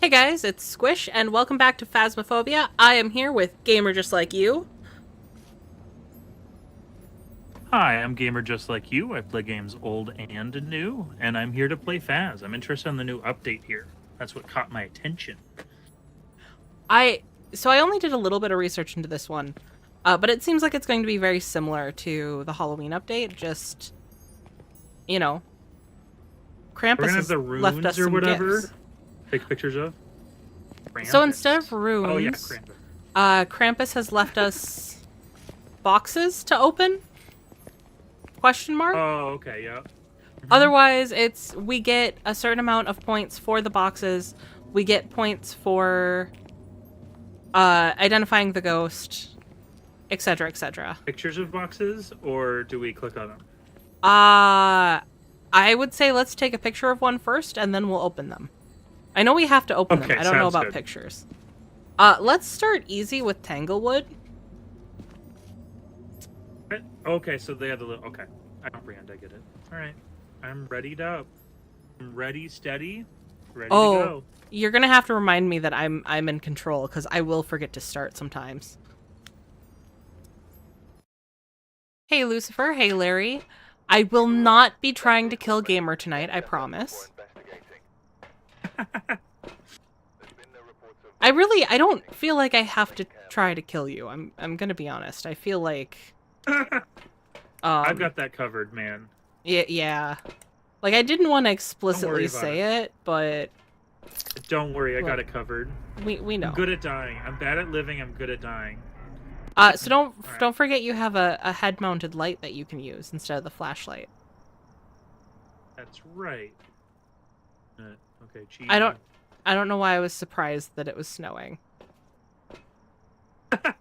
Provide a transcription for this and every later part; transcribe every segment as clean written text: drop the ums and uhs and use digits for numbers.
Hey guys, it's Squish, and welcome back to Phasmophobia. I am here with Gamerjustlikeyou. Hi, I'm Gamerjustlikeyou. I play games old and new, and I'm here to play Phas. I'm interested in the new update here. That's what caught my attention. I only did a little bit of research into this one, but it seems like it's going to be very similar to the Halloween update. Just, you know, We're Krampus gonna have has the left us runes or some whatever. gifts. Take pictures of. So Krampus. instead of Oh yeah, runes, Krampus. Krampus has left us boxes to open? Question mark? Oh, okay, yeah. Otherwise, we get a certain amount of points for the boxes. We get points for identifying the ghost, etc., etc. Pictures of boxes, or do we click on them? I would say let's take a picture of one first, and then we'll open them. I know we have to open them. I don't know about good. pictures. Let's start easy with Tanglewood. Okay, so they have the little. Okay, I comprehend. I get it. All right, I'm readied up. I'm ready, steady, ready to go. You're gonna have to remind me that I'm in control, because I will forget to start sometimes. Hey Lucifer, hey Larry. I will not be trying to kill Gamer tonight, I promise. I don't feel like I have to try to kill you. I'm gonna be honest. I feel like I've got that covered, man. Yeah. Like, I didn't want to explicitly say it, but don't worry, I got it covered. We know. I'm good at dying. I'm bad at living. I'm good at dying. So don't forget you have a head-mounted light that you can use instead of the flashlight. That's right. Okay, cheese. I don't know why I was surprised that it was snowing. Well,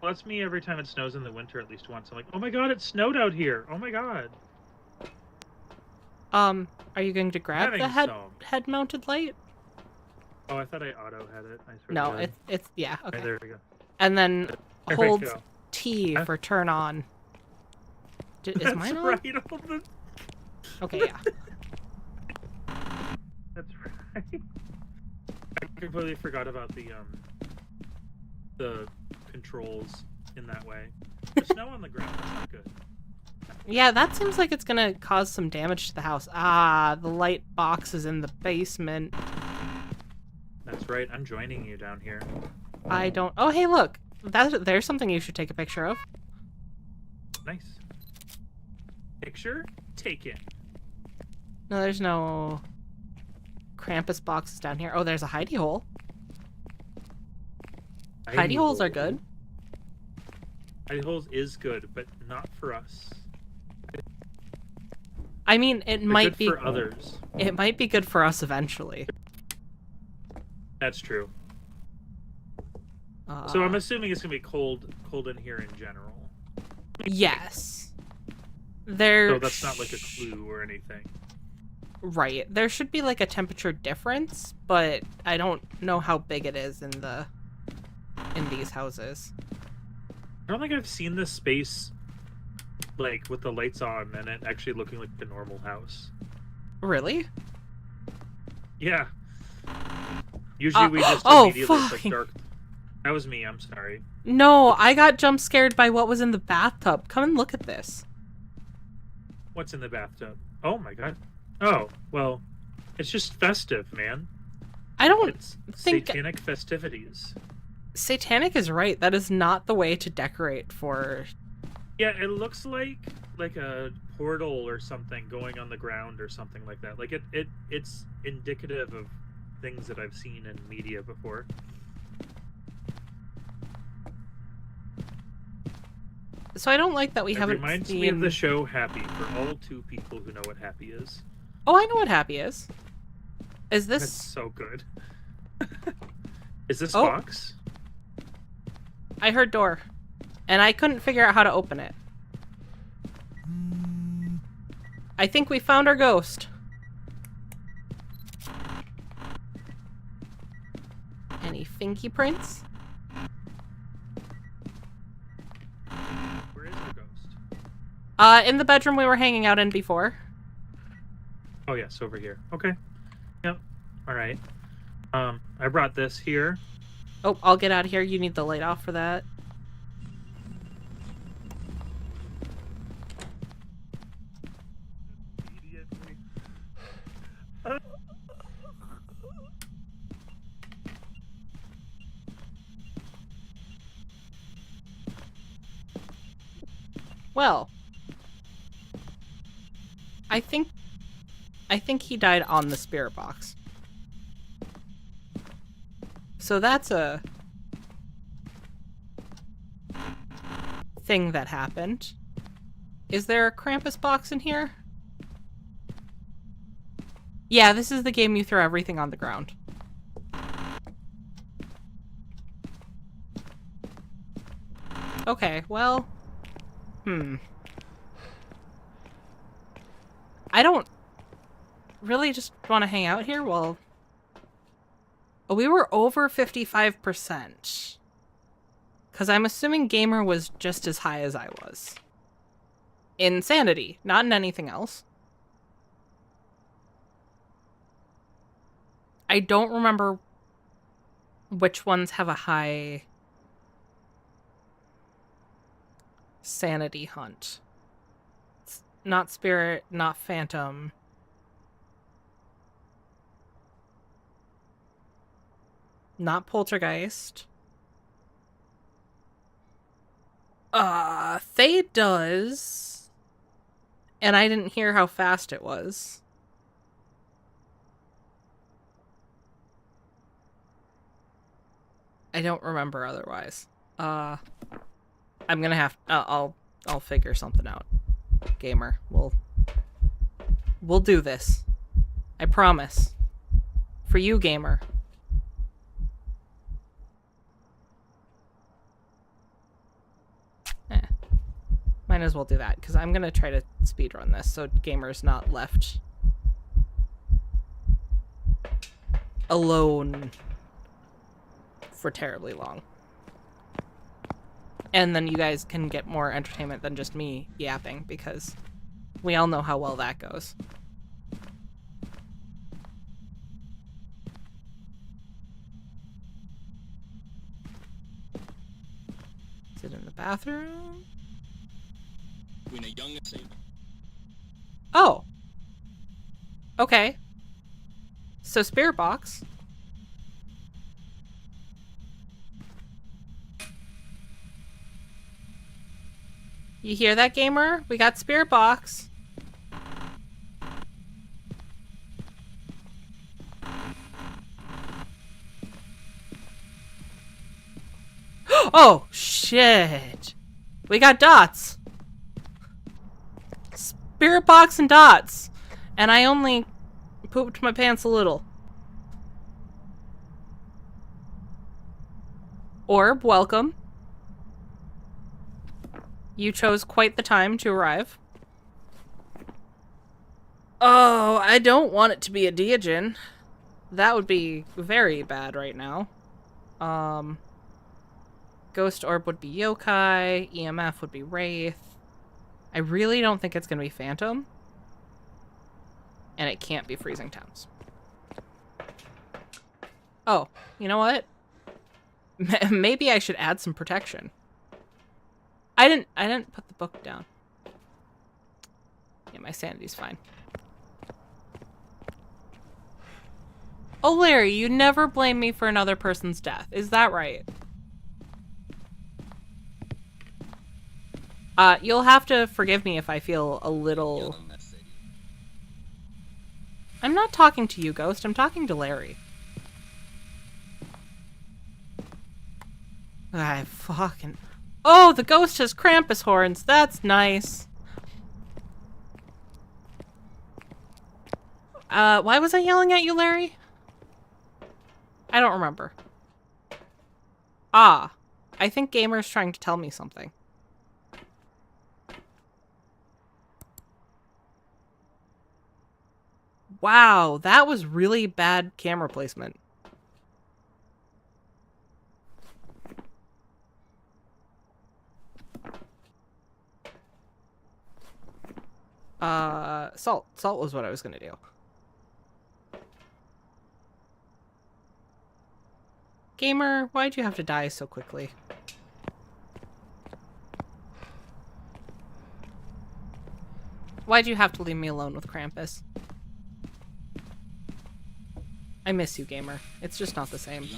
that's me every time it snows in the winter at least once. I'm like, oh my god, it snowed out here. Oh my god. Are you going to grab the head-mounted light? Oh, I thought I auto had it. No, it's yeah, okay. Right, there we go. And then There hold T for turn on. Is mine on? Right, Okay, yeah. That's right. I completely forgot about the controls in that way. The snow on the ground, that's not good. Yeah, that seems like it's gonna cause some damage to the house. Ah, the light box is in the basement. That's right, I'm joining you down here. I don't... Oh, hey, look! There's something you should take a picture of. Nice. Picture taken. No, there's no Krampus boxes down here. Oh, there's a hidey hole. Hidey holes are good. Hidey holes is good, but not for us. I mean, it might be for others. It might be good for us eventually. That's true. So I'm assuming it's gonna be cold in here in general. Yes. So that's not like a clue or anything. Right. There should be like a temperature difference, but I don't know how big it is in these houses. I don't think I've seen this space like with the lights on and it actually looking like a normal house. Really? Yeah. Usually we just immediately like dark. That was me, I'm sorry. No, I got jump scared by what was in the bathtub. Come and look at this. What's in the bathtub? Oh my god. Oh, well, it's just festive, man. I don't think satanic festivities. Satanic is right. That is not the way to decorate for... Yeah, it looks like a portal or something going on the ground or something like that. Like it's indicative of things that I've seen in media before. So I don't like that we haven't reminds me of the show Happy, for all two people who know what Happy is. Oh, I know what Happy is. Is this... That's so good. Is this box? I heard door. And I couldn't figure out how to open it. I think we found our ghost. Any finky prints? Where is the ghost? In the bedroom we were hanging out in before. Oh yes, over here. Okay. Yep. All right. I brought this here. Oh, I'll get out of here. You need the light off for that. Immediately. Well, I think he died on the spirit box. So that's a thing that happened. Is there a Krampus box in here? Yeah, this is the game you throw everything on the ground. Okay, well... I don't really just want to hang out here. Well, oh, we were over 55%. Because I'm assuming Gamer was just as high as I was. In sanity, not in anything else. I don't remember which ones have a high sanity hunt. It's not spirit, not phantom. Not poltergeist. Faye does. And I didn't hear how fast it was. I don't remember otherwise. I'm gonna have... I'll figure something out. Gamer, we'll do this. I promise. For you, Gamer. Might as well do that, because I'm gonna try to speedrun this so Gamer's not left alone for terribly long. And then you guys can get more entertainment than just me yapping, because we all know how well that goes. Is it in the bathroom? Oh. Okay. So spirit box. You hear that, Gamer? We got spirit box. Oh, shit. We got dots. Spirit box and dots. And I only pooped my pants a little. Orb, welcome. You chose quite the time to arrive. Oh, I don't want it to be a Deogen. That would be very bad right now. Ghost Orb would be Yokai. EMF would be Wraith. I really don't think it's going to be Phantom. And it can't be Freezing Temps. Oh, you know what? Maybe I should add some protection. I didn't put the book down. Yeah, my sanity's fine. Oh, Larry, you never blame me for another person's death. Is that right? You'll have to forgive me if I feel a little... I'm not talking to you, Ghost. I'm talking to Larry. I fucking... Oh, the ghost has Krampus horns. That's nice. Why was I yelling at you, Larry? I don't remember. Ah, I think Gamer's trying to tell me something. Wow, that was really bad camera placement. Salt. Salt was what I was gonna do. Gamer, why'd you have to die so quickly? Why'd you have to leave me alone with Krampus? I miss you, Gamer. It's just not the same.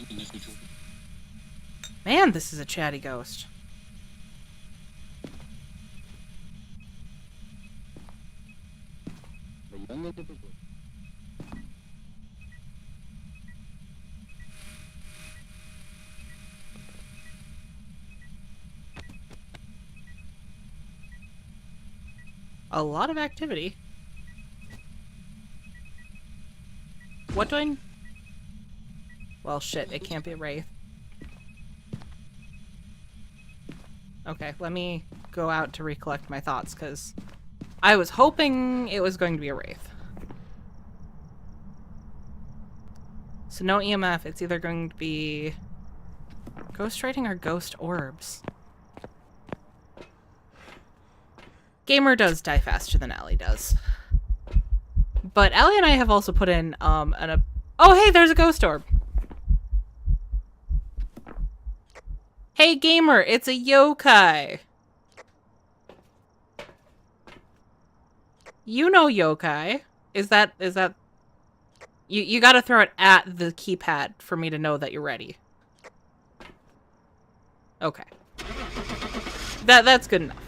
Man, this is a chatty ghost. A lot of activity. What do I... Well, shit, it can't be a wraith. Okay, let me go out to recollect my thoughts, because I was hoping it was going to be a wraith. So no EMF, it's either going to be ghost writing or ghost orbs. Gamer does die faster than Allie does. But Allie and I have also put in oh hey, there's a ghost orb. Hey Gamer, it's a yokai. You know yokai. Is that you gotta throw it at the keypad for me to know that you're ready. Okay. That's good enough.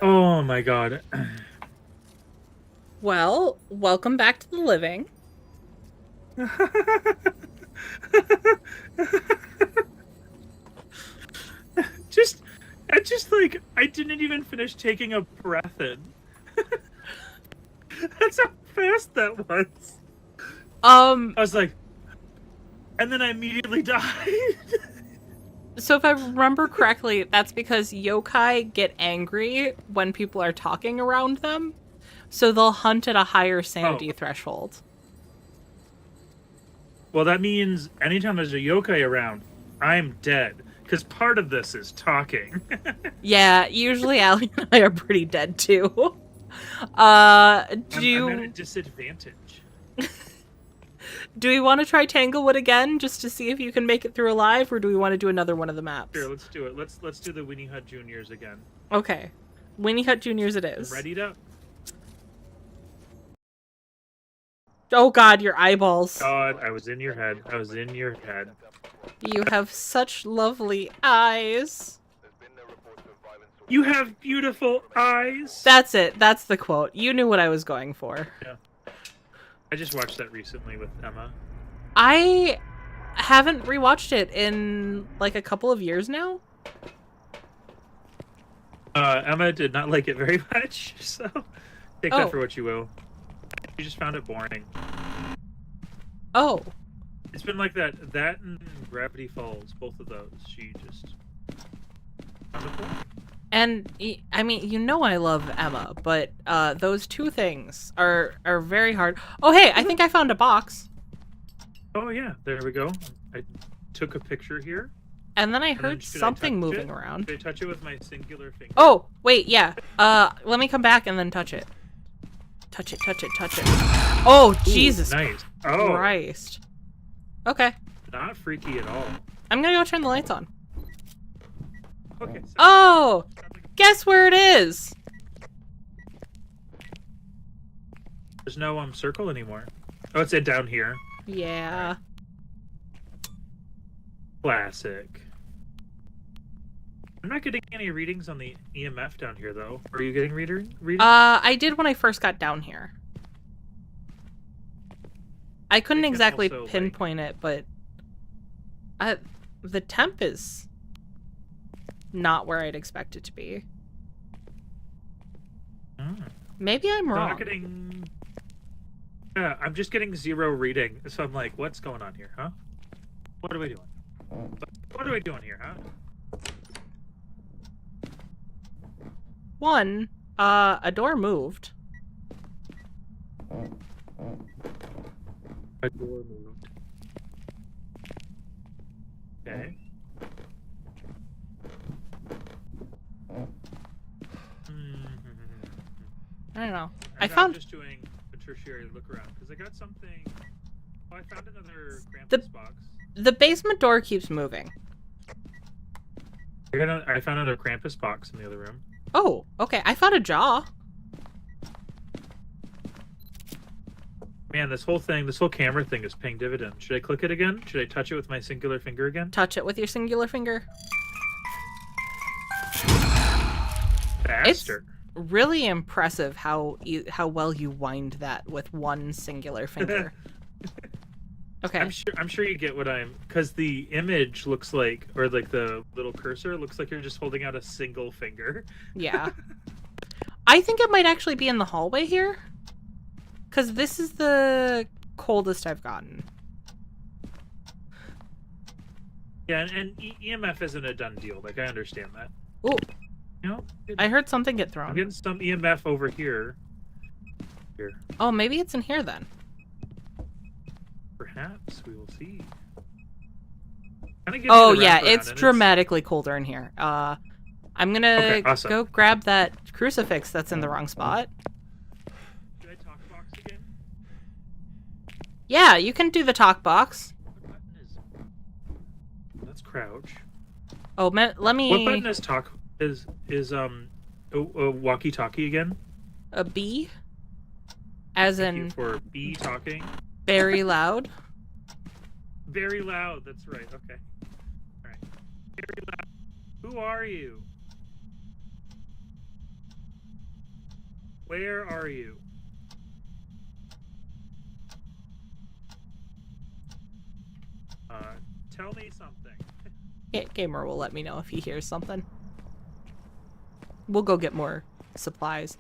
Oh my god. Well, welcome back to the living. I didn't even finish taking a breath in. That's how fast that was. I was like, and then I immediately died. So if I remember correctly, that's because yokai get angry when people are talking around them. So they'll hunt at a higher sanity threshold. Well, that means anytime there's a yokai around, I'm dead. Because part of this is talking. Yeah, usually Allie and I are pretty dead too. I'm at a disadvantage. Do we want to try Tanglewood again, just to see if you can make it through alive, or do we want to do another one of the maps? Sure, let's do it. Let's do the Winnie Hut Juniors again. Okay. Winnie Hut Juniors it is. I'm readied up. Oh god, your eyeballs. God, I was in your head. I was in your head. You have such lovely eyes. You have beautiful eyes. That's it. That's the quote. You knew what I was going for. Yeah. I just watched that recently with Emma. I haven't rewatched it in like a couple of years now. Emma did not like it very much, so take that for what you will. She just found it boring. Oh. It's been like that and Gravity Falls, both of those. She just found it boring. And, I mean, you know I love Emma, but those two things are very hard. Oh, hey, I think I found a box. Oh, yeah, there we go. I took a picture here. And then I heard something moving around. Should I touch it with my singular finger? Oh, wait, yeah. Let me come back and then touch it. Touch it, touch it, touch it. Oh, ooh, Jesus nice. Christ. Okay. Not freaky at all. I'm gonna go turn the lights on. Okay. So oh! Guess where it is? There's no circle anymore. Oh, it's down here. Yeah. Right. Classic. I'm not getting any readings on the EMF down here, though. Are you getting readings? I did when I first got down here. I couldn't exactly also, pinpoint it, but the temp is not where I'd expect it to be. Maybe I'm wrong. Not getting... Yeah, I'm just getting 0 reading, so I'm like, what's going on here, huh? What are we doing? What are we doing here, huh? One, a door moved. A door moved. Okay. I don't know. I'm just doing a tertiary look around because I got something. Oh, I found another Krampus box. The basement door keeps moving. I found another Krampus box in the other room. Oh, okay. I found a jaw. Man, this whole camera thing is paying dividends. Should I click it again? Should I touch it with my singular finger again? Touch it with your singular finger. Faster. It's really impressive how well you wind that with one singular finger. Okay. I'm sure you get what because the image looks like, or like the little cursor looks like you're just holding out a single finger. Yeah. I think it might actually be in the hallway here. Because this is the coldest I've gotten. Yeah, and EMF isn't a done deal. Like, I understand that. Ooh. You know, I heard something get thrown. I'm getting some EMF over here. Here. Oh, maybe it's in here then. Perhaps we will see. Oh yeah, it's dramatically colder in here. I'm gonna go grab that crucifix that's in the wrong spot. Should I talk box again? Yeah, you can do the talk box. What button is? That's crouch. Oh, let me. What button is talk? Is walkie-talkie again? A B, as Thank in you for B talking. Very loud. Very loud. That's right. Okay. All right. Very loud. Who are you? Where are you? Tell me something. Gamer will let me know if he hears something. We'll go get more supplies.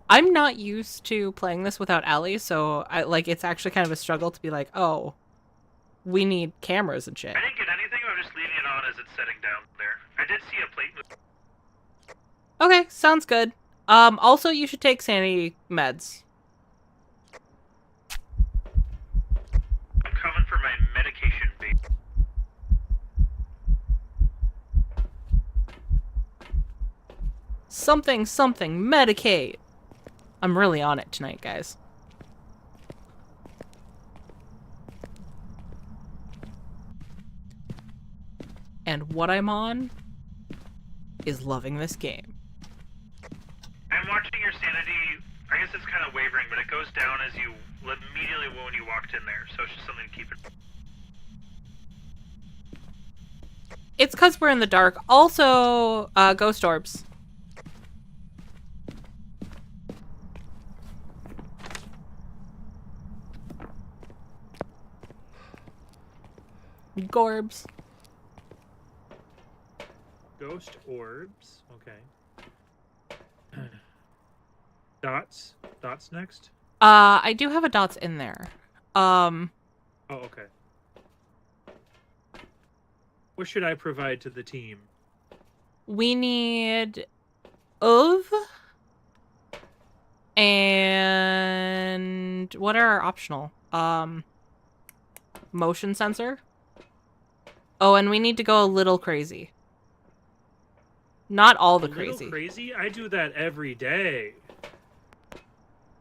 I'm not used to playing this without Allie, so it's actually kind of a struggle to be like, oh, we need cameras and shit. I didn't get anything. I'm just leaving it on as it's setting down there. I did see a plate. Okay, sounds good. Also, you should take sanity meds. I'm coming for my medication, babe. Something, medicate. I'm really on it tonight, guys. And what I'm on is loving this game. I'm watching your sanity. I guess it's kind of wavering, but it goes down as you immediately when you walked in there. So it's just something to keep it. It's because we're in the dark. Also, ghost orbs. Gorbs. Ghost orbs. Okay. Dots. Dots next. I do have a dots in there. Oh, okay. What should I provide to the team? We need of and what are our optional? Motion sensor. Oh, and we need to go a little crazy. Not all the crazy. Crazy? I do that every day.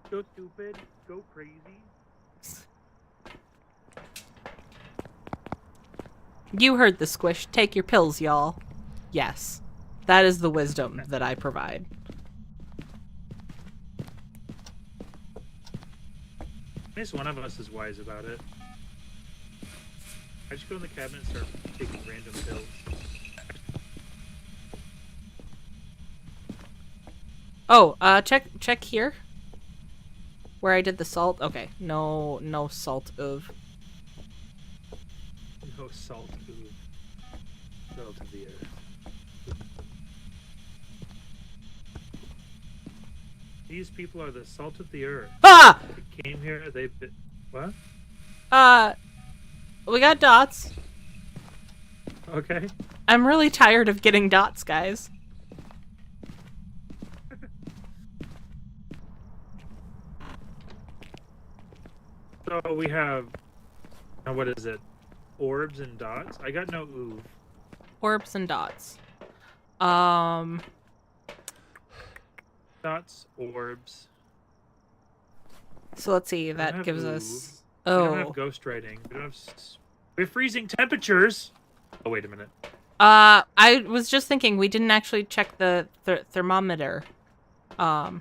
Go stupid. Go crazy. You heard the squish. Take your pills, y'all. Yes. That is the wisdom that I provide. At least one of us is wise about it. I just go in the cabinet and start taking random pills. Oh, check here. Where I did the salt. Okay, no salt of. No salt of. Salt of the earth. These people are the salt of the earth. Ah! They came here, they bit. What? We got dots. Okay. I'm really tired of getting dots, guys. So we have, what is it? Orbs and dots? I got no ooh. Orbs and dots. Dots, orbs. So let's see. We don't That have gives move. us. We don't have Oh. ghost writing. We don't have. We have freezing temperatures. Oh wait a minute. I was just thinking we didn't actually check the thermometer. Oh.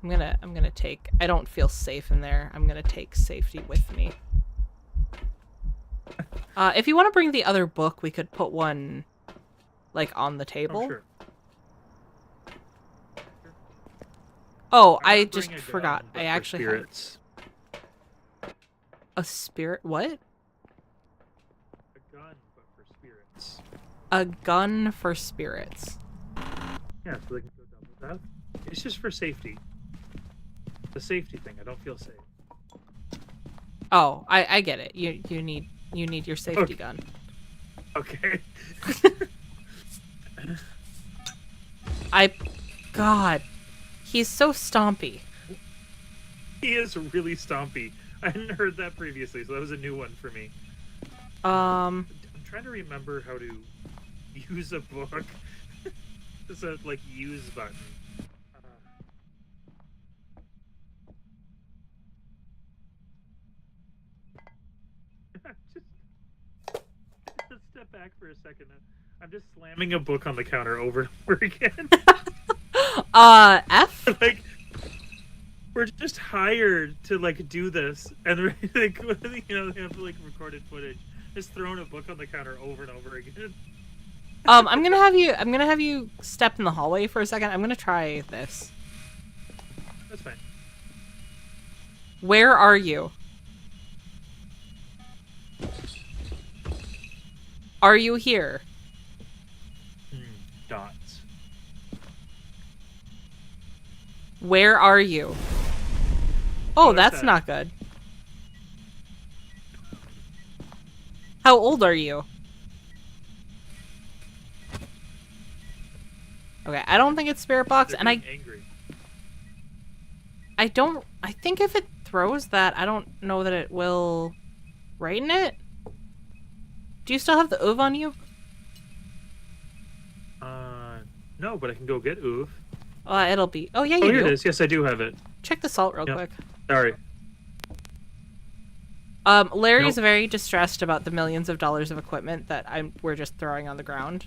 I'm gonna take. I don't feel safe in there. I'm gonna take safety with me. If you want to bring the other book, we could put one, like, on the table. Oh, sure. Oh, I I wanna just bring a forgot. gun, but I for actually have spirits. a spirit. What? A gun, but for spirits. A gun for spirits. Yeah, so they can go double death. It's just for safety. The safety thing. I don't feel safe. Oh, I get it. You need your safety Okay. gun. Okay. God, he's so stompy. He is really stompy. I hadn't heard that previously, so that was a new one for me. I'm trying to remember how to use a book. There's a like use button. Just step back for a second. I'm just slamming a book on the counter over and over again. F? Like, we're just hired to like do this, and like, you know, they have like recorded footage. Just throwing a book on the counter over and over again. I'm gonna have you step in the hallway for a second. I'm gonna try this. That's fine. Where are you? Are you here? Dots. Where are you? Oh, there's that's that. not good. How old are you? Okay, I don't think it's Spirit Box, They're and being angry. I think if it throws that, I don't know that it will brighten it. Do you still have the OOV on you? No, but I can go get OOV. It'll be. Oh yeah, you Oh, do. here it is. Yes, I do have it. Check the salt real Yep. quick. Sorry. Larry's Nope. very distressed about the millions of dollars of equipment that we're just throwing on the ground.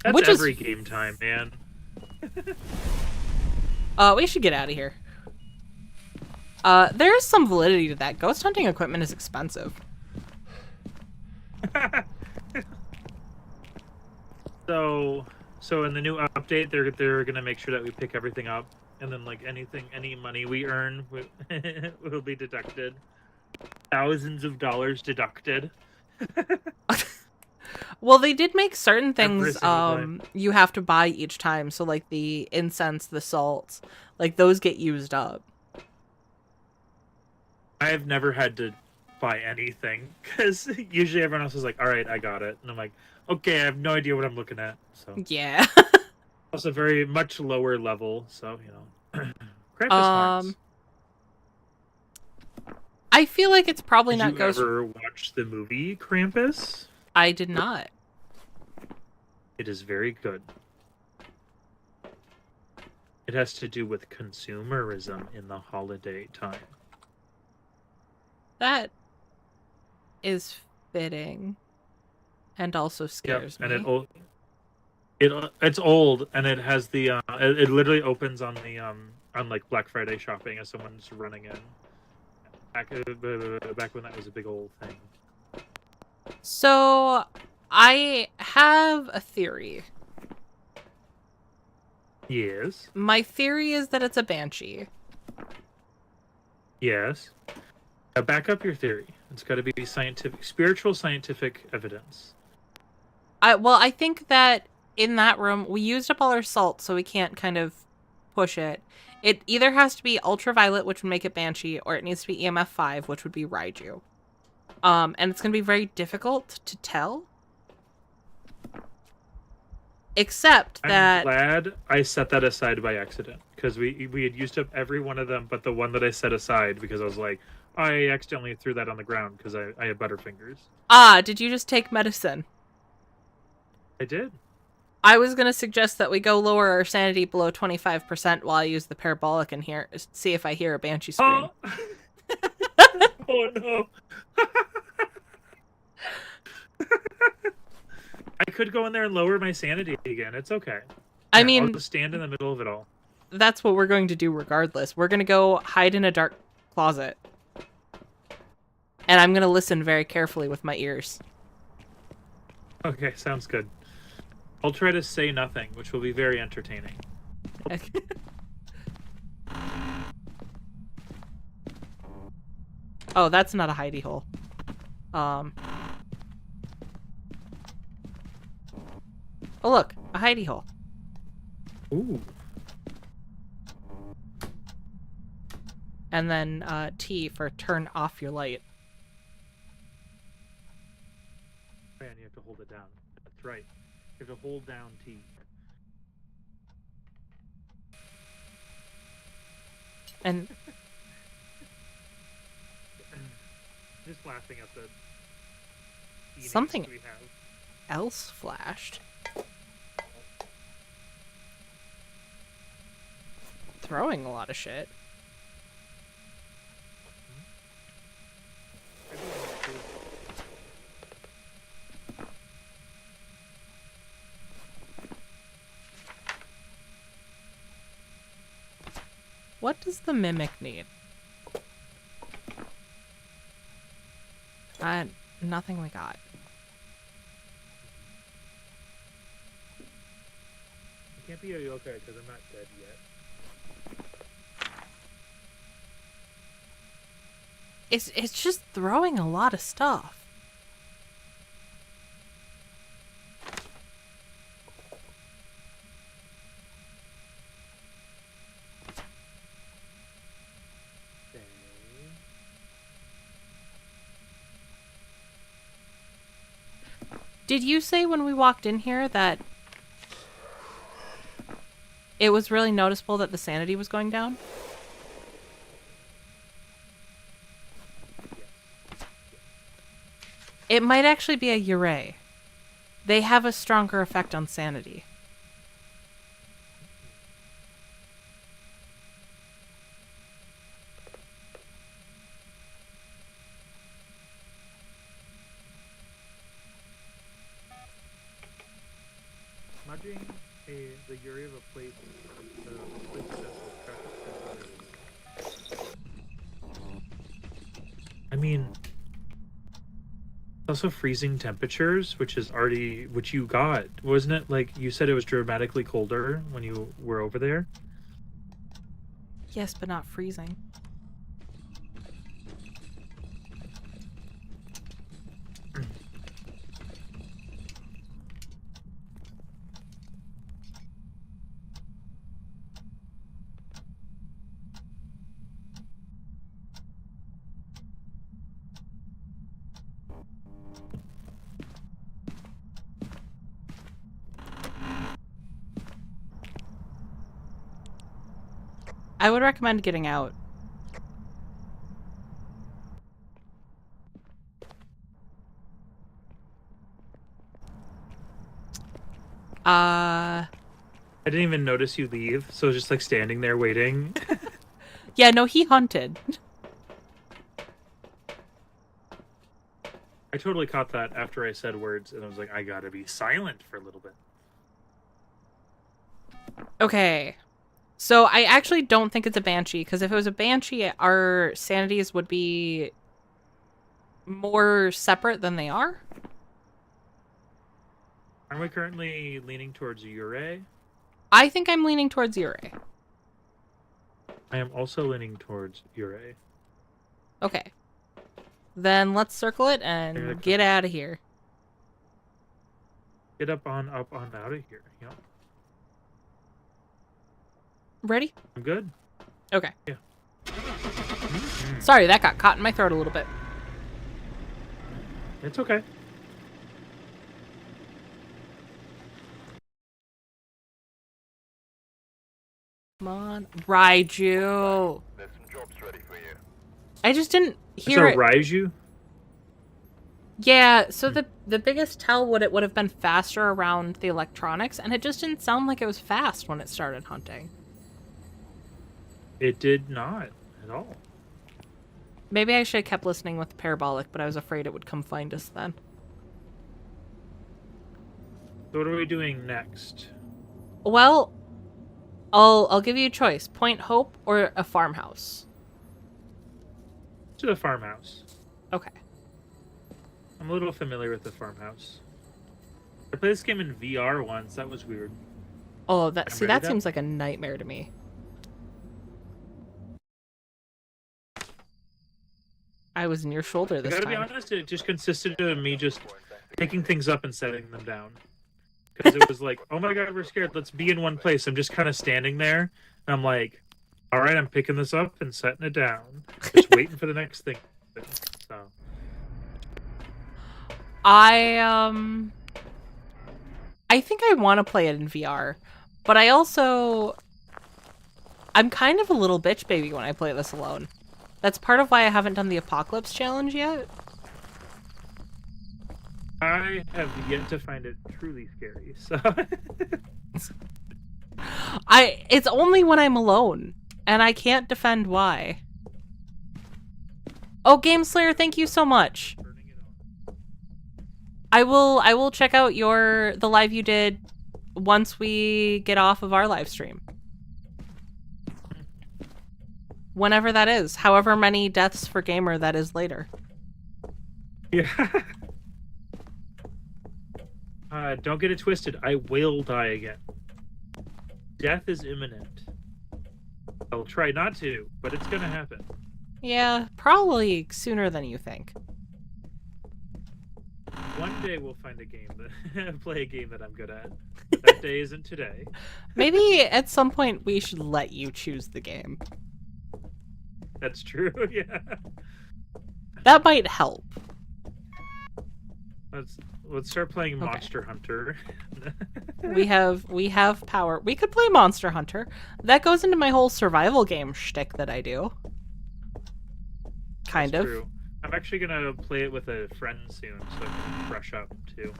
That's Which every is... game time, man. We should get out of here. There is some validity to that. Ghost hunting equipment is expensive. So in the new update, they're gonna make sure that we pick everything up, and then like any money we earn will be deducted. Thousands of dollars deducted. Well, they did make certain Every things single you have to buy each time. So like the incense, the salts, like those get used up. I've never had to buy anything because usually everyone else is like, "All right, I got it," and I'm like, "Okay, I have no idea what I'm looking at." So Yeah. also very much lower level, so you know. Krampus hearts. I feel like it's probably Did not you Ghost. ever watch the movie Krampus? I did not. It is very good. It has to do with consumerism in the holiday time. That is fitting, and also scares me. And it's old, and it has the it literally opens on the on like Black Friday shopping as someone's running in. Back when that was a big old thing. So, I have a theory. Yes. My theory is that it's a banshee. Yes. Now back up your theory. It's got to be spiritual scientific evidence. I think that in that room, we used up all our salt, so we can't kind of push it. It either has to be ultraviolet, which would make it banshee, or it needs to be EMF 5, which would be Raiju. And it's going to be very difficult to tell. Except that... I'm glad I set that aside by accident, because we had used up every one of them but the one that I set aside, because I was like, I accidentally threw that on the ground because I had butterfingers. Ah, did you just take medicine? I did. I was going to suggest that we go lower our sanity below 25% while I use the parabolic in here. See if I hear a banshee scream. Oh, oh no. I could go in there and lower my sanity again. It's okay. I mean, I'll just stand in the middle of it all. That's what we're going to do regardless. We're going to go hide in a dark closet. And I'm going to listen very carefully with my ears. Okay, sounds good. I'll try to say nothing, which will be very entertaining. Oh, that's not a hidey hole. Oh, look, a hidey hole. Ooh. And then T for turn off your light. Man, you have to hold it down. That's right. You have to hold down T. And just laughing at the something we have. else flashed. Throwing a lot of shit. What does the mimic need? Nothing we got. It can't be a yokai because I'm not dead yet. It's just throwing a lot of stuff. Did you say when we walked in here that it was really noticeable that the sanity was going down? It might actually be a Urei. They have a stronger effect on sanity. Imagine the Yuri of a place, the place that I mean, also freezing temperatures, which you got, wasn't it? Like, you said it was dramatically colder when you were over there? Yes, but not freezing. I would recommend getting out. I didn't even notice you leave, so I was just like standing there waiting. Yeah, no, he hunted. I totally caught that after I said words, and I was like, I gotta be silent for a little bit. Okay. So I actually don't think it's a banshee, because if it was a banshee, our sanities would be more separate than they are. Aren't we currently leaning towards Yurei? I think I'm leaning towards Yurei. I am also leaning towards Yurei. Okay. Then let's circle it and get out of here. Get up on out of here. Yeah. Ready? I'm good. Okay. Yeah. Sorry, that got caught in my throat a little bit. It's okay. Come on, Raiju. There's some jobs ready for you. I just didn't hear it. Raiju? Yeah, so the biggest tell would have been faster around the electronics, and it just didn't sound like it was fast when it started hunting. It did not at all. Maybe I should have kept listening with the parabolic, but I was afraid it would come find us then. So what are we doing next? Well, I'll give you a choice: Point Hope or a farmhouse. To the farmhouse. Okay. I'm a little familiar with the farmhouse. I played this game in VR once. That was weird. Oh, that seems like a nightmare to me. I was in your shoulder this time. I gotta be honest, it just consisted of me just picking things up and setting them down. Because it was like, oh my god, we're scared. Let's be in one place. I'm just kind of standing there. And I'm like, all right, I'm picking this up and setting it down. Just waiting for the next thing. So. I think I want to play it in VR, but I'm kind of a little bitch baby when I play this alone. That's part of why I haven't done the Apocalypse Challenge yet. I have yet to find it truly scary, so... It's only when I'm alone, and I can't defend why. Oh, Game Slayer, thank you so much. I will check out the live you did once we get off of our live stream. Whenever that is, however many deaths for Gamer that is later. Yeah. Don't get it twisted. I will die again. Death is imminent. I'll try not to, but it's gonna happen. Yeah, probably sooner than you think. One day we'll find a game that play a game that I'm good at. But that day isn't today. Maybe at some point we should let you choose the game. That's true, yeah. That might help. Let's start playing Monster Hunter. we have power. We could play Monster Hunter. That goes into my whole survival game shtick that I do. Kind of. True. I'm actually gonna play it with a friend soon, so I can brush up too.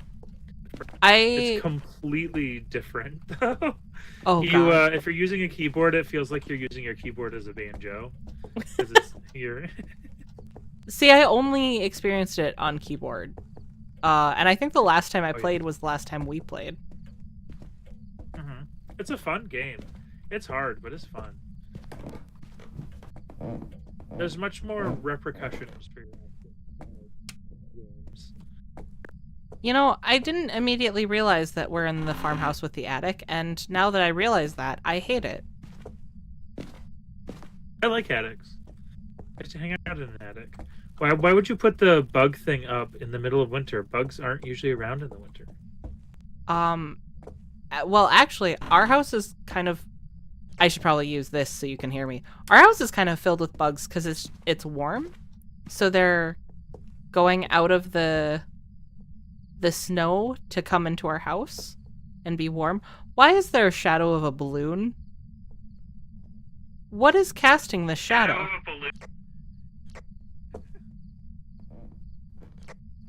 It's completely different though. Oh god. If you're using a keyboard, it feels like you're using your keyboard as a banjo. Because you're... See, I only experienced it on keyboard. And I think the last time I played was the last time we played. Mm-hmm. It's a fun game. It's hard, but it's fun. There's much more repercussions for your games. You know, I didn't immediately realize that we're in the farmhouse with the attic, and now that I realize that, I hate it. I like attics. I used to hang out in an attic. Why would you put the bug thing up in the middle of winter? Bugs aren't usually around in the winter. Well, actually, our house is kind of... I should probably use this so you can hear me. Our house is kind of filled with bugs because it's warm. So they're going out of the snow to come into our house and be warm. Why is there a shadow of a balloon? What is casting the shadow?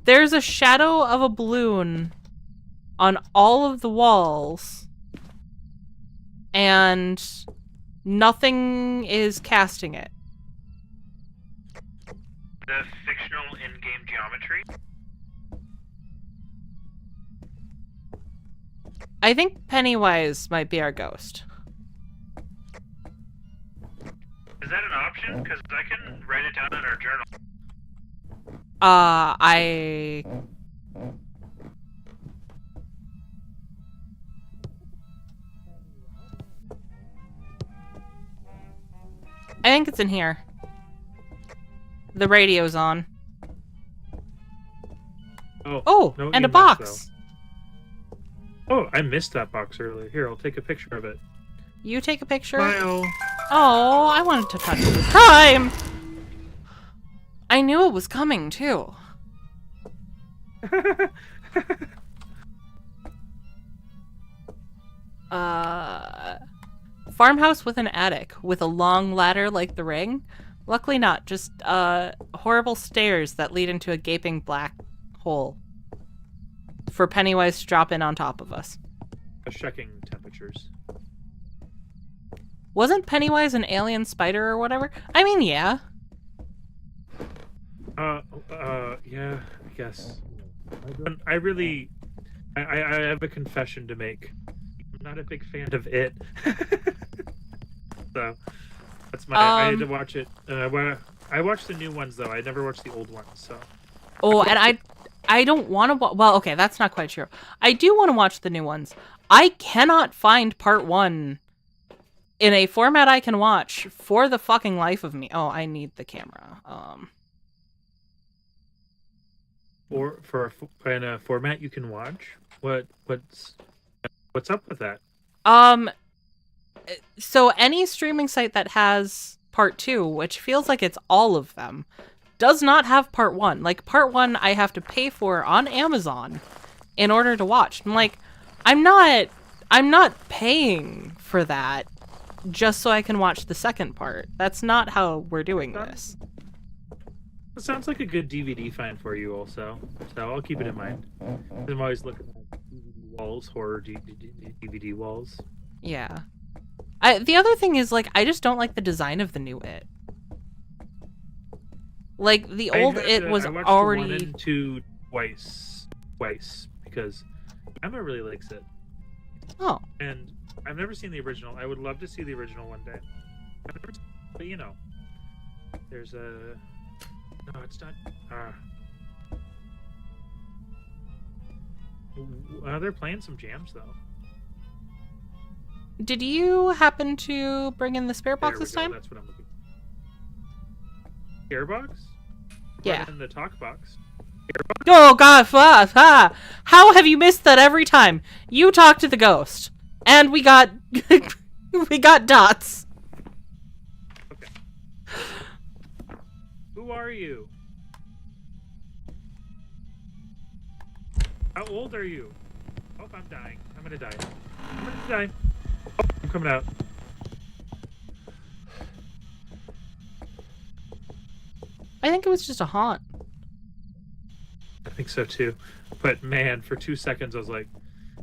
There's a shadow of a balloon on all of the walls, and nothing is casting it. The fictional in-game geometry? I think Pennywise might be our ghost. Is that an option? Because I can write it down in our journal. I think it's in here. The radio's on. Oh, no, and a box. Oh, I missed that box earlier. Here, I'll take a picture of it. You take a picture? Smile. Oh, I wanted to touch it this time. I knew it was coming, too. Farmhouse with an attic, with a long ladder like the ring. Luckily not, just horrible stairs that lead into a gaping black hole for Pennywise to drop in on top of us. I was checking temperatures. Wasn't Pennywise an alien spider or whatever? I mean, yeah. Yeah, I guess. I have a confession to make. I'm not a big fan of it. So, that's my... I had to watch it. I watched the new ones, though. I never watched the old ones, so... Oh, and I don't want to... Well, okay, that's not quite true. I do want to watch the new ones. I cannot find part 1 in a format I can watch for the fucking life of me. Oh, I need the camera. Or in a format you can watch? What's up with that? So any streaming site that has part 2, which feels like it's all of them, does not have part 1. Like, part 1 I have to pay for on Amazon in order to watch. I'm like, I'm not paying for that just so I can watch the second part. That's not how we're doing this. It sounds like a good DVD find for you also. So I'll keep it in mind. I'm always looking at DVD walls, horror DVD walls. Yeah. The other thing is, like, I just don't like the design of the new It. Like, the old It was already... I watched 1 and 2 twice, because Emma really likes it. Oh. And I've never seen the original. I would love to see the original one day. But, you know, there's a... No, it's not... They're playing some jams, though. Did you happen to bring in the spare box this time? That's what I'm looking for. Spare box? Yeah. Right in the talk box. Oh god, how have you missed that every time? You talk to the ghost, and we got we got dots. Okay. Who are you? How old are you? Oh, I'm dying. I'm gonna die. Oh, I'm coming out. I think it was just a haunt. I think so too. But man, for 2 seconds I was like,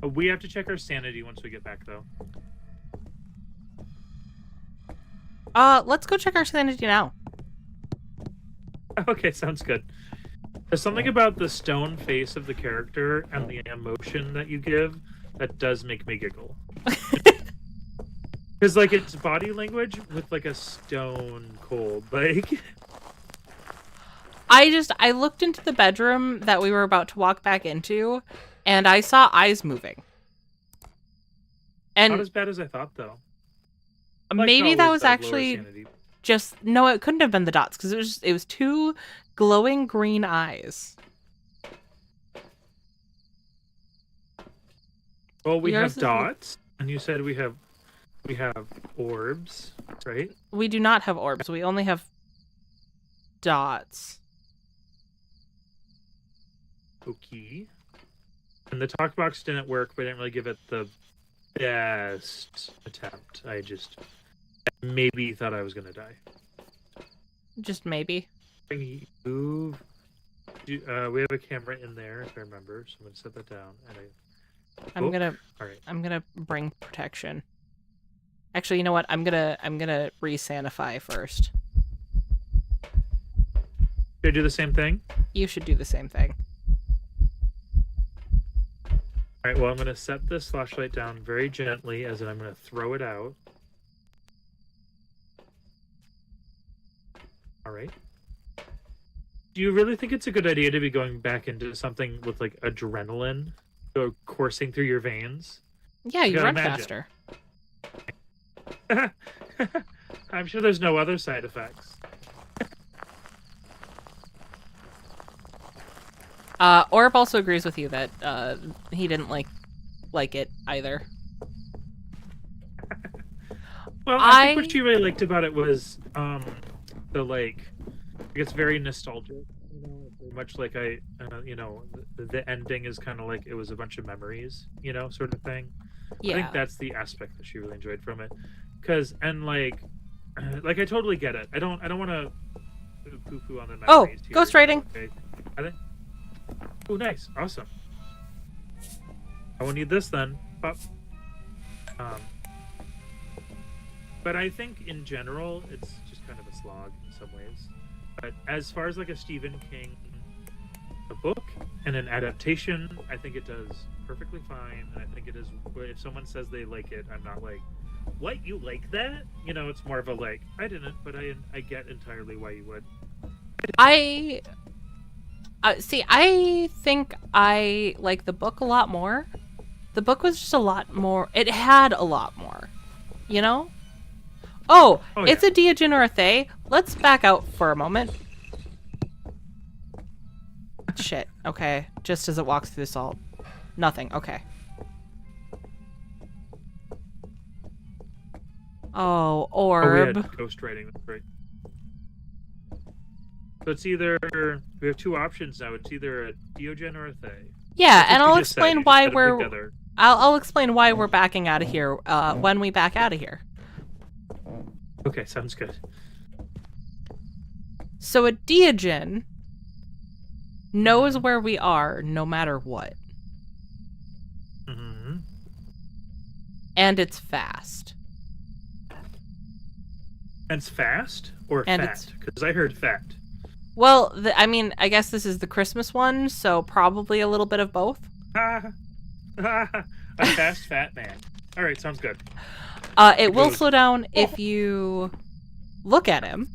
oh, we have to check our sanity once we get back though. Let's go check our sanity now. Okay, sounds good. There's something about the stone face of the character and the emotion that you give that does make me giggle. Because, like, it's body language with, like, a stone cold, like... I looked into the bedroom that we were about to walk back into, and I saw eyes moving. And not as bad as I thought, though. Maybe that was actually just... No, it couldn't have been the dots, because it was 2 glowing green eyes. Well, we have dots, and you said we have orbs, right? We do not have orbs. We only have dots. Okay. And the talk box didn't work, but I didn't really give it the best attempt. I just maybe thought I was going to die. Just maybe. Move. We have a camera in there, if I remember, so I'm going to set that down. And I'm gonna bring protection. Actually, you know what? I'm gonna re-sanify first. Should I do the same thing? You should do the same thing. Alright, well, I'm gonna set this flashlight down very gently, as in I'm gonna throw it out. Alright. Do you really think it's a good idea to be going back into something with, like, adrenaline coursing through your veins? Yeah, you run faster. I'm sure there's no other side effects. Orb also agrees with you that he didn't like it either. Well, I think what she really liked about it was the it's very nostalgic. You know, much like the ending is kind of like it was a bunch of memories, sort of thing. Yeah. I think that's the aspect that she really enjoyed from it. Like I totally get it. I don't want to poo-poo on the memories. Oh, ghost writing. Okay. Oh, nice. Awesome. I will need this then. But I think in general, it's just kind of a slog in some ways. But as far as like a Stephen King a book and an adaptation, I think it does perfectly fine. And I think it is, if someone says they like it, I'm not like, what, you like that? You know, it's more of a like, I didn't, but I get entirely why you would. See, I think I like the book a lot more. The book was just a lot more, it had a lot more, you know? Oh, it's yeah. a Diogen or a Thay. Let's back out for a moment. Shit, okay. Just as it walks through the salt. Nothing, okay. Oh, orb. Oh, we had ghostwriting, that's right. So it's either, we have two options now. It's either a Diogen or a Thay. Yeah, and I'll explain why I'll explain why we're backing out of here when we back out of here. Okay, sounds good. So a Diogen knows where we are no matter what. Mm-hmm. And it's fast. And it's fast or fat? Because I heard fat. Well, I mean, I guess this is the Christmas one, so probably a little bit of both. A fast, fat man. All right, sounds good. It will slow down if you look at him.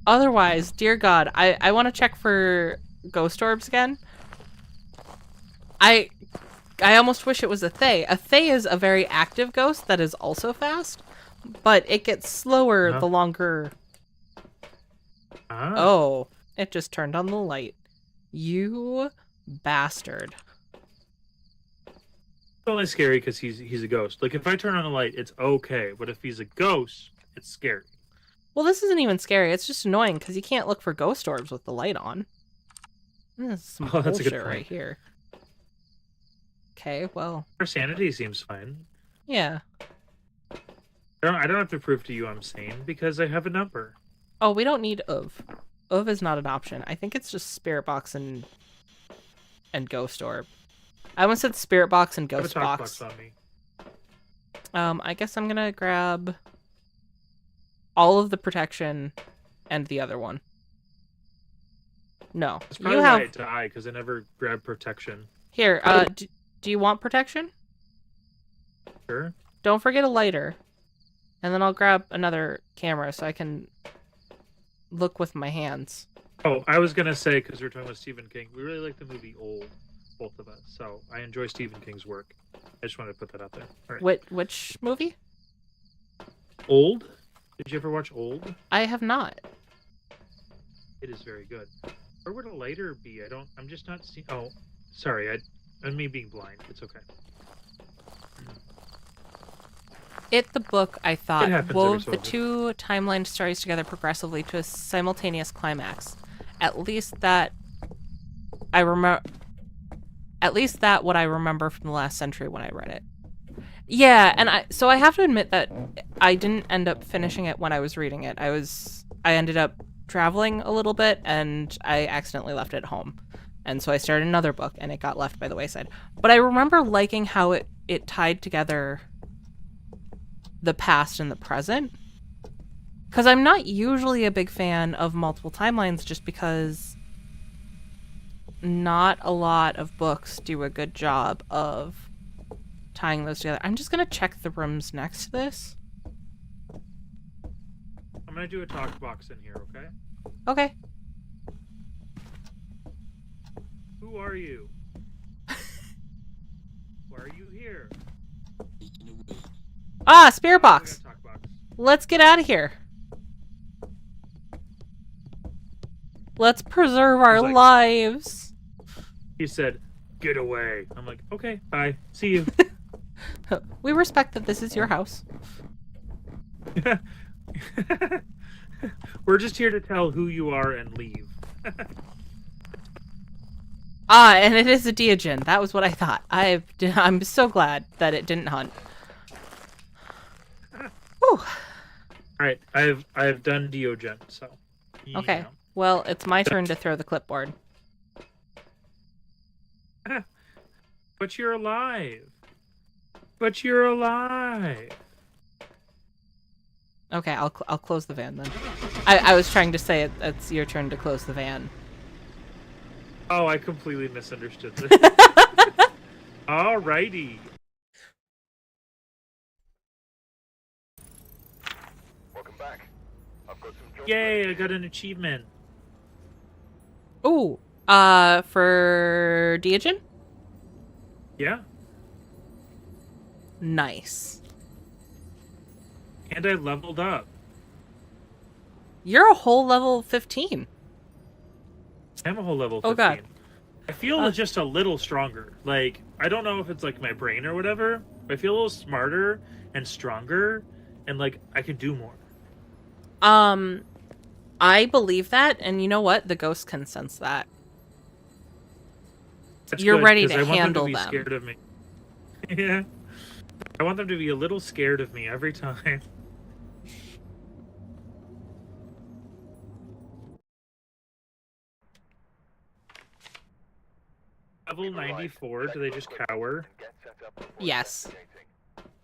Otherwise, dear God, I want to check for ghost orbs again. I almost wish it was a Thay. A Thay is a very active ghost that is also fast, but it gets slower the longer... Oh, it just turned on the light. You bastard. It's only scary because he's a ghost. Like, if I turn on a light, it's okay. But if he's a ghost, it's scary. Well, this isn't even scary. It's just annoying because you can't look for ghost orbs with the light on. This is some that's a good bullshit point. right here. Okay, well. Our sanity seems fine. Yeah. I don't have to prove to you I'm sane because I have a number. Oh, we don't need of. Of is not an option. I think it's just spirit box and ghost orb. I almost said spirit box and ghost box. On me. I guess I'm gonna grab all of the protection and the other one. No, That's probably why I die because I never grab protection. Here, do you want protection? Sure. Don't forget a lighter, and then I'll grab another camera so I can look with my hands. Oh, I was gonna say, because we're talking about Stephen King, we really like the movie Old, both of us. So I enjoy Stephen King's work. I just wanted to put that out there. All right. Which movie? Old? Did you ever watch Old? I have not. It is very good. Where would a lighter be? I'm just not seeing. Oh, sorry. I'm me being blind. It's okay. The book, I thought, wove so the two timeline stories together progressively to a simultaneous climax. At least that I remember. At least that what I remember from the last century when I read it. Yeah, and I have to admit that I didn't end up finishing it when I was reading it. I ended up traveling a little bit and I accidentally left it at home. And so I started another book and it got left by the wayside. But I remember liking how it tied together the past and the present. Because I'm not usually a big fan of multiple timelines just because not a lot of books do a good job of tying those together. I'm just going to check the rooms next to this. I'm going to do a talk box in here, okay? Okay. Who are you? Why are you here? Ah, spirit box. Let's get out of here. Let's preserve our lives. He said, get away. I'm like, okay, bye. See you. We respect that this is your house. We're just here to tell who you are and leave. And it is a Diogen. That was what I thought. I'm so glad that it didn't hunt. Whew. All right, I've done Diogen, so. Okay. Well, it's my turn to throw the clipboard. But you're alive. But you're alive. Okay, I'll close the van then. I was trying to say it's your turn to close the van. Oh, I completely misunderstood this. Alrighty. Welcome back. I've got some jobs. Yay, I got an achievement. Ooh, for Diogen? Yeah. Nice. And I leveled up. You're a whole level 15. I'm a whole level 15. Oh god. I feel just a little stronger. Like, I don't know if it's like my brain or whatever, but I feel a little smarter and stronger, and like I can do more. I believe that, and you know what? The ghosts can sense that. That's You're good, ready to 'cause I want handle them. To be them. Scared of me. Yeah. I want them to be a little scared of me every time. Level 94, do they just cower? Yes.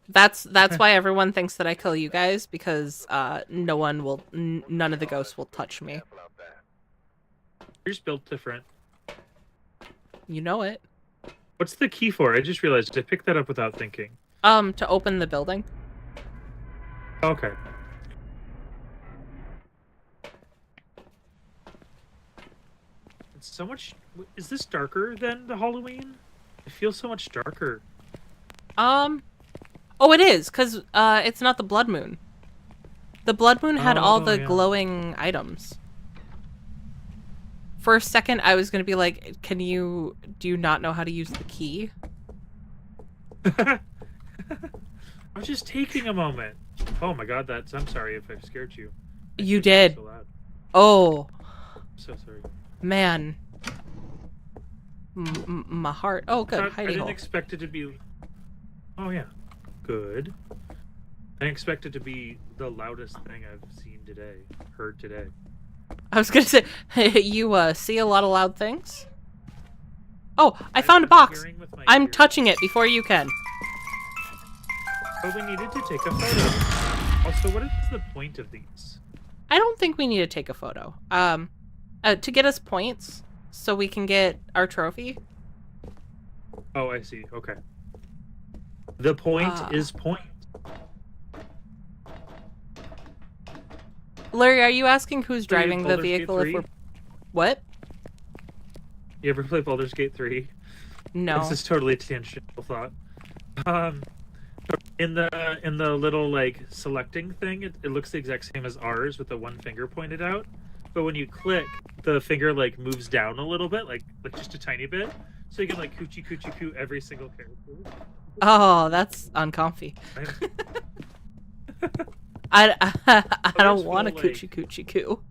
That's why everyone thinks that I kill you guys, because no one will, none of the ghosts will touch me. Yours built different. You know it. What's the key for? I just realized I picked that up without thinking. To open the building. Okay. It's so much. Is this darker than the Halloween? It feels so much darker. Oh, it is, because it's not the blood moon. The blood moon had all the yeah. glowing items. For a second, I was gonna be like, do you not know how to use the key? I was just taking a moment. Oh my god, I'm sorry if I've scared you. You did. So loud. Oh, I'm so sorry. man. My heart. Oh, good. I Hidey didn't hole. expect it to be... Oh yeah. Good. I didn't expect it to be the loudest thing I've seen today. Heard today. I was gonna say, you see a lot of loud things? Oh, I found a box. I'm touching it before you can. Oh, we needed to take a photo. Also, what is the point of these? I don't think we need to take a photo. To get us points, so we can get our trophy. Oh, I see. Okay. The point is point. Larry, are you asking who's Play driving the Baldur's Gate vehicle if 3? we're... What? You ever play Baldur's Gate 3? No. This is totally a tangential thought. In the little like selecting thing, it looks the exact same as ours with the one finger pointed out. But when you click, the finger like moves down a little bit, like just a tiny bit, so you can like coochie coochie coo every single character. Oh, that's uncomfy. I don't want to full, coochie coochie coo.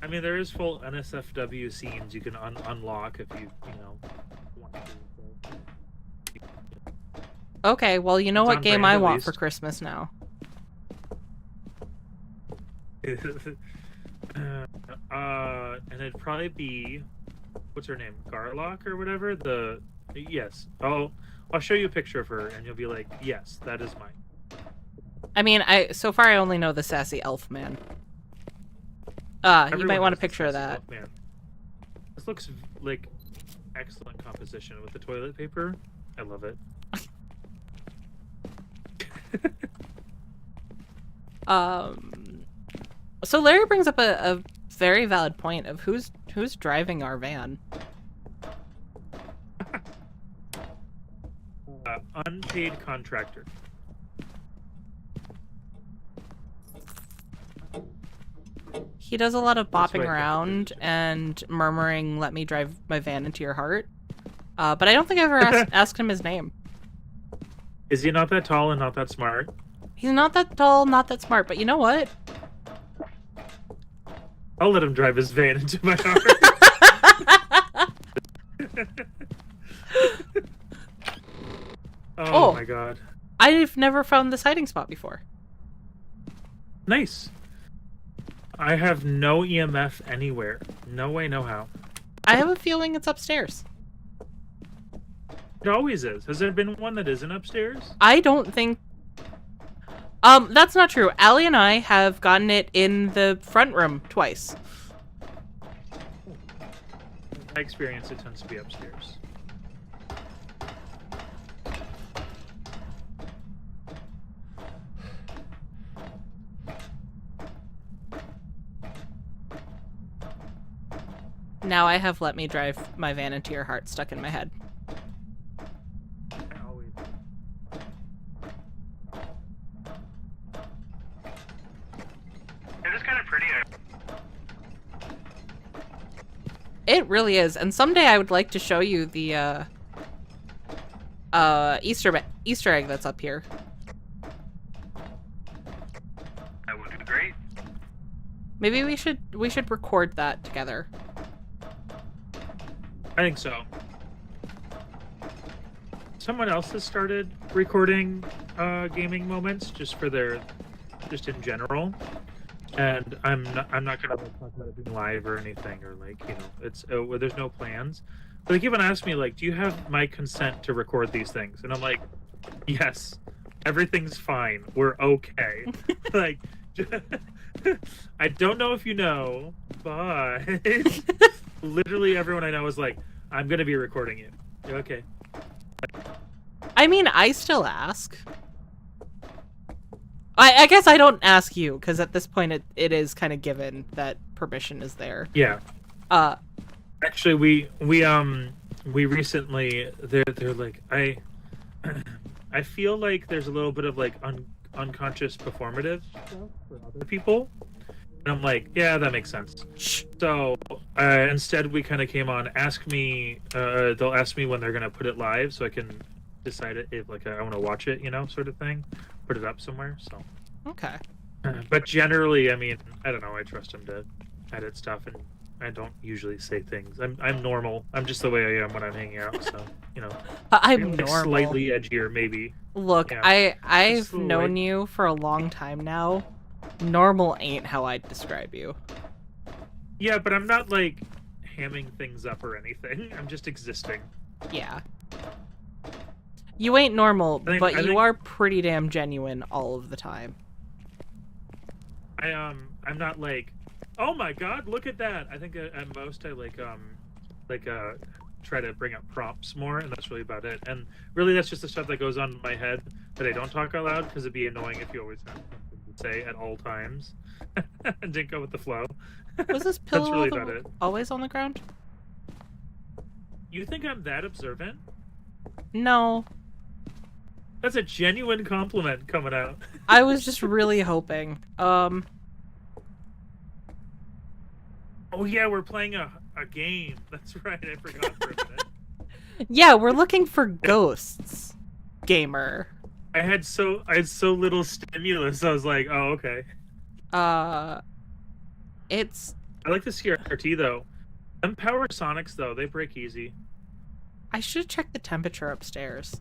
I mean, there is full NSFW scenes you can unlock if you want to. Okay, well, you know It's what on game brand, I at want least. for Christmas now. And it'd probably be, what's her name, Garlock or whatever. Yes. I'll show you a picture of her, and you'll be like, yes, that is mine. I mean, so far I only know the sassy elf man. You might Everyone want a knows picture of this that. stuff, man. This looks like excellent composition with the toilet paper. I love it. So Larry brings up a very valid point of who's driving our van. Unpaid contractor. He does a lot of That's bopping what I around think and murmuring, "Let me drive my van into your heart." But I don't think I've ever asked him his name. Is he not that tall and not that smart? He's not that tall, not that smart, but you know what? I'll let him drive his van into my heart. Oh my god. I've never found this hiding spot before. Nice. I have no EMF anywhere. No way, no how. I have a feeling it's upstairs. It always is. Has there been one that isn't upstairs? I don't think... that's not true. Allie and I have gotten it in the front room twice. In my experience, it tends to be upstairs. Now I have Let Me Drive My Van Into Your Heart stuck in my head. I always... It is kind of pretty. It really is, and someday I would like to show you the Easter egg that's up here. That would be great. Maybe we should record that together. I think so. Someone else has started recording gaming moments just in general, and I'm not gonna like, talk about it being live or anything, or like, you know, it's there's no plans. But they keep on asking me like, do you have my consent to record these things? And I'm like, yes, everything's fine, we're okay. Like, I don't know if you know, but literally everyone I know is like, I'm gonna be recording you. You're okay. I mean, I still ask. I guess I don't ask you, because at this point it is kind of given that permission is there. Yeah. Actually, we recently they're like, I feel like there's a little bit of like unconscious performative stuff for other people. And I'm like, yeah, that makes sense. So instead, we kind of came on. They'll ask me when they're gonna put it live, so I can decide it if like I want to watch it, you know, sort of thing. Put it up somewhere. So. Okay. But generally, I mean, I don't know. I trust him to edit stuff, and I don't usually say things. I'm normal. I'm just the way I am when I'm hanging out. So you know, I'm like normal. slightly edgier, maybe. Look, Yeah. I've Just a little known light. you for a long time now. Normal ain't how I'd describe you. Yeah, but I'm not like hamming things up or anything. I'm just existing. Yeah. You ain't normal, I but think- you are pretty damn genuine all of the time. I'm not like, oh my god, look at that. I think at most I try to bring up prompts more, and that's really about it. And really, that's just the stuff that goes on in my head that I don't talk out loud, because it'd be annoying if you always have something to say at all times and didn't go with the flow. Was this That's pillow really about it. always on the ground? You think I'm that observant? No. That's a genuine compliment coming out. I was just really hoping. Oh yeah, we're playing a game. That's right, I forgot for a minute. Yeah, we're looking for ghosts, gamer. I had so little stimulus. I was like, oh okay. It's... I like the CRT though. Them Power Sonics though, they break easy. I should check the temperature upstairs.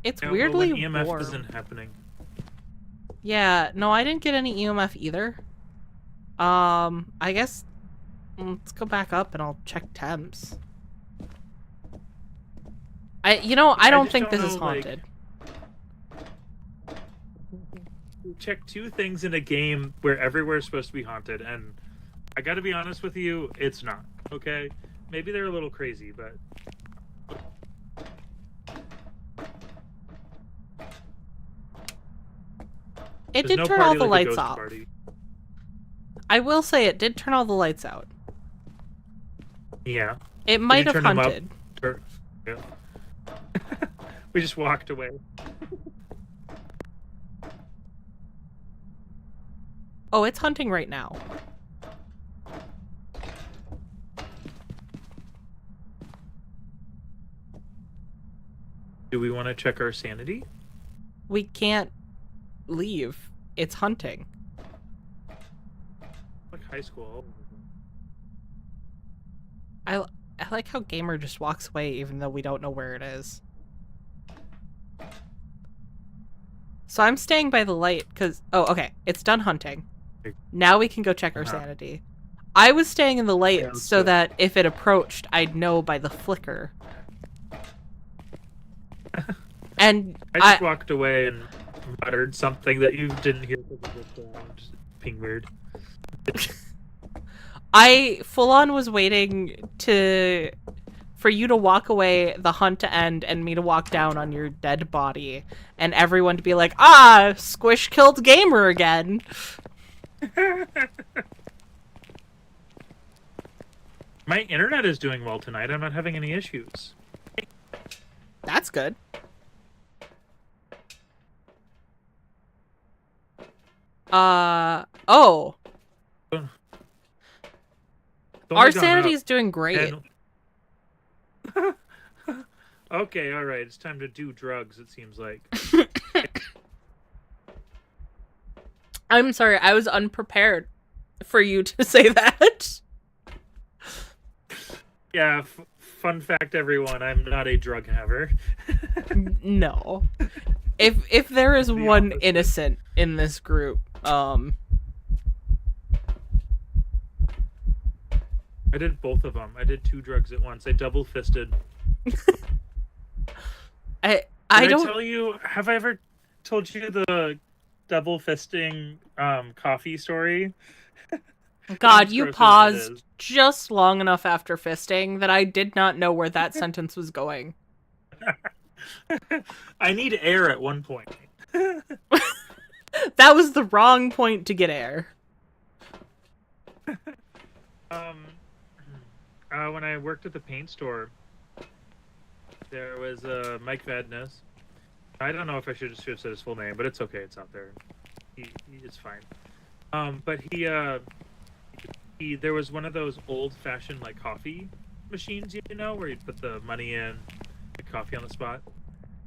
It's Yeah, weirdly well, when EMF warm. isn't happening. Yeah, no, I didn't get any EMF either. I guess let's go back up and I'll check temps. I don't just think don't this is know, like- haunted. Check two things in a game where everywhere is supposed to be haunted, and I gotta be honest with you, it's not. Okay? Maybe they're a little crazy, but It there's did no turn party all the like a lights ghost off. party. I will say it did turn all the lights out. Yeah. It might you have turn them up? hunted. Yeah. We just walked away. Oh, it's hunting right now. Do we want to check our sanity? We can't leave. It's hunting. Like high school. I like how Gamer just walks away even though we don't know where it is. So I'm staying by the light because... Oh, okay. It's done hunting. Now we can go check our sanity. I was staying in the light so that if it approached, I'd know by the flicker. And I just walked away and muttered something that you didn't hear because of the sound being weird. I full-on was waiting for you to walk away, the hunt to end, and me to walk down on your dead body, and everyone to be like, "Ah, Squish killed Gamer again." My internet is doing well tonight. I'm not having any issues. That's good. Oh. Our sanity's doing great. Okay, alright. It's time to do drugs, it seems like. I'm sorry, I was unprepared for you to say that. Yeah, fun fact, everyone. I'm not a drug haver. No. If there is one innocent in this group, I did both of them. I did 2 drugs at once. I double-fisted. I Did don't... I tell you... Have I ever told you the double-fisting coffee story? God, you paused just long enough after fisting that I did not know where that sentence was going. I need air at one point. That was the wrong point to get air. When I worked at the paint store, there was Mike Vadness. I don't know if I should have said his full name, but it's okay. It's out there. It's fine. But there was one of those old-fashioned like coffee machines, you know, where you put the money in, the coffee on the spot.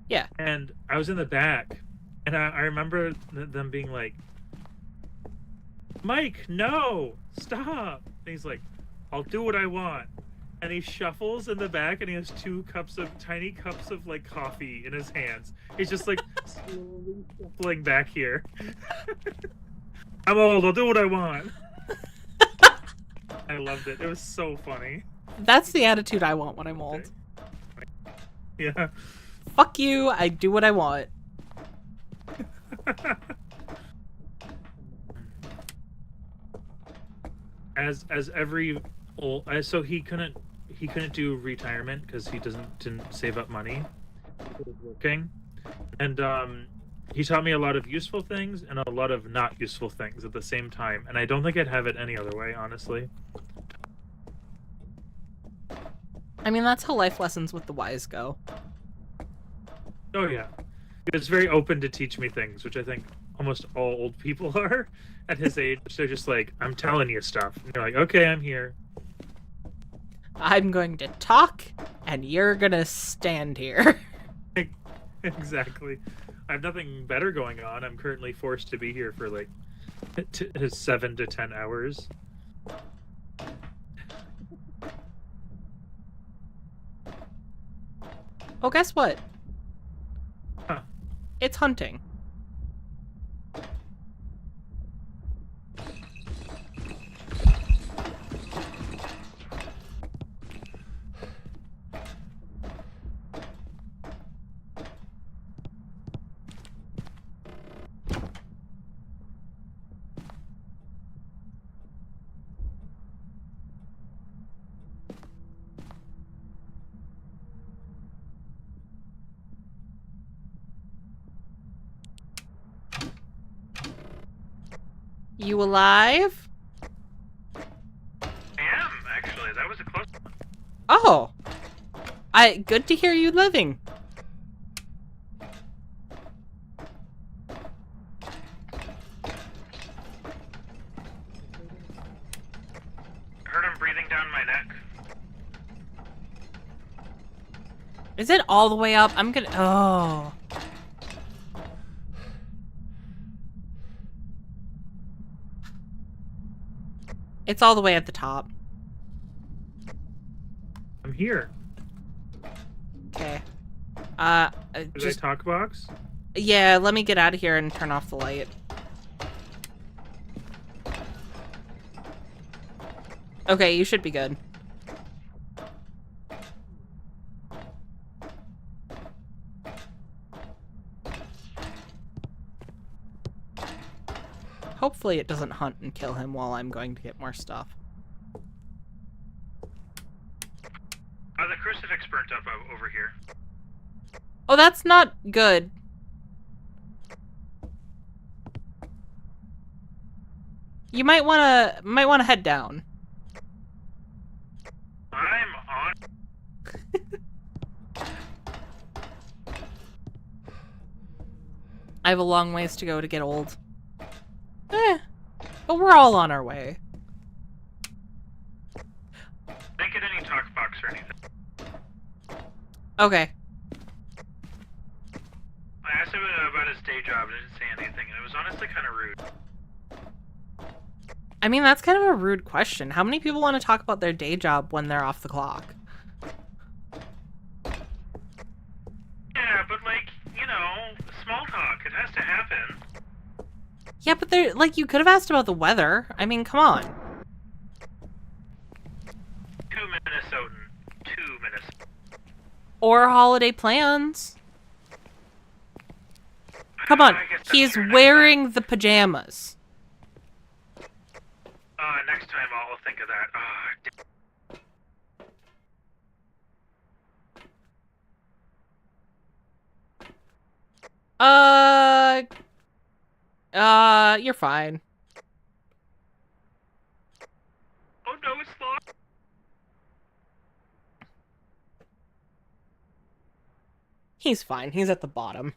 Yeah. And I was in the back, and I remember them being like, "Mike, no, stop!" And he's like, "I'll do what I want." And he shuffles in the back, and he has 2 tiny cups of like coffee in his hands. He's just like slowly shuffling back here. I'm old. I'll do what I want. I loved it. It was so funny. That's the attitude I want when I'm old. Yeah. Fuck you. I do what I want. As every old, so he couldn't do retirement because he didn't save up money. He was working, and he taught me a lot of useful things and a lot of not useful things at the same time. And I don't think I'd have it any other way, honestly. I mean, that's how life lessons with the wise go. Oh yeah, he was very open to teach me things, which I think almost all old people are at his age. They're just like, "I'm telling you stuff," and you're like, "Okay, I'm here." I'm going to talk, and you're gonna stand here. Exactly. I have nothing better going on. I'm currently forced to be here for like 7 to 10 hours. Oh, guess what? Huh. It's hunting. You alive? I am, actually. That was a close one. Oh. Good to hear you living. I heard him breathing down my neck. Is it all the way up? I'm gonna... Oh. It's all the way at the top. I'm here. Okay. Is Just... I talk box? Yeah, let me get out of here and turn off the light. Okay, you should be good. Hopefully it doesn't hunt and kill him while I'm going to get more stuff. The crucifix burnt up over here. Oh, that's not good. You might wanna head down. I'm on. I have a long ways to go to get old. But we're all on our way. Didn't get any talk box or anything. Okay. I asked him about his day job and he didn't say anything, and it was honestly kind of rude. I mean, that's kind of a rude question. How many people want to talk about their day job when they're off the clock? Yeah, but like, you know, small talk, it has to happen. Yeah, but they're like, you could have asked about the weather. I mean, come on. 2 Minnesotan. 2 Minnesota. Or holiday plans. Come on, I guess that's he's fair. wearing the pajamas. Next time I'll think of that. You're fine. Oh no, it's locked. He's fine. He's at the bottom.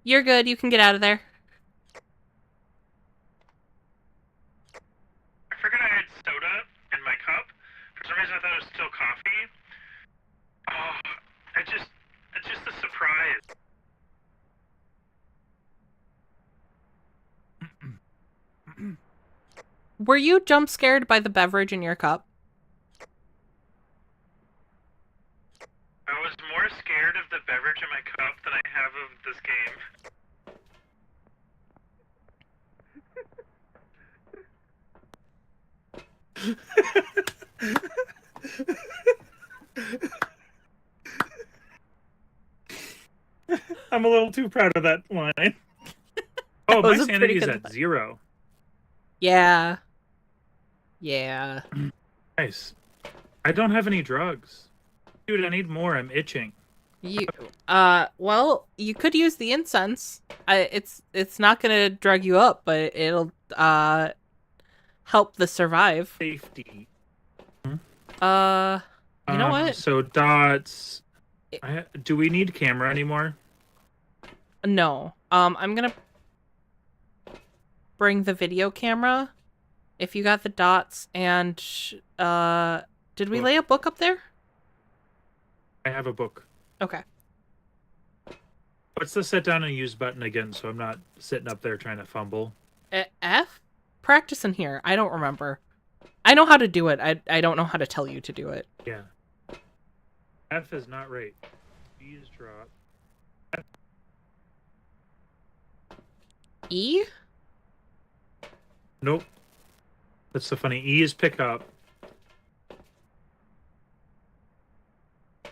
You're good. You can get out of there. I forgot I had soda in my cup. For some reason I thought it was still coffee. Oh, it's just a surprise. Were you jump scared by the beverage in your cup? I was more scared of the beverage in my cup than I have of this game. I'm a little too proud of that line. Oh, my sanity is at 0. Yeah. Yeah. Nice. I don't have any drugs. Dude, I need more. I'm itching. Well, you could use the incense. It's not gonna drug you up, but it'll, help the survive. Safety. You know what? So dots. Do we need camera anymore? No. I'm gonna bring the video camera. If you got the dots and, did we lay a book up there? I have a book. Okay. What's the sit down and use button again so I'm not sitting up there trying to fumble? F? Practice in here. I don't remember. I know how to do it. I don't know how to tell you to do it. Yeah. F is not right. B is drop. E? Nope. That's so funny. E is pick up.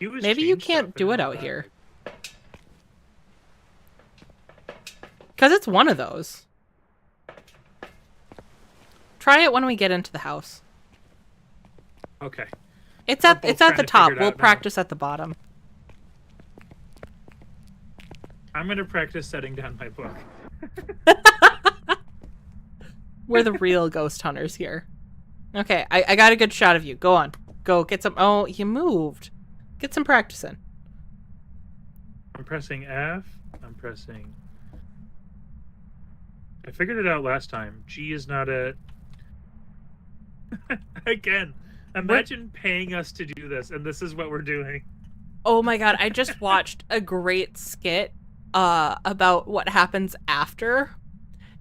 Maybe you can't do it out here. Because it's one of those. Try it when we get into the house. Okay. It's at the top. We'll practice at the bottom. I'm going to practice setting down my book. We're the real ghost hunters here. Okay, I got a good shot of you. Go on. Go get some... Oh, you moved. Get some practice in. I'm pressing F. I'm pressing... I figured it out last time. G is not a... Again, imagine paying us to do this, and this is what we're doing. Oh my god, I just watched a great skit about what happens after.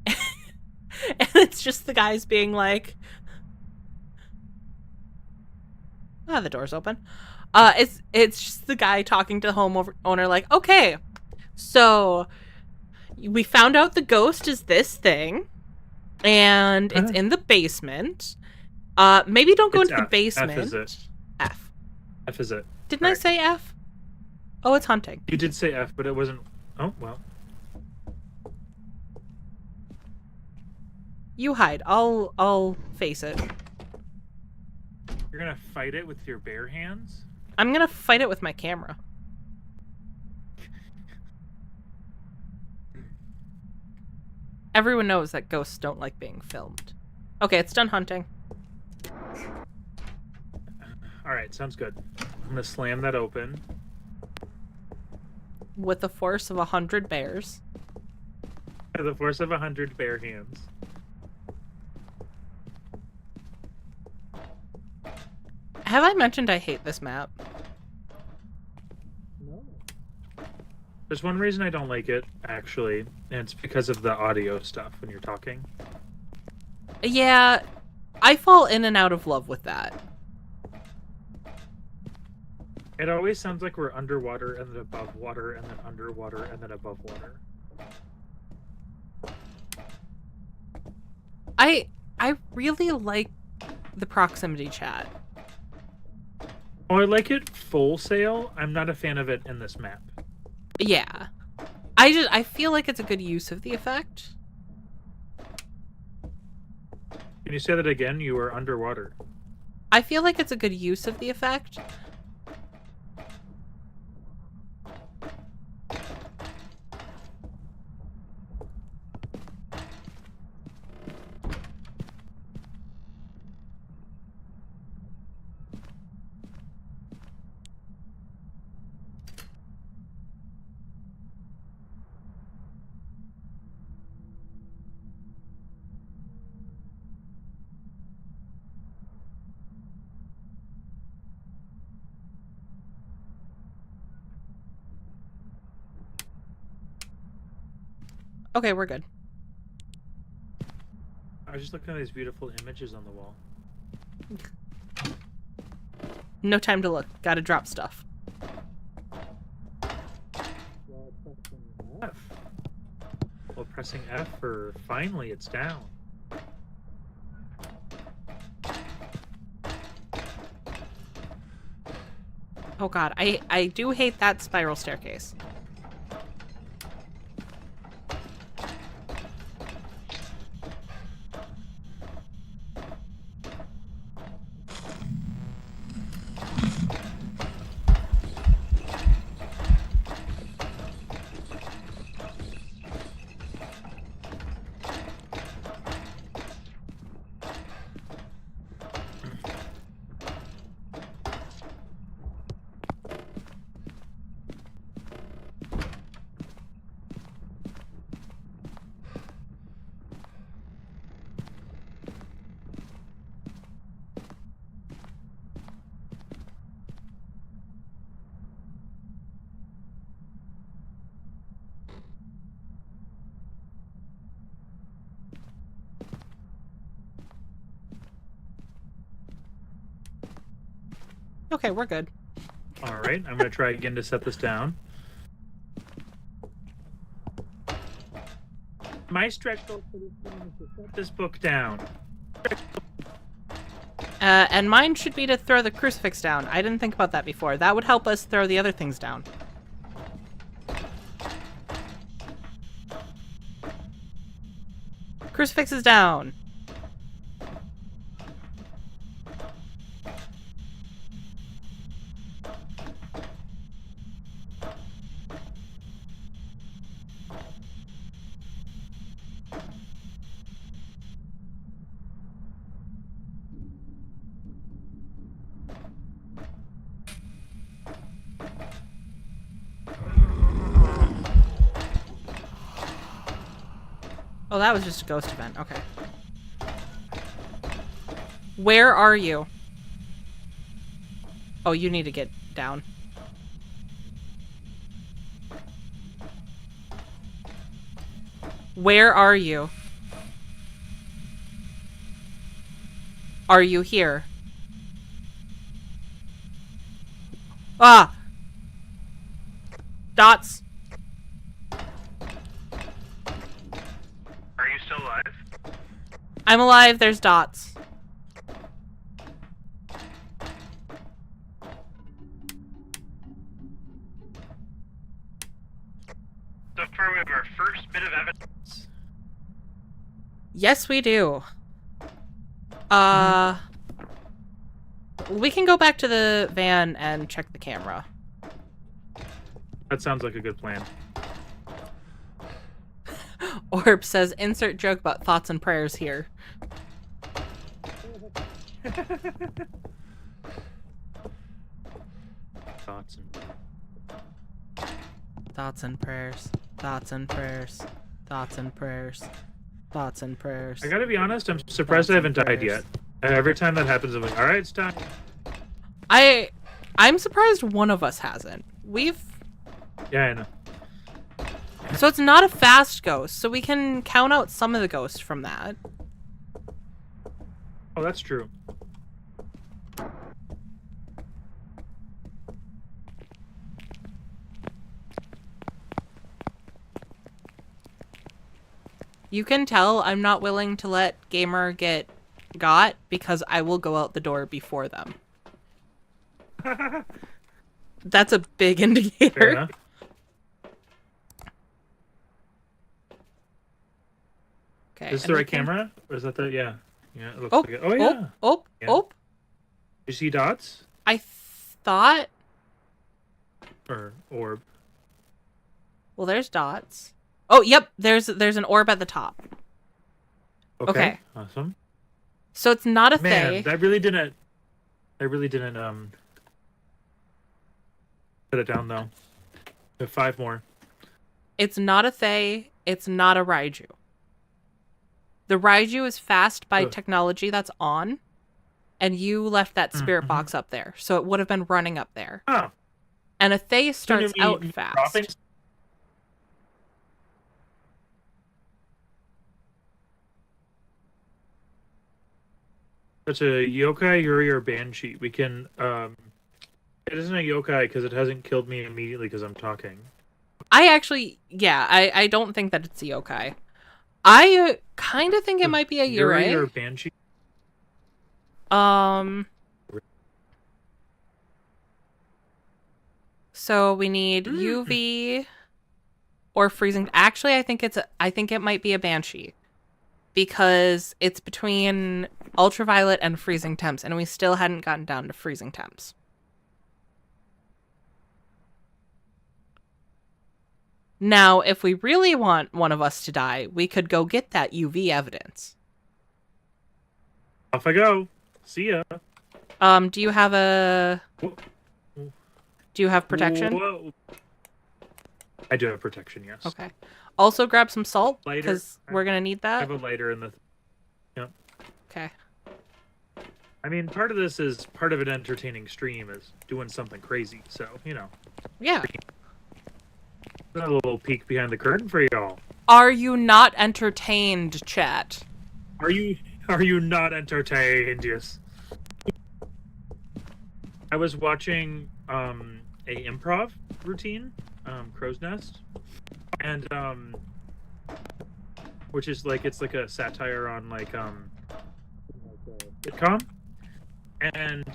And it's just the guys being like, Ah, the door's open. It's just the guy talking to the homeowner like, okay, so we found out the ghost is this thing, and it's in the basement. Maybe don't go into the basement. F is it? F. F is it? Didn't I say F? Oh, it's hunting. You did say F, but it wasn't. Oh well. You hide. I'll face it. You're gonna fight it with your bare hands? I'm gonna fight it with my camera. Everyone knows that ghosts don't like being filmed. Okay, it's done hunting. Alright, sounds good. I'm gonna slam that open. With the force of 100 bears. The force of 100 bare hands. Have I mentioned I hate this map? No. There's one reason I don't like it, actually, and it's because of the audio stuff when you're talking. Yeah, I fall in and out of love with that. It always sounds like we're underwater and then above water and then underwater and then above water. I really like the proximity chat. Oh, I like it full sail. I'm not a fan of it in this map. Yeah. I feel like it's a good use of the effect. Can you say that again? You were underwater. I feel like it's a good use of the effect. Okay, we're good. I was just looking at these beautiful images on the wall. No time to look. Gotta drop stuff. F. Well, pressing F for finally it's down. Oh god, I do hate that spiral staircase. Okay, we're good. Alright, I'm going to try again to set this down. My stretch goal for this game is to set this book down. And mine should be to throw the crucifix down. I didn't think about that before. That would help us throw the other things down. Crucifix is down. Oh, that was just a ghost event. Okay. Where are you? Oh, you need to get down. Where are you? Are you here? Ah! Dots. Are you still alive? I'm alive. There's dots. So far, we have our first bit of evidence. Yes, we do. We can go back to the van and check the camera. That sounds like a good plan. Orb says, insert joke about thoughts and prayers here. Thoughts and Thoughts and prayers. Thoughts and prayers. Thoughts and prayers. Thoughts and prayers. I gotta be honest, I'm surprised I haven't died yet. Every time that happens, I'm like, alright, it's time. I'm surprised one of us hasn't. Yeah, I know. So it's not a fast ghost, so we can count out some of the ghosts from that. Oh, that's true. You can tell I'm not willing to let Gamer get got because I will go out the door before them. That's a big Fair indicator. enough. Okay. Is this the right camera? Or is that the... Yeah. Yeah, it looks Oh, like it. Oh, yeah. Yeah. Oh. You see dots? I thought... Or orb? Well, there's dots. Oh, yep. There's an orb at the top. Okay. Awesome. So it's not a Man, Fae. that really didn't put it down though. We have 5 more. It's not a Fae. It's not a Raiju. The Raiju is fast by technology that's on, and you left that spirit box up there, so it would have been running up there. Oh. And a Fae starts out fast. Dropping? That's a yokai, yuri, or banshee. We can it isn't a yokai because it hasn't killed me immediately because I'm talking. I don't think that it's a yokai. I kind of think it might be a Yuri yurei. or banshee. So we need UV or freezing. Actually, I think it might be a banshee because it's between ultraviolet and freezing temps, and we still hadn't gotten down to freezing temps. Now, if we really want one of us to die, we could go get that UV evidence. Off I go. See ya. Do you have protection? Whoa. I do have protection, yes. Okay. Also grab some salt, Lighter. because we're going to need I that. have a lighter in the... Yep. Okay. I mean, part of this is part of an entertaining stream is doing something crazy, so, you know. Yeah. A little peek behind the curtain for y'all. Are you not entertained, chat? Are you not entertained? Yes. I was watching a improv routine, Crow's Nest, and which is like it's like a satire on like sitcom. And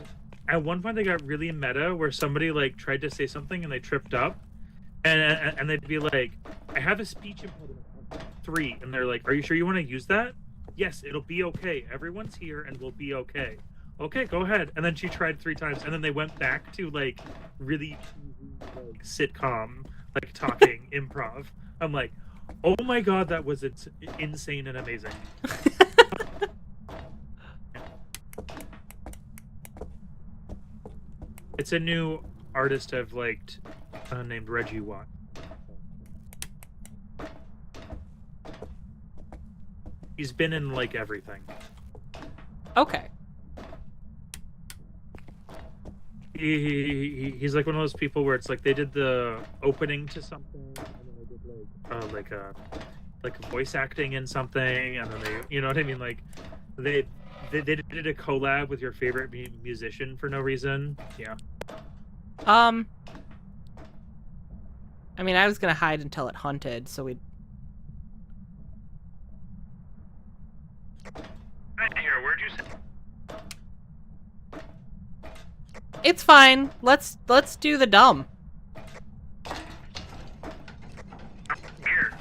at one point they got really meta where somebody like tried to say something and they tripped up, and they'd be like, "I have a speech impediment 3," and they're like, "Are you sure you want to use that?" "Yes, it'll be okay. Everyone's here and we'll be okay." "Okay, go ahead." And then she tried 3 times, and then they went back to like really like sitcom, like talking improv. I'm like, oh my god, that was insane and amazing. It's a new artist I've liked, named Reggie Watt. He's been in like everything. Okay. He's like one of those people where it's like they did the opening to something, and then they did like voice acting in something, and then they, you know what I mean, like they did a collab with your favorite musician for no reason. Yeah. I mean, I was gonna hide until it hunted, so we'd... Right here, where'd you say? It's fine. Let's do the dumb. Here.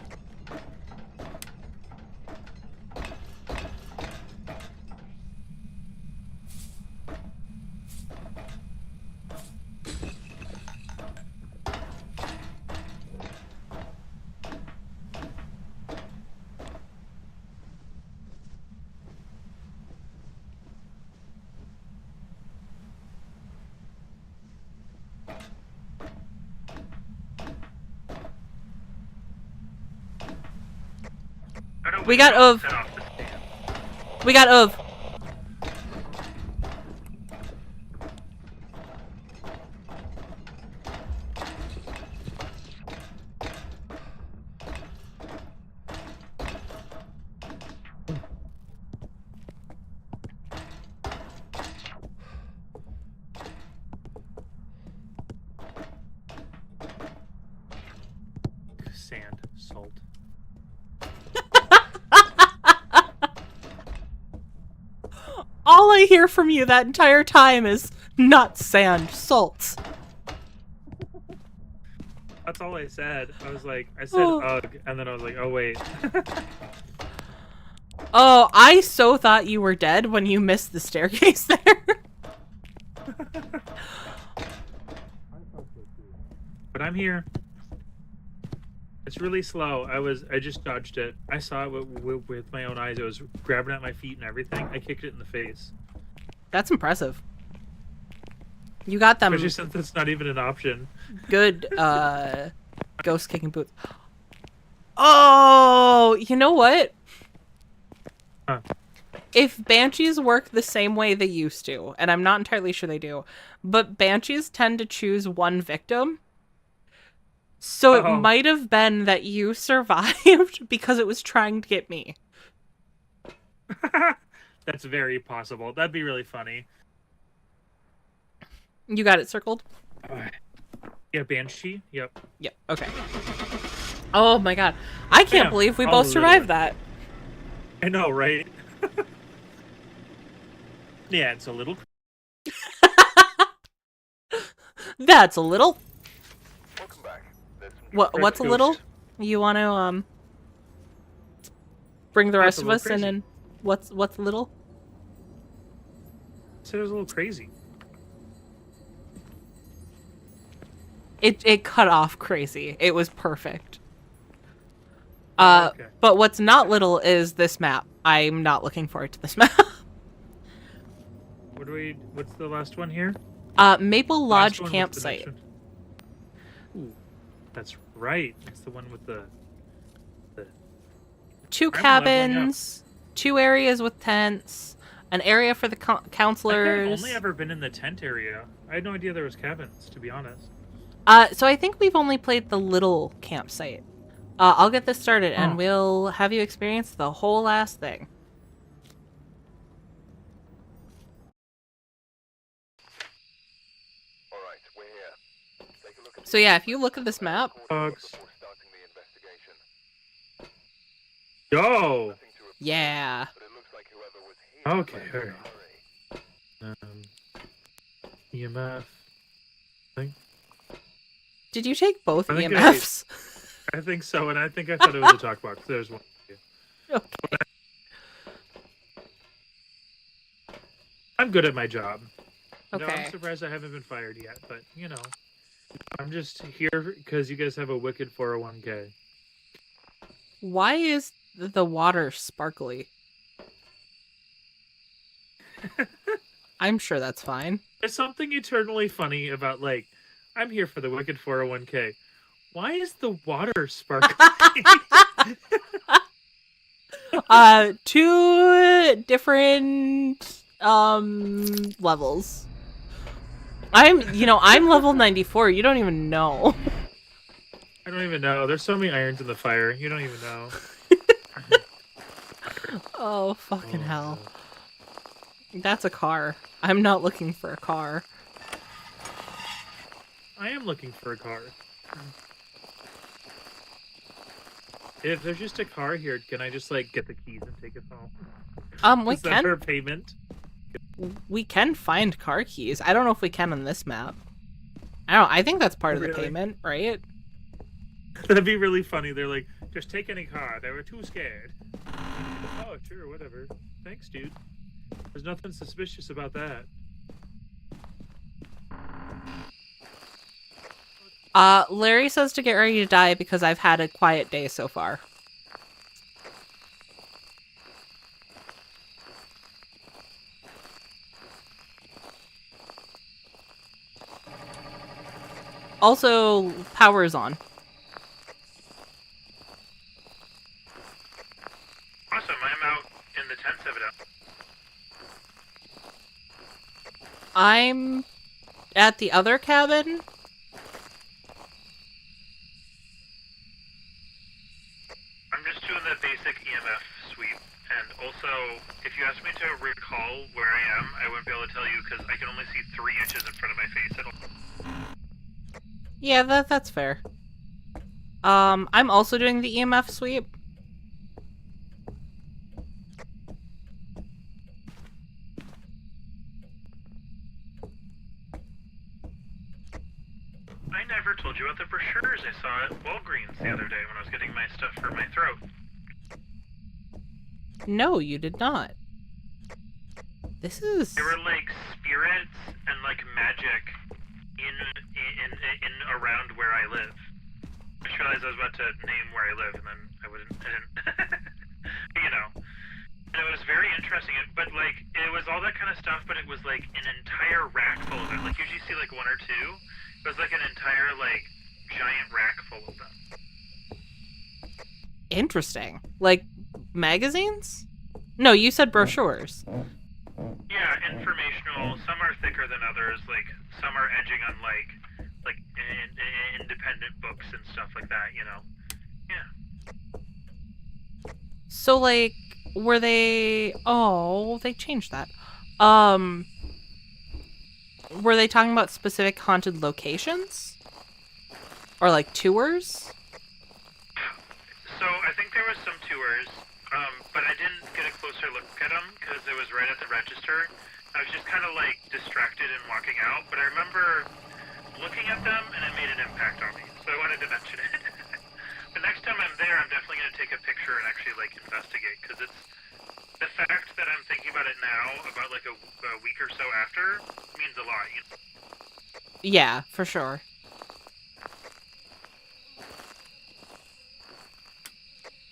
We got Ov. We got Ov. Sand, salt. All I hear from you that entire time is not sand, salt. That's all I said. I was like, I said ugh, and then I was like, oh wait. Oh, I so thought you were dead when you missed the staircase there. But I'm here. It's really slow. I just dodged it. I saw it with my own eyes. It was grabbing at my feet and everything. I kicked it in the face. That's impressive. You got them. Especially since it's not even an option. Good, ghost kicking boots. Oh, you know what? Huh. If banshees work the same way they used to, and I'm not entirely sure they do, but banshees tend to choose one victim. So it might have been that you survived because it was trying to get me. That's very possible. That'd be really funny. You got it circled? Yeah, Banshee? Yep. Yep, okay. Oh my god. I can't believe we both survived that. I know, right? Yeah, it's a little... That's a little... Welcome back. What's a little? You want to bring the rest of us in and what's little? So it was a little crazy. It cut off crazy. It was perfect. Okay. But what's not little is this map. I'm not looking forward to this map. What's the last one here? Maple Lodge Campsite. Ooh, that's right. It's the one with the 2 I'm cabins, 2 areas with tents, an area for the counselors. I've only ever been in the tent area. I had no idea there was cabins, to be honest. So I think we've only played the little campsite. I'll get this started and we'll have you experience the whole last thing. All right, we're here. Take a look at So yeah, if you look at this map, Bugs. before starting the investigation. Yo! Nothing to report, yeah. but it looks like whoever was here Okay, fled in a alright. hurry. EMF. Thing. Did you take both I think EMFs? I think so, and I think I thought it was a talk box. There's one. Okay. I'm good at my job. No, Okay. I'm surprised I haven't been fired yet, but you know, I'm just here because you guys have a wicked 401k. Why is the water sparkly? I'm sure that's fine. There's something eternally funny about, like, I'm here for the wicked 401k. Why is the water sparkling? 2 different levels. I'm level 94. You don't even know. I don't even know. There's so many irons in the fire. You don't even know. Oh, fucking hell. That's a car. I'm not looking for a car. I am looking for a car. If there's just a car here, can I just like get the keys and take it home? We Is that can. our payment? We can find car keys. I don't know if we can on this map. I don't. I think that's part of the Really? payment, right? That'd be really funny. They're like, just take any car. They were too scared. Oh, sure, whatever. Thanks, dude. There's nothing suspicious about that. Larry says to get ready to die because I've had a quiet day so far. Also, power is on. Awesome, I'm out in the tent 7 up. I'm at the other cabin. I'm just doing the basic EMF sweep. And also, if you ask me to recall where I am, I wouldn't be able to tell you because I can only see 3 inches in front of my face at all. Yeah, that's fair. I'm also doing the EMF sweep. I never told you about the brochures I saw at Walgreens the other day when I was getting my stuff for my throat. No, you did not. This is... They were like spirits and like magic in around where I live. I just realized I was about to name where I live, and then I didn't. You know. And it was very interesting, but like it was all that kind of stuff, but it was like an entire rack full of it. Like usually you see like 1 or 2. It was like an entire like giant rack full of them. Interesting. Like, magazines? No, you said brochures. Yeah, informational. Some are thicker than others. Like some are edging on like independent books and stuff like that. You know. Yeah. So, like, were they... Oh, they changed that. Were they talking about specific haunted locations? Or, like, tours? So I think there was some tours, but I didn't get a closer look at them because it was right at the register. I was just kind of like distracted and walking out, but I remember looking at them and it made an impact on me, so I wanted to mention it. But next time I'm there, I'm definitely going to take a picture and actually like investigate, because it's the fact that I'm thinking about it now, about like a week or so after, means a lot. You know? Yeah, for sure.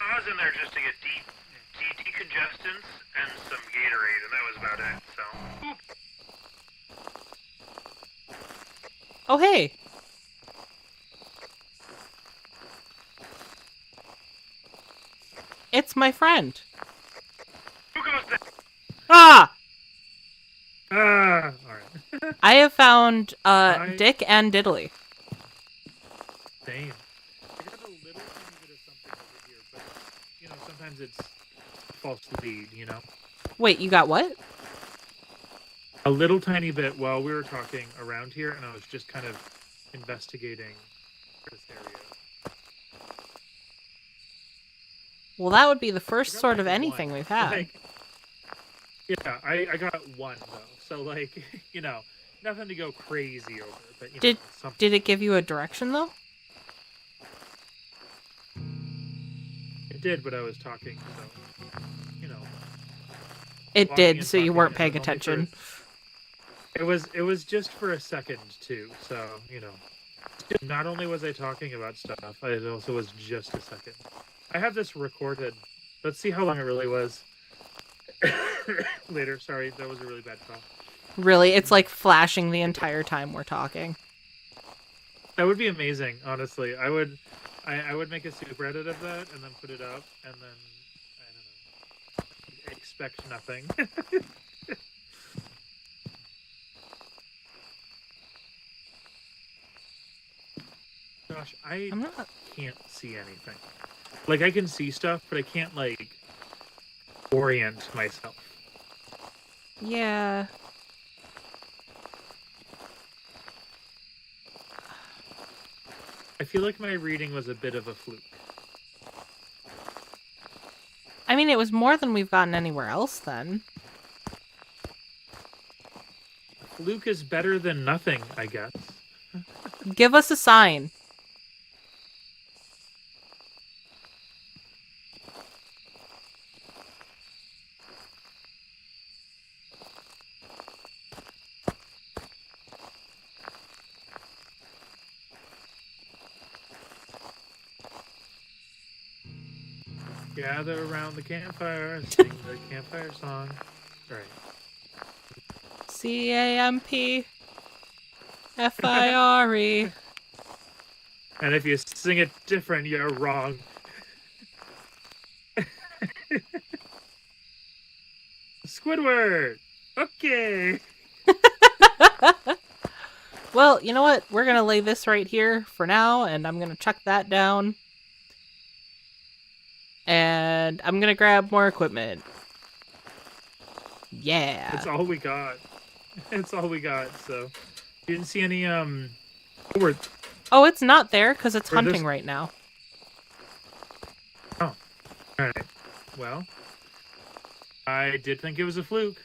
I was in there just to get decongestants and some Gatorade, and that was about it. So. Oop. Oh, hey. It's my friend. Who goes there? Ah! Ah, alright. I have found, Hi. Dick and Diddley. Same. I got a little tiny bit of something over here, but, you know, sometimes it's false lead, you know? Wait, you got what? A little tiny bit while we were talking around here, and I was just kind of investigating this area. Well, that would be the first I got, sort of like, anything one. we've had. Like, yeah, I got one, though. So, like, you know, nothing to go crazy over, but, you know, something. Did it give you a direction, though? It did, but I was talking, so, you know. It Walking did, and so you talking, weren't and paying then only attention. It was just for a second, too, so, you know. Not only was I talking about stuff, it also was just a second. I have this recorded. Let's see how long it really was. Later, sorry, that was a really bad call. Really, it's like flashing the entire time we're talking. That would be amazing, honestly. I would make a subreddit of that and then put it up, and then I don't know. Expect nothing. Gosh, I'm not... can't see anything. Like, I can see stuff, but I can't, like, orient myself. Yeah. I feel like my reading was a bit of a fluke. I mean, it was more than we've gotten anywhere else then. Fluke is better than nothing, I guess. Give us a sign. Gather around the campfire, sing the campfire song. Right. CAMPFIRE. And if you sing it different, you're wrong. Squidward! Okay! Well, you know what? We're gonna lay this right here for now, and I'm gonna chuck that down. And I'm gonna grab more equipment. Yeah. That's all we got. That's all we got, so... You didn't see any, we're... Oh, it's not there, because it's Or this- hunting right now. Oh. Alright. Well... I did think it was a fluke.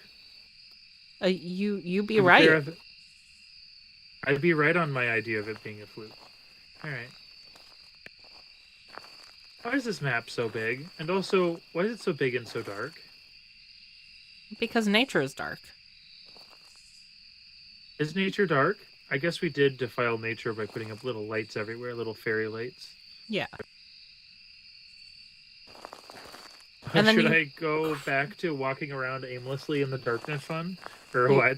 You be To be right. fair, I'd be right on my idea of it being a fluke. Alright. Why is this map so big? And also, why is it so big and so dark? Because nature is dark. Is nature dark? I guess we did defile nature by putting up little lights everywhere, little fairy lights. Yeah. And then Should you- I go back to walking around aimlessly in the darkness fun? Or You- what?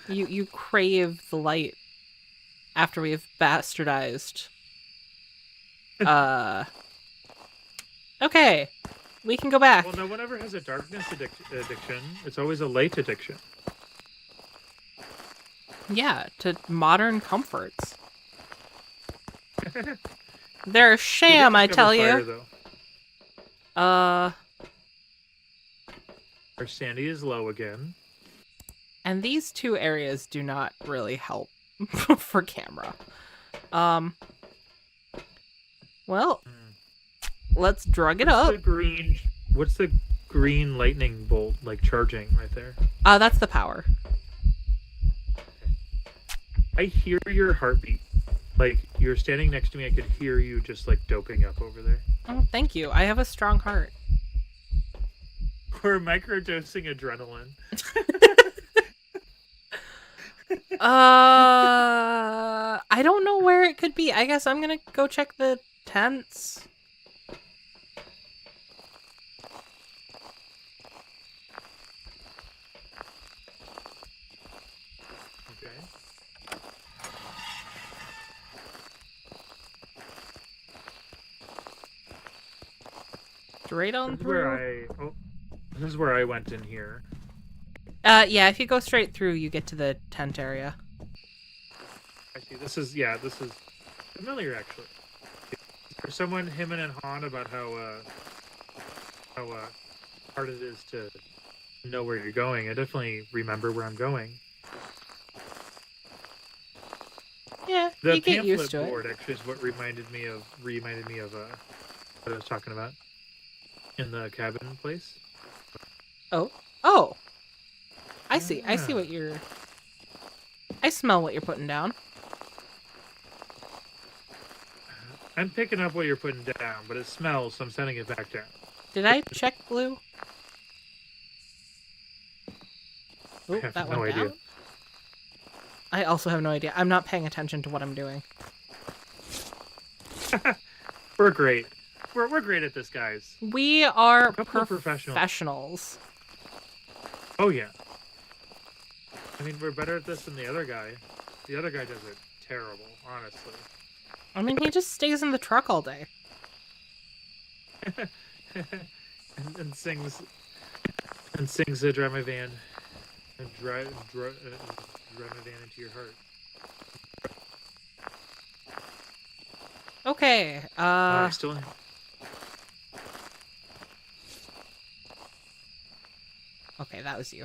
You crave the light after we've bastardized. Okay. We can go back. Well, no one ever has a darkness addiction. It's always a light addiction. Yeah, to modern comforts. They're a sham, I tell Fire, you. though. Our sanity is low again. And these two areas do not really help for camera. Well, let's drug it up. What's the green lightning bolt like charging right there? That's the power. I hear your heartbeat. Like you're standing next to me, I could hear you just like doping up over there. Oh, thank you. I have a strong heart. We're microdosing adrenaline. I don't know where it could be. I guess I'm gonna go check the tents. Okay. Straight on This is where through. this is where I went in here. Yeah, if you go straight through, you get to the tent area. I see. This is familiar actually. For someone hemming and hawing about how hard it is to know where you're going, I definitely remember where I'm going. Yeah, The you get pamphlet used to board it. actually is what reminded me of what I was talking about in the cabin place. Oh, I see. I see Ah. what you're. I smell what you're putting down. I'm picking up what you're putting down, but it smells, so I'm sending it back down. Did I check blue? I Oh, have that no went idea. down. I also have no idea. I'm not paying attention to what I'm doing. We're great. We're great at this, guys. We are Couple of professionals. professionals. Oh yeah. I mean, we're better at this than the other guy. The other guy does it terrible, honestly. I mean, he just stays in the truck all day. and sings "Drive My Van," and drive my van into your heart. Okay. I still. Okay, that was you.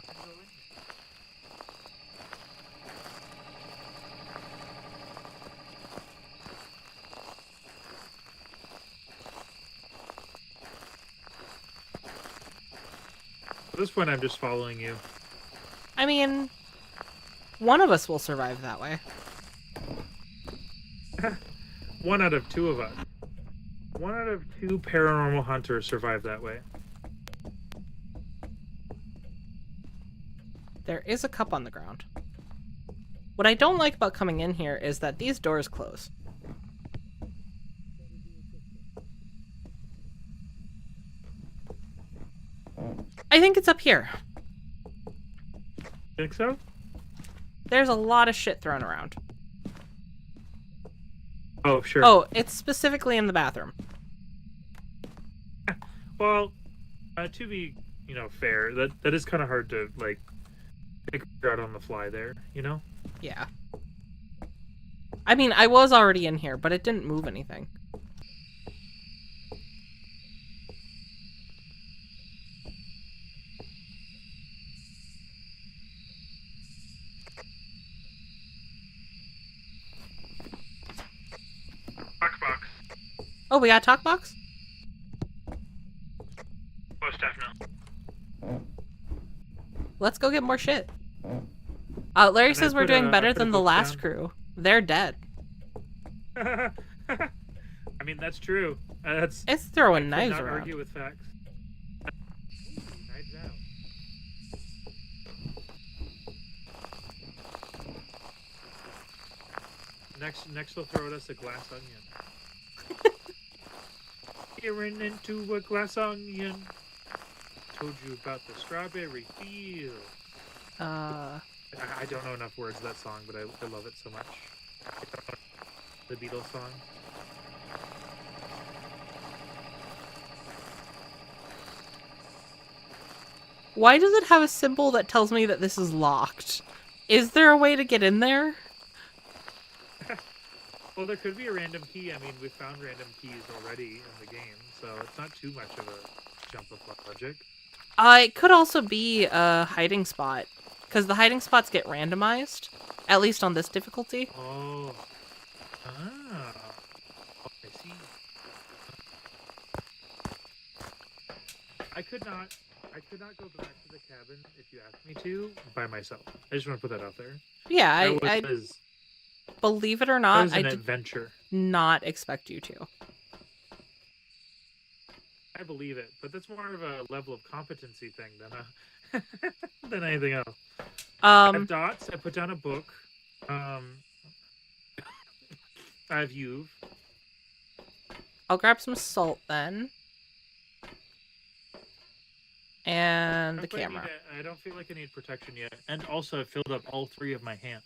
At this point, I'm just following you. I mean, one of us will survive that way. 1 out of 2 of us. 1 out of 2 paranormal hunters survive that way. There is a cup on the ground. What I don't like about coming in here is that these doors close. I think it's up here. Think so? There's a lot of shit thrown around. Oh, sure. Oh, it's specifically in the bathroom. Well, to be, fair, that is kind of hard to, like, figure out on the fly there, you know? Yeah. I mean, I was already in here, but it didn't move anything. Talk box. Oh, we got a talk box? Most definitely. Let's go get more shit. Larry Can I says we're put doing a- better put a than the book last down? crew. They're dead. I mean, that's true. That's It's throwing could knives not around. argue with facts. Ooh, knives out. Next they'll throw at us a glass onion. Peering into a glass onion. Told you about the strawberry field. I don't know enough words of that song, but I love it so much. The Beatles song. Why does it have a symbol that tells me that this is locked? Is there a way to get in there? Well, there could be a random key. I mean, we found random keys already in the game, so it's not too much of a jump of logic. It could also be a hiding spot, because the hiding spots get randomized, at least on this difficulty. Oh. Ah. Oh, I see. I could not go back to the cabin if you asked me to by myself. I just want to put that out there. Yeah, That I was, believe it or that not, was I an did adventure. not expect you to. I believe it, but that's more of a level of competency thing than than anything else. I have dots. I put down a book. I have you. I'll grab some salt then. And the camera. I don't feel like I need protection yet, and also I filled up all 3 of my hands.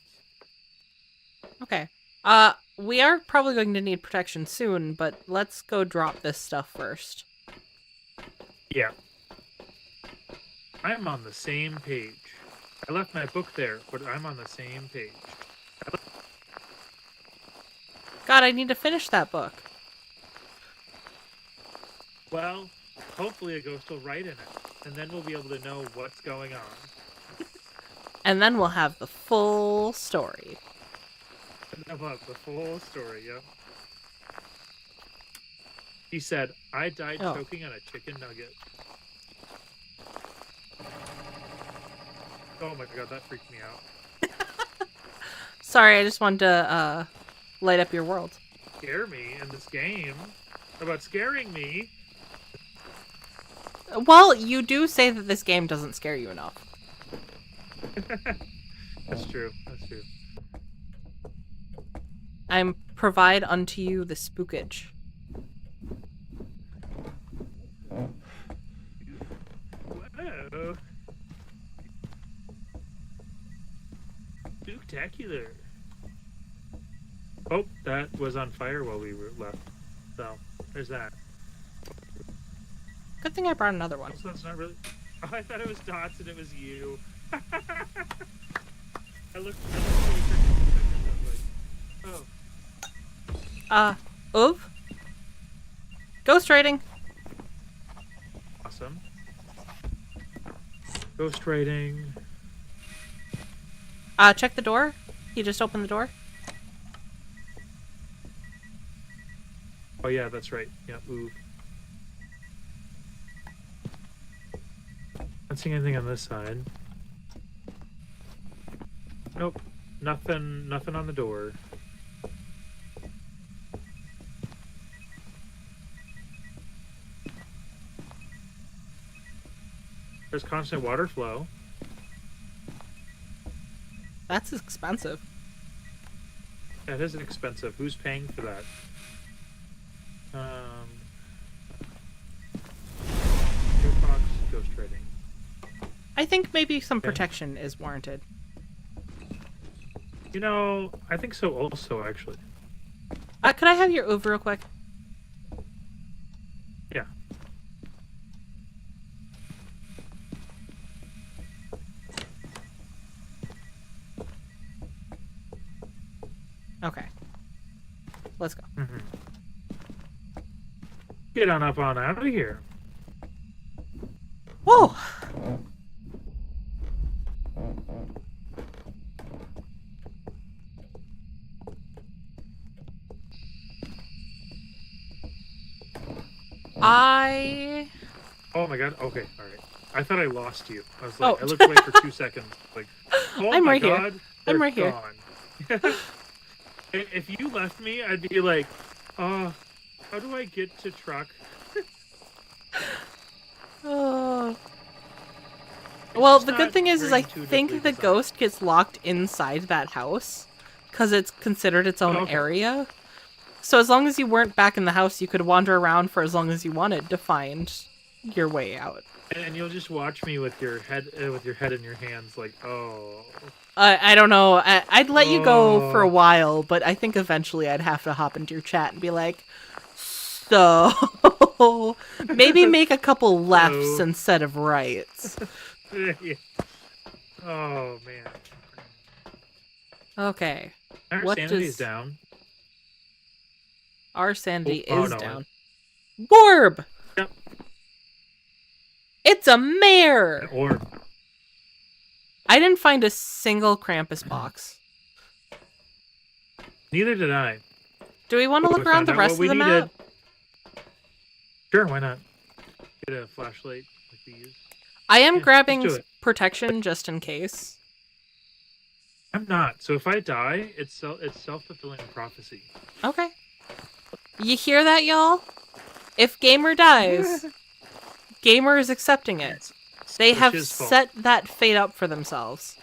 Okay. We are probably going to need protection soon, but let's go drop this stuff first. Yeah. I'm on the same page. I left my book there, but I'm on the same page. God, I need to finish that book. Well, hopefully a ghost will write in it, and then we'll be able to know what's going on. And then we'll have the full story. About the full story, yep. He said, I died Oh. choking on a chicken nugget. Oh my god, that freaked me out. Sorry, I just wanted to light up your world. Scare me in this game. About scaring me. Well, you do say that this game doesn't scare you enough. That's true. That's true. I'm provide unto you the spookage. Whoa. Spooktacular. Oh, that was on fire while we were left. So, there's that. Good thing I brought another one. Also, that's not really... Oh, I thought it was Dots and it was you. I looked really second. Oh, Ov? Ghost writing. awesome. Ghost writing. Check the door. You just opened the door. Oh yeah, that's right. Yeah, ooh. Not seeing anything on this side. Nope. Nothing on the door. There's constant water flow. That's expensive. That is expensive. Who's paying for that? Gearbox ghost trading. I think maybe some protection is warranted. You know, I think so also, actually. Could I have your Uber real quick? Yeah. Okay. Let's go. Mm-hmm. Get on up on out of here. Whoa! Oh my god. Okay, alright. I thought I lost you. I was like, Oh. I looked away for 2 seconds. Like, oh I'm my right here. god. I'm they're right here. gone. If you left me, I'd be like, how do I get to truck? Oh. Well, just the good not thing is very I intuitively think the designed. ghost gets locked inside that house because it's considered its own Okay. area. So as long as you weren't back in the house, you could wander around for as long as you wanted to find your way out. And you'll just watch me with your head in your hands, like, oh. I don't know. I'd let you go for a Oh. while, but I think eventually I'd have to hop into your chat and be like, so maybe make a couple lefts So- instead of rights. Yeah. Oh man. Okay. Our What sanity's does- down. Our sanity Oh, is no. down. Gorb! Yep. It's a mare! Or I didn't find a single Krampus box. neither did I. Do we want to We look around found the out rest what of the we map? needed. Sure, why not? Get a flashlight like we use. I am Yeah, grabbing let's do it. protection just in case. I'm not. So if I die, it's self-fulfilling prophecy. Okay. You hear that, y'all? If Gamer dies, Gamer is accepting it. They It's have his fault. set that fate up for themselves.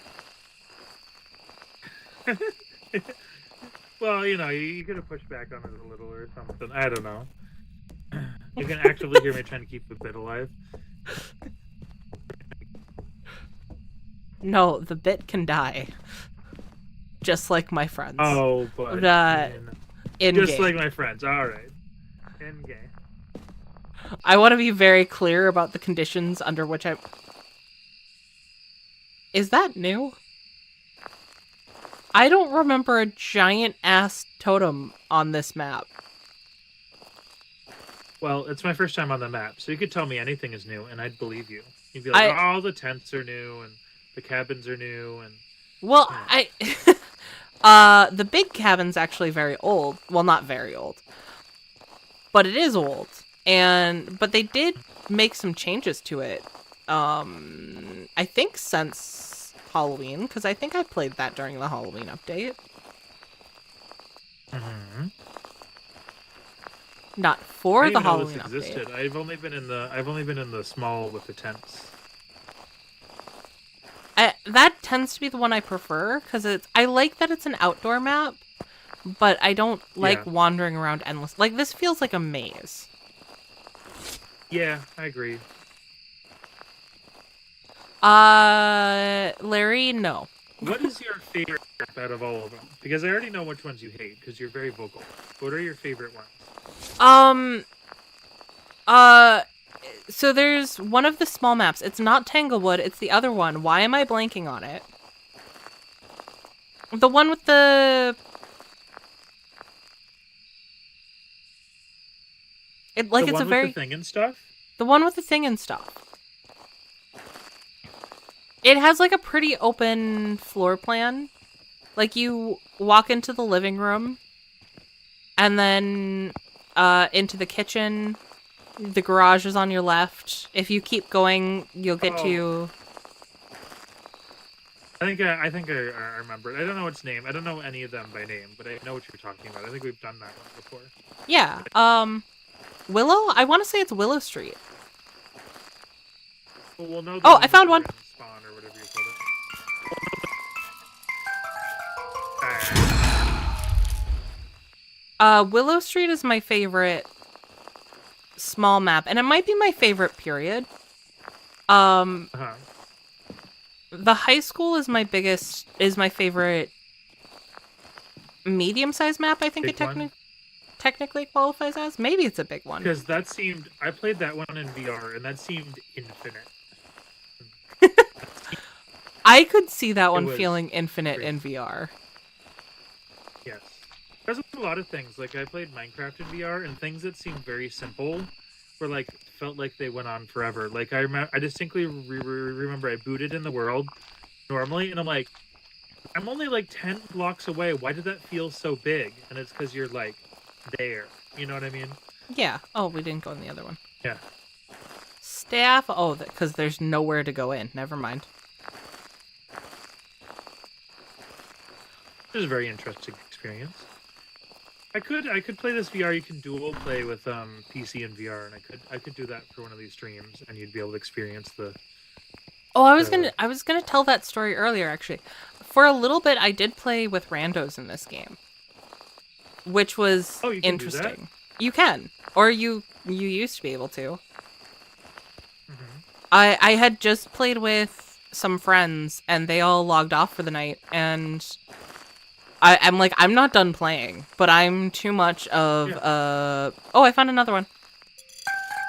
Well, you know, you could have pushed back on it a little or something. I don't know. You can actively hear me trying to keep the bit alive. No, the bit can die. Just like my friends. Oh, but In just game. like my friends. All right. In game. I want to be very clear about the conditions under which I... Is that new? I don't remember a giant-ass totem on this map. Well, it's my first time on the map, so you could tell me anything is new, and I'd believe you. You'd be like, "Oh, the tents are new, and the cabins are new, and." Well, Yeah. the big cabin's actually very old. Well, not very old. But it is old. But they did make some changes to it. I think since Halloween, because I think I played that during the Halloween update. Mm-hmm. Not for I the didn't know this Halloween existed. update. I've only been in the small with the tents. That tends to be the one I prefer, because I like that it's an outdoor map, but I don't like Yeah. wandering around endless. Like, this feels like a maze. Yeah, I agree. Larry, no. What is your favorite out of all of them? Because I already know which ones you hate, because you're very vocal. What are your favorite ones? So there's one of the small maps. It's not Tanglewood, it's the other one. Why am I blanking on it? The one with the... The it's one a with very... the thing and stuff? The one with the thing and stuff. It has like a pretty open floor plan. Like you walk into the living room and then into the kitchen The garage is on your left. If you keep going, you'll get to... I think I remember it. I don't know its name. I don't know any of them by name, but I know what you're talking about. I think we've done that one before. Yeah. Willow? I want to say it's Willow Street. Well, we'll know Oh, I found one. Spawn or whatever you called it. Willow Street is my favorite small map, and it might be my favorite period. The high school is my favorite medium-sized map, I think technically qualifies as. Maybe it's a big one. Because I played that one in VR, and that seemed infinite. I could see that one feeling infinite in VR. Yes. There's a lot of things. Like, I played Minecraft in VR, and things that seemed very simple were, like, felt like they went on forever. Like, I distinctly remember I booted in the world normally, and I'm like, I'm only, like, 10 blocks away. Why did that feel so big? And it's because you're, like, there. You know what I mean? Yeah. Oh, we didn't go in the other one. Yeah. Staff. Oh, because there's nowhere to go in. Never mind. It was a very interesting experience. I could play this VR. You can dual play with PC and VR, and I could do that for one of these streams, and you'd be able to experience the. Oh, I was gonna tell that story earlier. Actually, for a little bit, I did play with randos in this game, which was interesting. You can, or you used to be able to. Mm-hmm. I had just played with some friends, and they all logged off for the night, and. I'm like, I'm not done playing, but I'm too much of Oh, I found another one.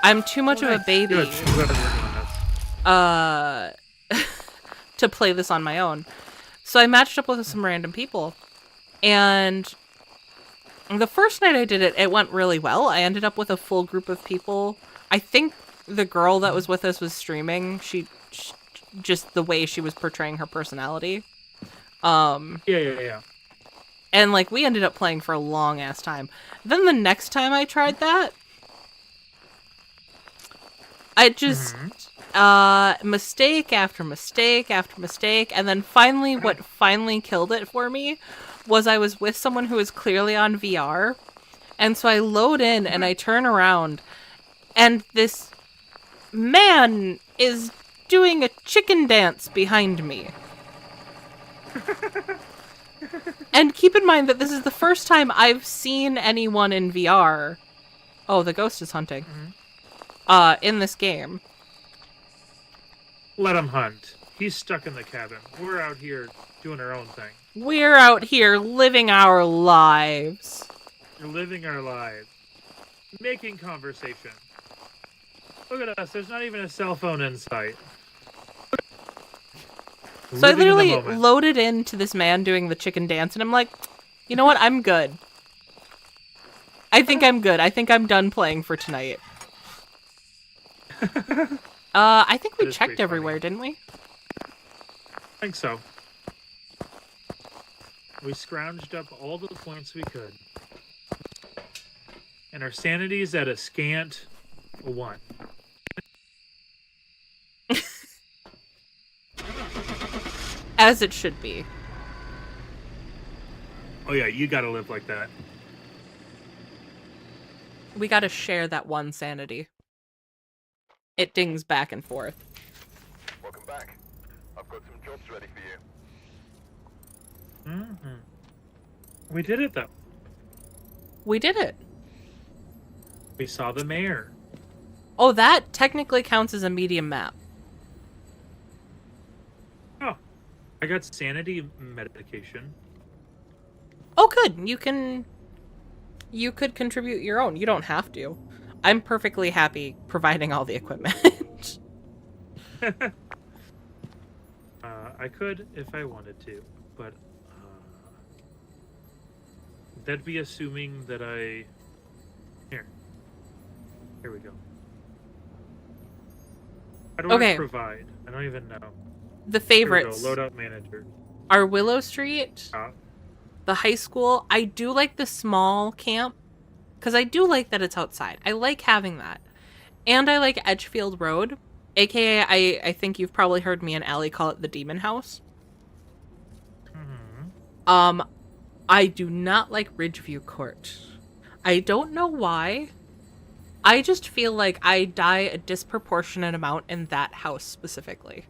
I'm too much of a baby to play this on my own. So I matched up with some random people. And the first night I did it, it went really well. I ended up with a full group of people. I think the girl that was with us was streaming. She just the way she was portraying her personality. Yeah. And, like, we ended up playing for a long-ass time. Then the next time I tried that, I just, mistake after mistake after mistake, and then finally, what finally killed it for me was I was with someone who was clearly on VR, and so I load in and I turn around, and this man is doing a chicken dance behind me. And keep in mind that this is the first time I've seen anyone in VR. Oh, the ghost is hunting. In this game. Let him hunt. He's stuck in the cabin. We're out here doing our own thing. We're out here living our lives. We're living our lives. Making conversation. Look at us. There's not even a cell phone in sight. So I literally loaded into this man doing the chicken dance, and I'm like, you know what? I'm good. I think I'm good. I think I'm done playing for tonight. I think we checked everywhere, didn't we? I think so. We scrounged up all the points we could. And our sanity's at a scant 1. As it should be. Oh yeah, you gotta live like that. We gotta share that one sanity. It dings back and forth. Welcome back. I've got some jobs ready for you. We did it though. We did it. We saw the mayor. Oh, that technically counts as a medium map. Oh, I got sanity medication. Oh, good. You could contribute your own. You don't have to. I'm perfectly happy providing all the equipment. I could if I wanted to, but that'd be assuming that I... Here we go. How do I provide? I don't even know. The favorites. Here we go. Loadout manager. Are Willow Street, the high school. I do like the small camp, because I do like that it's outside. I like having that. And I like Edgefield Road, aka I think you've probably heard me and Allie call it the Demon House. Mm-hmm. I do not like Ridgeview Court. I don't know why. I just feel like I die a disproportionate amount in that house specifically.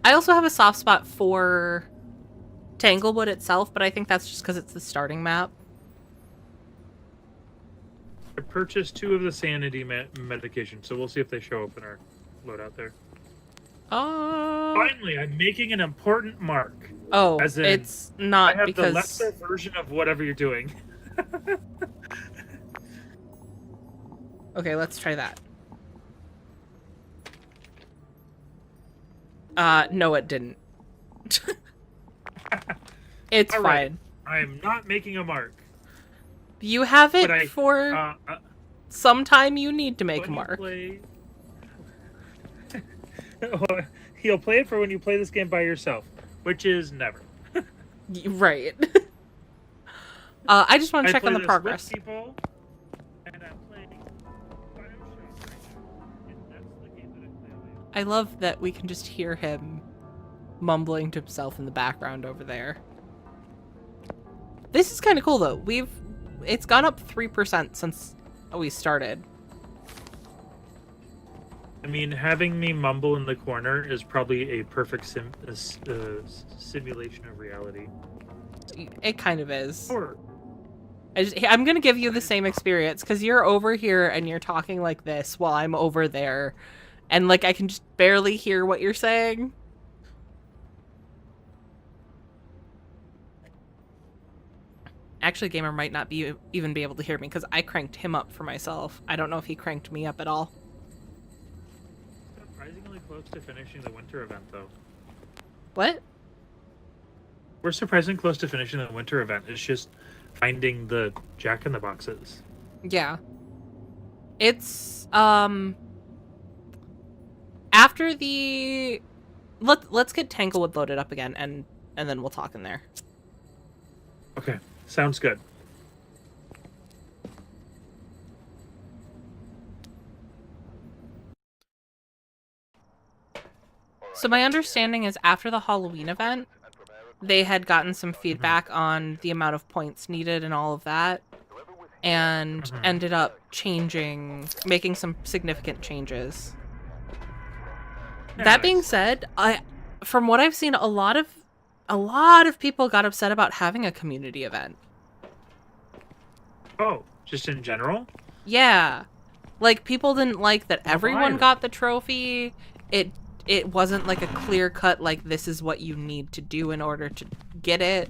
I also have a soft spot for Tanglewood itself, but I think that's just because it's the starting map. I purchased 2 of the sanity medications, so we'll see if they show up in our loadout there. Finally, I'm making an important mark. Oh, as in, it's not I have because... the lesser version of whatever you're doing. Okay, let's try that. No, it didn't. It's All right. fine. I'm not making a mark. You have it But for sometime you need to make a when you mark. play- You'll play it for when you play this game by yourself, which is never. Right. I just want to check play on the this progress. with people, and I'm playing BioShock right now, and that's the game that I play on. I love that we can just hear him mumbling to himself in the background over there. This is kind of cool though. It's gone up 3% since we started. I mean, having me mumble in the corner is probably a perfect simulation of reality. It kind of is. Or I'm gonna give you the same experience because you're over here and you're talking like this while I'm over there, and like I can just barely hear what you're saying. Actually, Gamer might not even be able to hear me because I cranked him up for myself. I don't know if he cranked me up at all. surprisingly close to finishing the winter event, though. What? We're surprisingly close to finishing the winter event. It's just finding the jack-in-the-boxes. Yeah. It's after the let's get Tanglewood loaded up again and then we'll talk in there. Okay, sounds good. So my understanding is after the Halloween event, they had gotten some feedback on the amount of points needed and all of that, and ended up making some significant changes. That being said, from what I've seen, a lot of people got upset about having a community event. Oh, just in general? Yeah. Like, people didn't like that everyone Why? got the trophy. It wasn't like a clear cut, like, this is what you need to do in order to get it.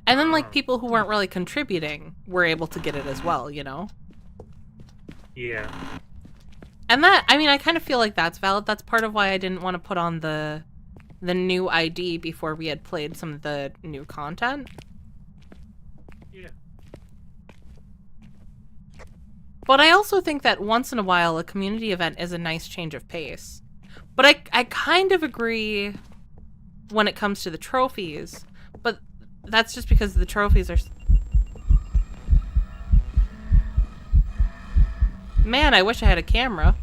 And then, like, people who weren't really contributing were able to get it as well, you know? Yeah. And that, I mean, I kind of feel like that's valid. That's part of why I didn't want to put on the new ID before we had played some of the new content. Yeah. But I also think that once in a while, a community event is a nice change of pace. But I kind of agree when it comes to the trophies, but that's just because the trophies are... Man, I wish I had a camera.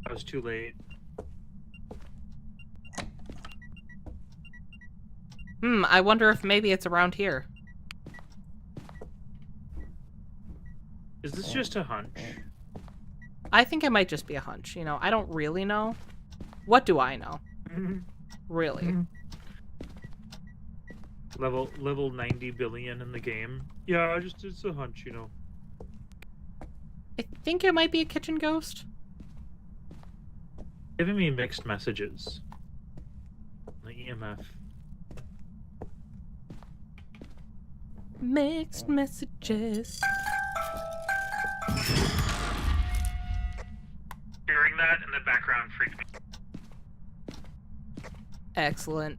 I was too late. I wonder if maybe it's around here. Is this just a hunch? I think it might just be a hunch, you know? I don't really know. What do I know? Really? Level 90 billion in the game. Yeah, it's a hunch, you know. I think it might be a kitchen ghost. Giving me mixed messages. The EMF. Mixed messages. Hearing that in the background freaked me. Excellent.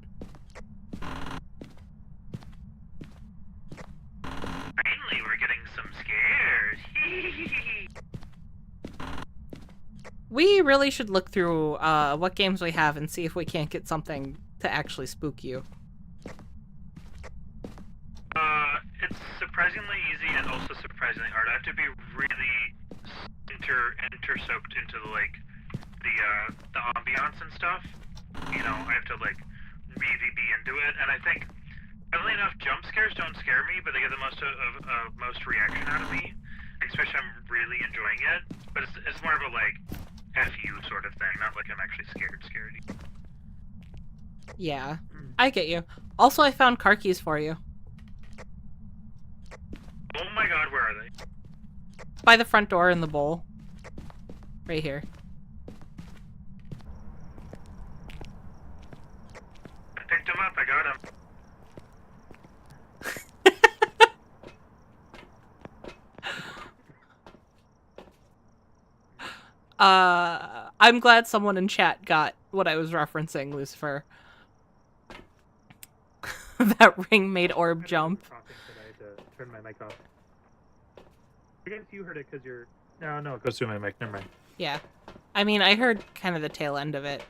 Finally, we're getting some scares. We really should look through what games we have and see if we can't get something to actually spook you? It's surprisingly easy and also surprisingly hard. I have to be really inter-soaked into the ambiance and stuff. You know, I have to like really be into it. And I think, funnily enough, jump scares don't scare me, but they get the most most reaction out of me. Especially, I'm really enjoying it. But it's more of a like F you sort of thing, not like I'm actually scared. Yeah, I get you. Also, I found car keys for you. Oh my god, where are they? By the front door in the bowl. Right here. I picked them up, I got them. I'm glad someone in chat got what I was referencing, Lucifer. That ring made Orb jump. I had to turn my mic off. I guess you heard it because you're... No, it goes through my mic. Never mind. Yeah. I mean, I heard kind of the tail end of it.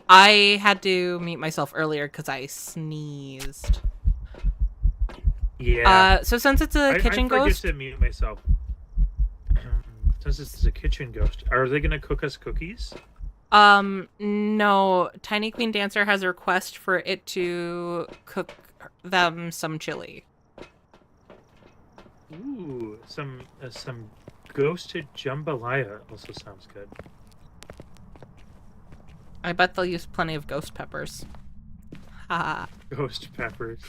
I had to mute myself earlier because I sneezed. Yeah. So since it's a kitchen I ghost... forget to mute myself. Since this is a kitchen ghost, are they going to cook us cookies? No. Tiny Queen Dancer has a request for it to cook them some chili. Ooh, some ghosted jambalaya also sounds good. I bet they'll use plenty of ghost peppers. Haha. Ghost peppers.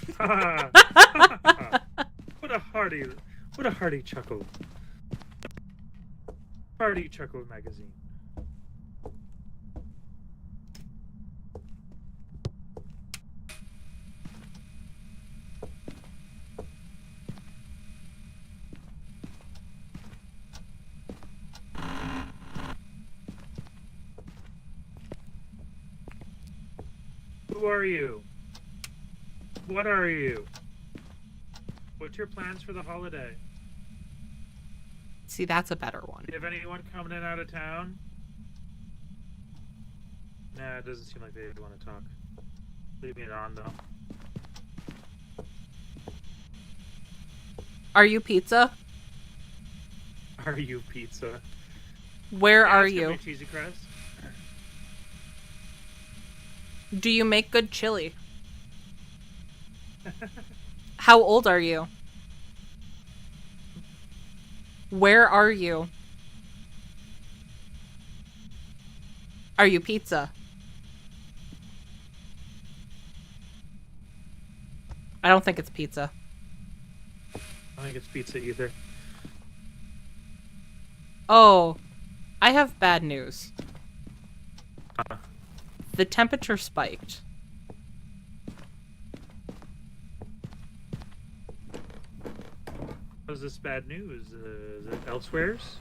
What a hearty chuckle. Hearty chuckle magazine. Who are you? What are you? What's your plans for the holiday? See, that's a better one. Do you have anyone coming in out of town? Nah, it doesn't seem like they want to talk. Leave me on, though. Are you pizza? Are you pizza? Where are Let's get you? my cheesy crust. Do you make good chili? How old are you? Where are you? Are you pizza? I don't think it's pizza. I don't think it's pizza either. Oh, I have bad news. Uh, The temperature spiked. How's this bad news? Is it elsewheres?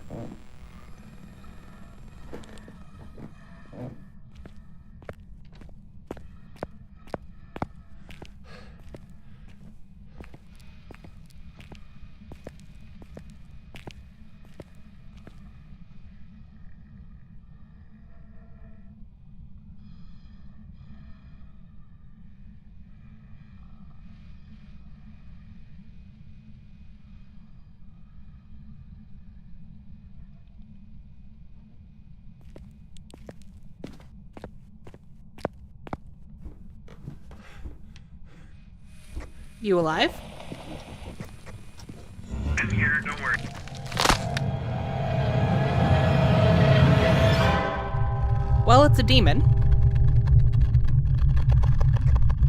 You alive? I'm here, don't worry. Well, it's a demon.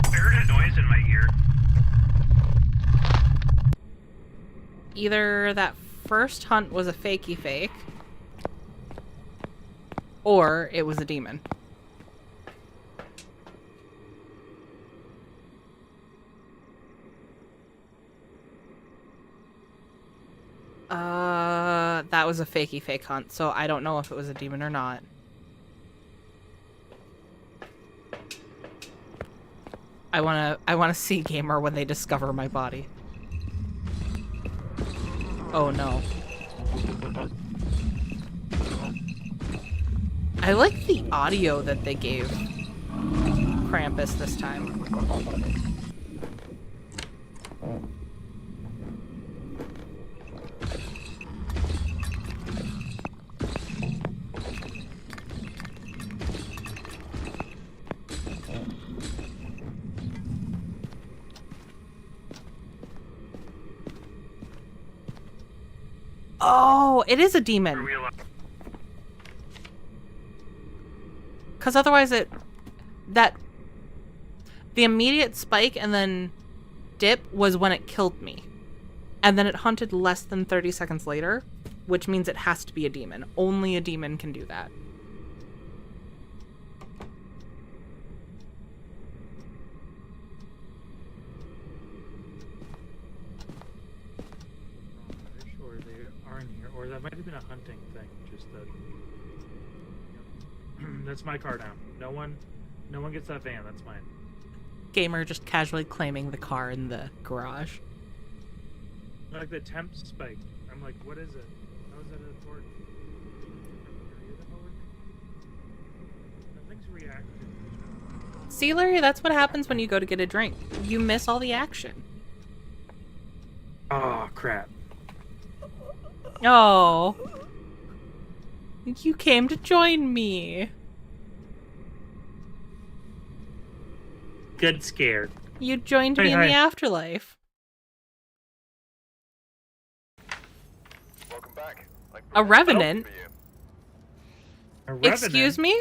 I heard a noise in my ear. Either that first hunt was a fakey fake, or it was a demon. That was a fakey fake hunt, so I don't know if it was a demon or not. I wanna see Gamer when they discover my body. Oh no. I like the audio that they gave Krampus this time. Oh, it is a demon. Because otherwise the immediate spike and then dip was when it killed me. And then it hunted less than 30 seconds later, which means it has to be a demon. Only a demon can do that. Sure, they are in here. Or that might have been a hunting thing. Just that. That's my car now. No one gets that van. That's mine. Gamer just casually claiming the car in the garage. Like the temp spike. I'm like, what is it? How is that important? Nothing's reacting. See, Larry, that's what happens when you go to get a drink. You miss all the action. Oh, crap. Oh. You came to join me. Good scared. You joined me in the afterlife. Welcome back. A revenant? A revenant? Excuse me?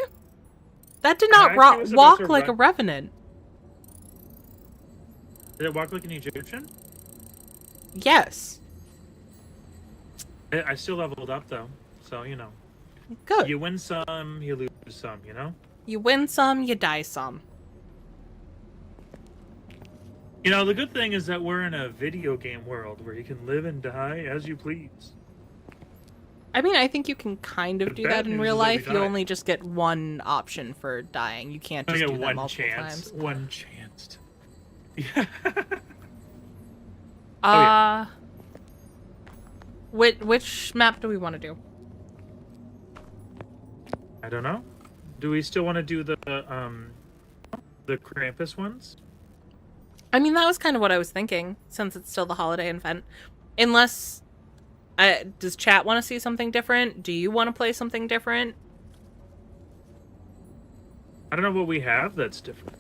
That did not walk like a revenant. Did it walk like an Egyptian? Yes. I still leveled up, though. So, you know. Good. You win some, you lose some, you know? You win some, you die some. You know, the good thing is that we're in a video game world where you can live and die as you please. I mean, I think you can kind of do that in real life. You only just get one option for dying. You can't just do that multiple times. One chance. Yeah. Yeah. Which map do we want to do? I don't know. Do we still want to do the Krampus ones? I mean, that was kind of what I was thinking, since it's still the holiday event. Unless, does chat want to see something different? Do you want to play something different? I don't know what we have that's different.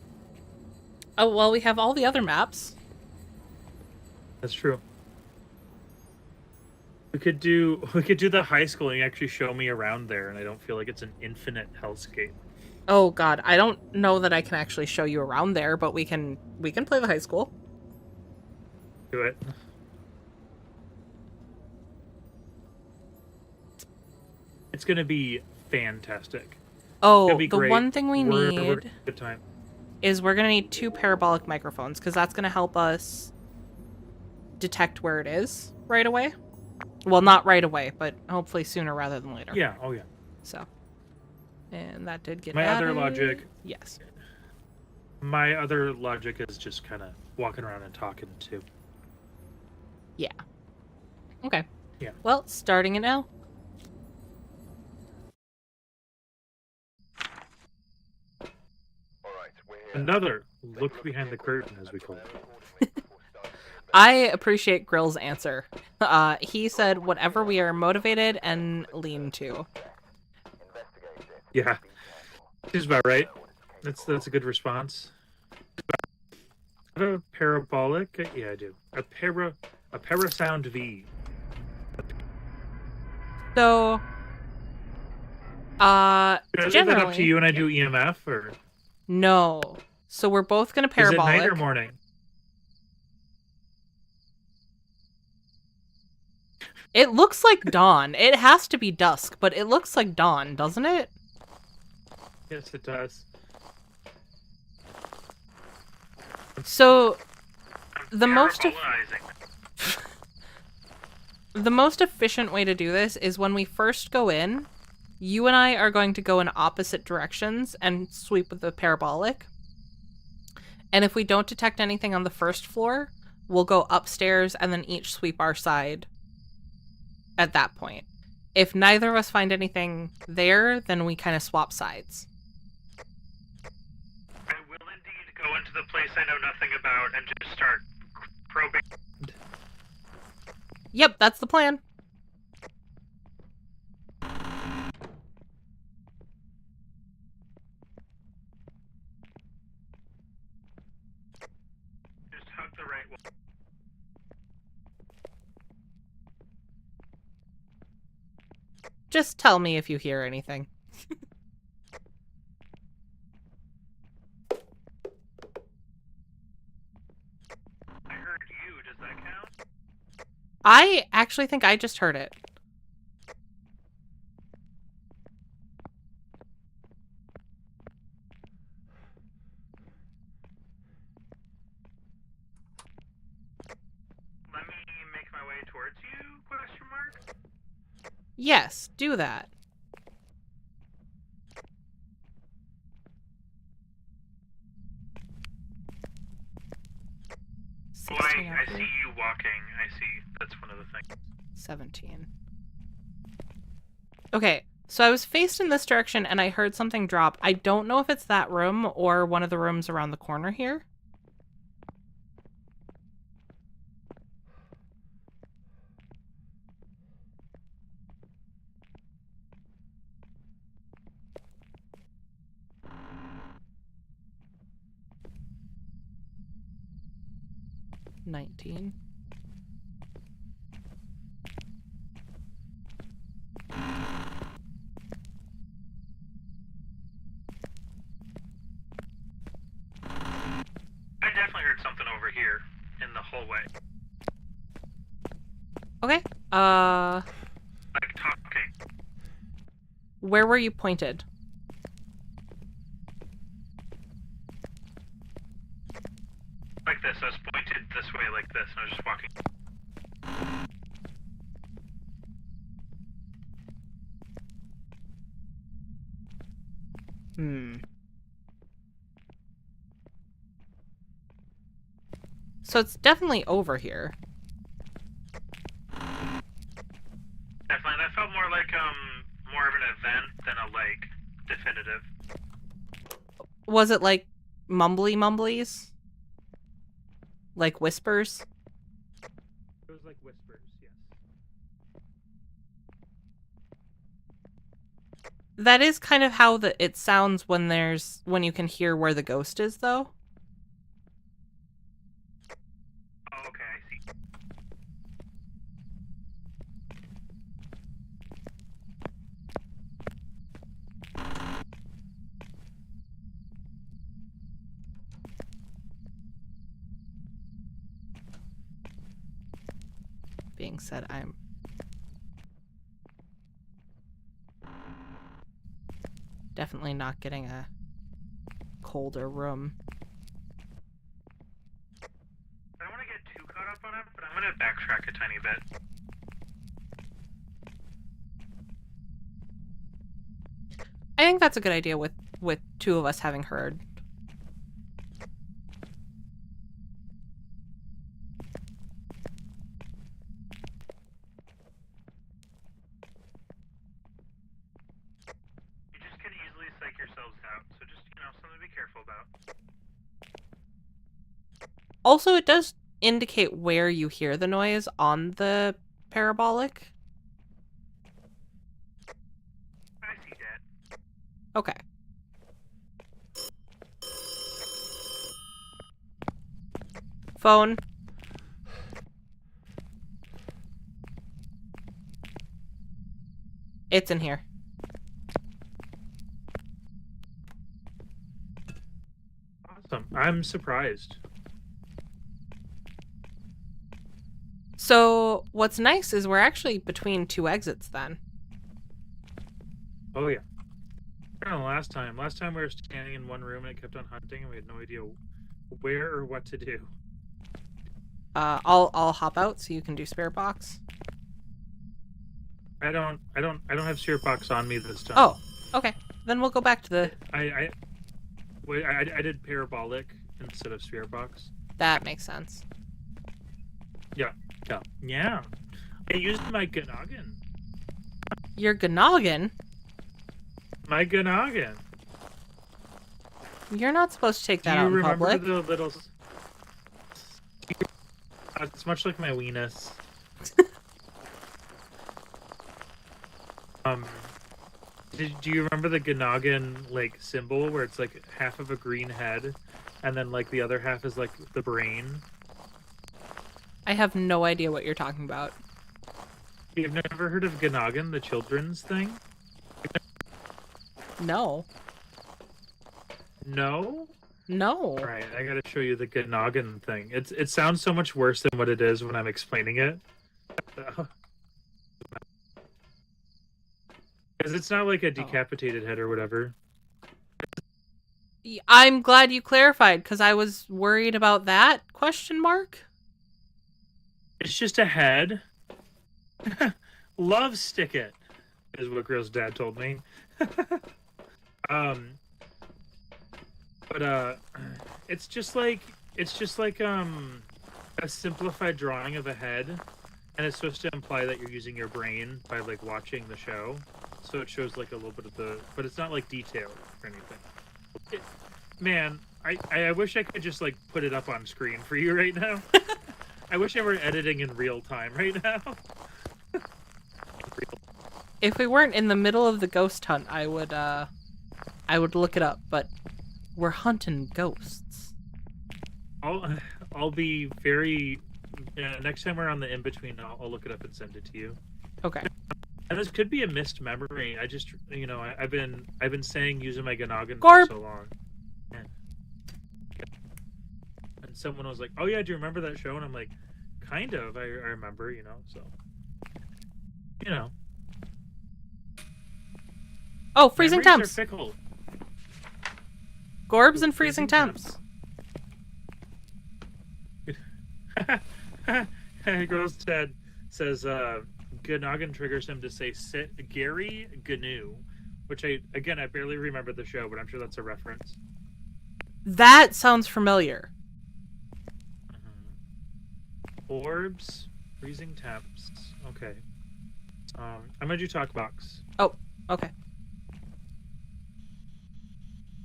Oh, well, we have all the other maps. That's true. We could do the high school and you actually show me around there, and I don't feel like it's an infinite hellscape. Oh god, I don't know that I can actually show you around there, but we can play the high school. Do it. It's gonna be fantastic. Oh, be the great. one thing we need good time. is we're gonna need 2 parabolic microphones, because that's gonna help us detect where it is right away. Well, not right away, but hopefully sooner rather than later. Yeah, oh yeah. So. And that did get My added. other logic... Yes. My other logic is just kind of walking around and talking, too. Yeah. Okay. Yeah. Well, starting it now. Another look behind the curtain, as we call it. I appreciate Grill's answer. He said, whatever we are motivated and lean to. Yeah, seems about right. That's a good response. A parabolic? Yeah, I do. A parasound V. So, Should I leave that up generally, to you and I do EMF, or no. So we're both gonna is it parabolic. night or morning? It looks like dawn. It has to be dusk, but it looks like dawn, doesn't it? Yes, it does. So, the most Parabolizing. the most efficient way to do this is when we first go in, you and I are going to go in opposite directions and sweep with the parabolic. And if we don't detect anything on the first floor, we'll go upstairs and then each sweep our side at that point. If neither of us find anything there, then we kind of swap sides. I will indeed I know nothing about and just start probing. Yep, that's the plan. Just hug the right wall. Just tell me if you hear anything. I heard you. Does that count? I actually think I just heard it. Let me make my way towards you? Question mark. Yes, do that. Oh, I see you walking. I see. That's one of the things. 17. Okay, so I was faced in this direction and I heard something drop. I don't know if it's that room or one of the rooms around the corner here. $19. I definitely heard something over here in the hallway. Okay. Like talking. Where were you pointed? Like this. I was pointed this way like this, and I was just walking. So it's definitely over here. Definitely. That felt more like more of an event than a like definitive. Was it like mumblies? Like whispers? It was like whispers, yes. That is kind of how it sounds when you can hear where the ghost is, though. Oh, okay, I see. Being said, I'm definitely not getting a colder room. I don't want to get too caught up on it, but I'm going to backtrack a tiny bit. I think that's a good idea with two of us having heard. You just can easily psych yourselves out, so just, something to be careful about. Also, it does indicate where you hear the noise on the parabolic. I see that. Okay. Phone. It's in here. Awesome. I'm surprised. So, what's nice is we're actually between two exits then. Oh yeah. I don't know, last time we were standing in one room and it kept on hunting and we had no idea where or what to do. I'll hop out so you can do spare box. I don't have spirit box on me this time. Oh, okay. Then we'll go back to the... I did parabolic instead of spirit box. That makes sense. Yeah. I used my Gnoggin. Your Gnoggin? My Gnoggin. You're not supposed to take Do that you out in remember public. the little... It's much like my weenus. Do you remember the Gnoggin, like, symbol where it's like half of a green head and then like the other half is like the brain? I have no idea what you're talking about. You've never heard of Gnoggin, the children's thing? No. No? No. Alright, I gotta show you the Gnoggin thing. It sounds so much worse than what it is when I'm explaining it. Because it's not like a decapitated head or whatever. I'm glad you clarified, because I was worried about that, question mark? It's just a head. Love stick it, is what Grill's dad told me. But it's just like a simplified drawing of a head, and it's supposed to imply that you're using your brain by like watching the show. So it shows like a little bit of the, but it's not like detailed or anything. Man, I wish I could just like put it up on screen for you right now. I wish I were editing in real time right now. If we weren't in the middle of the ghost hunt, I would look it up, but we're hunting ghosts. I'll be very next time we're on the in-between, I'll look it up and send it to you. Okay. And this could be a missed memory. I just, I've been saying using my Gnoggin Gorp. for so long. And someone was like, "Oh yeah, do you remember that show?" And I'm like, "Kind of. I remember, so." Oh, freezing Memories temps. are fickle. Gorbs and freezing temps. Girl's dad says Gnoggin triggers him to say sit Gary Gnu, which I barely remember the show, but I'm sure that's a reference. That sounds familiar. Orbs, freezing temps. Okay. I'm gonna do talk box. Oh, okay.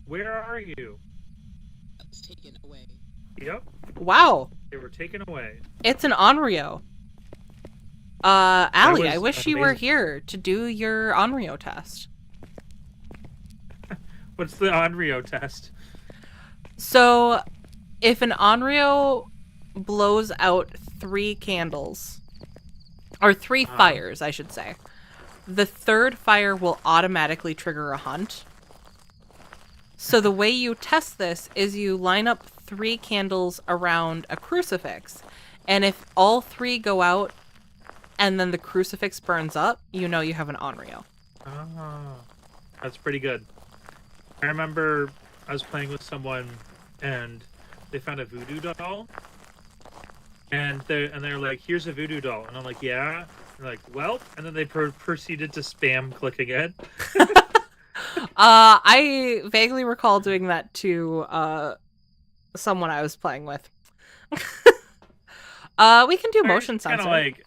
Where are you? I was taken away. Yep, Wow. they were taken away. It's an Onryo. Allie, was I wish you were amazing. here to do your Onryo test. What's the Onryo test? So, if an Onryo blows out 3 candles, or 3 fires, I should say, the 3rd fire will automatically trigger a hunt. So the way you test this is you line up 3 candles around a crucifix, and if all 3 go out and then the crucifix burns up, you know you have an Onryo. Oh, that's pretty good. I remember I was playing with someone and they found a voodoo doll, and they're like, "Here's a voodoo doll," and I'm like, "Yeah." And they're like, "Well," and then they proceeded to spam clicking it. I vaguely recall doing that to someone I was playing with. We can do motion Kind sensor. of like.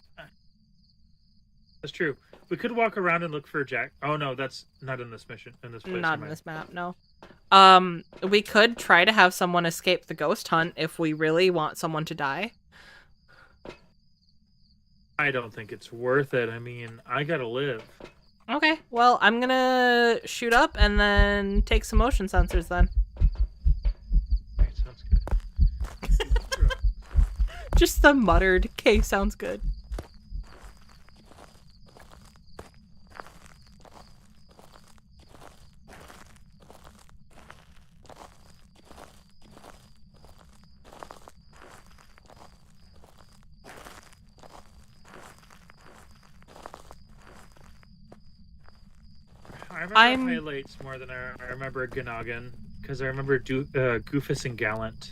That's true. We could walk around and look for Jack. Oh no, that's not in this mission. In this place. Not am in I? this map, no. We could try to have someone escape the ghost hunt if we really want someone to die. I don't think it's worth it. I mean, I gotta live. Okay, well, I'm gonna shoot up and then take some motion sensors then. Alright, sounds good. Just the muttered, "K sounds good." I remember highlights more than I remember Gnoggin, because I remember Goofus and Gallant.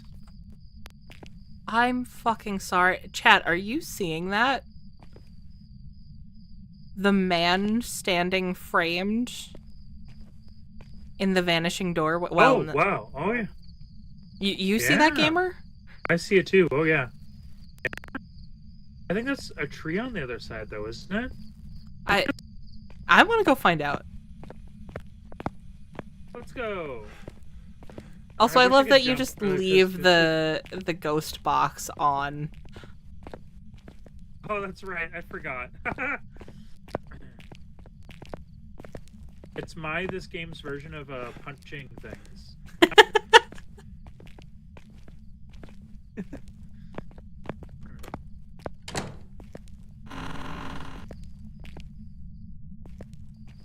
I'm fucking sorry. Chat, are you seeing that? The man standing framed in the vanishing door. Well, Wow. Oh, yeah. You see that, Yeah. gamer? I see it too. Oh, yeah. I think that's a tree on the other side, though, isn't it? I want to go find out. Let's go. Also, I wish love could that you jump, just 'cause leave it's- the ghost box on. Oh, that's right. I forgot. It's this game's version of punching things.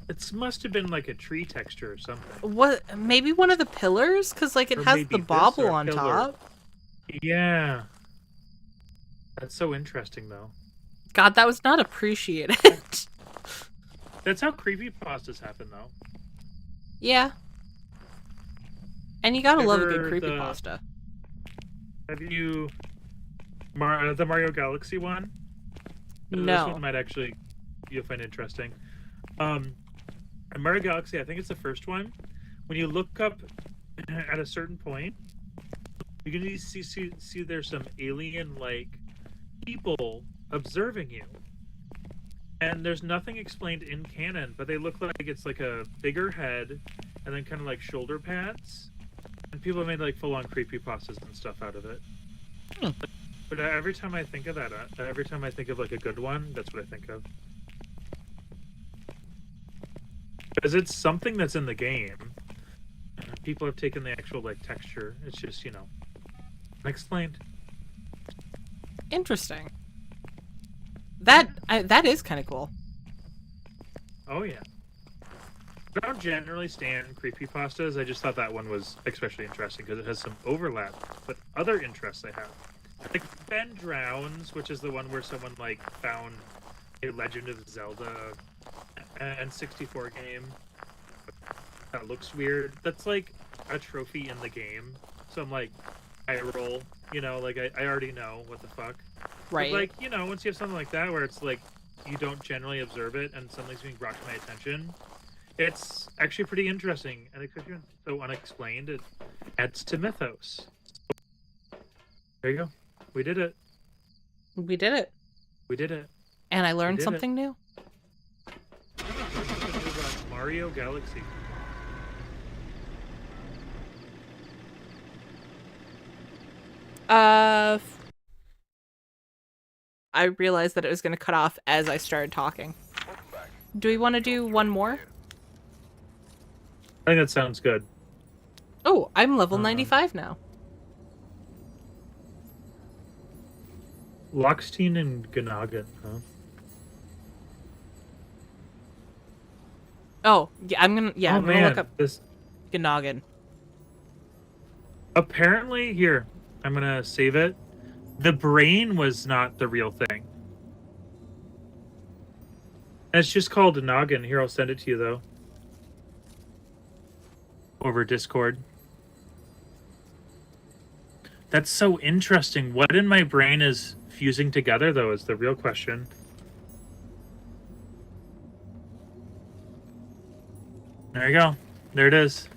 It must have been like a tree texture or something. What? Maybe one of the pillars? Because, like, it Or has maybe the this bobble or on pillar. top. Yeah. That's so interesting, though. God, that was not appreciated. That's how creepypastas happen, though. Yeah. And you gotta love a good Ever the- creepypasta. Have you... the Mario Galaxy one? This No. one might actually... You'll find interesting. In Mario Galaxy, I think it's the first one. When you look up at a certain point, you can see there's some alien-like people observing you. And there's nothing explained in canon, but they look like it's like a bigger head and then kind of like shoulder pads. And people have made like full-on creepypastas and stuff out of it. But every time I think of that, every time I think of like a good one, that's what I think of. Because it's something that's in the game. People have taken the actual like texture. It's just, you know, unexplained. Interesting. That is kind of cool. Oh yeah. I don't generally stand creepypastas. I just thought that one was especially interesting because it has some overlap with other interests I have. Like Ben Drowns, which is the one where someone like found a Legend of Zelda N64 game that looks weird. That's like a trophy in the game. So I'm like, I roll, you know, like I already know what the fuck. Right. But like, you know, once you have something like that where it's like you don't generally observe it and something's being brought to my attention, it's actually pretty interesting. And because you're so unexplained, it adds to mythos. There you go. We did it. We did it. We did it. And I learned did something new. Mario Galaxy. I realized that it was going to cut off as I started talking. Do we want to do one more? I think that sounds good. Oh, I'm level 95 now. Lockstein and Gnagan, huh? Oh, yeah, I'm gonna look up this Gnagan. apparently here. I'm gonna save it. The brain was not the real thing. It's just called a noggin. Here, I'll send it to you though. Over Discord. That's so interesting. What in my brain is fusing together though is the real question. There you go. There it is.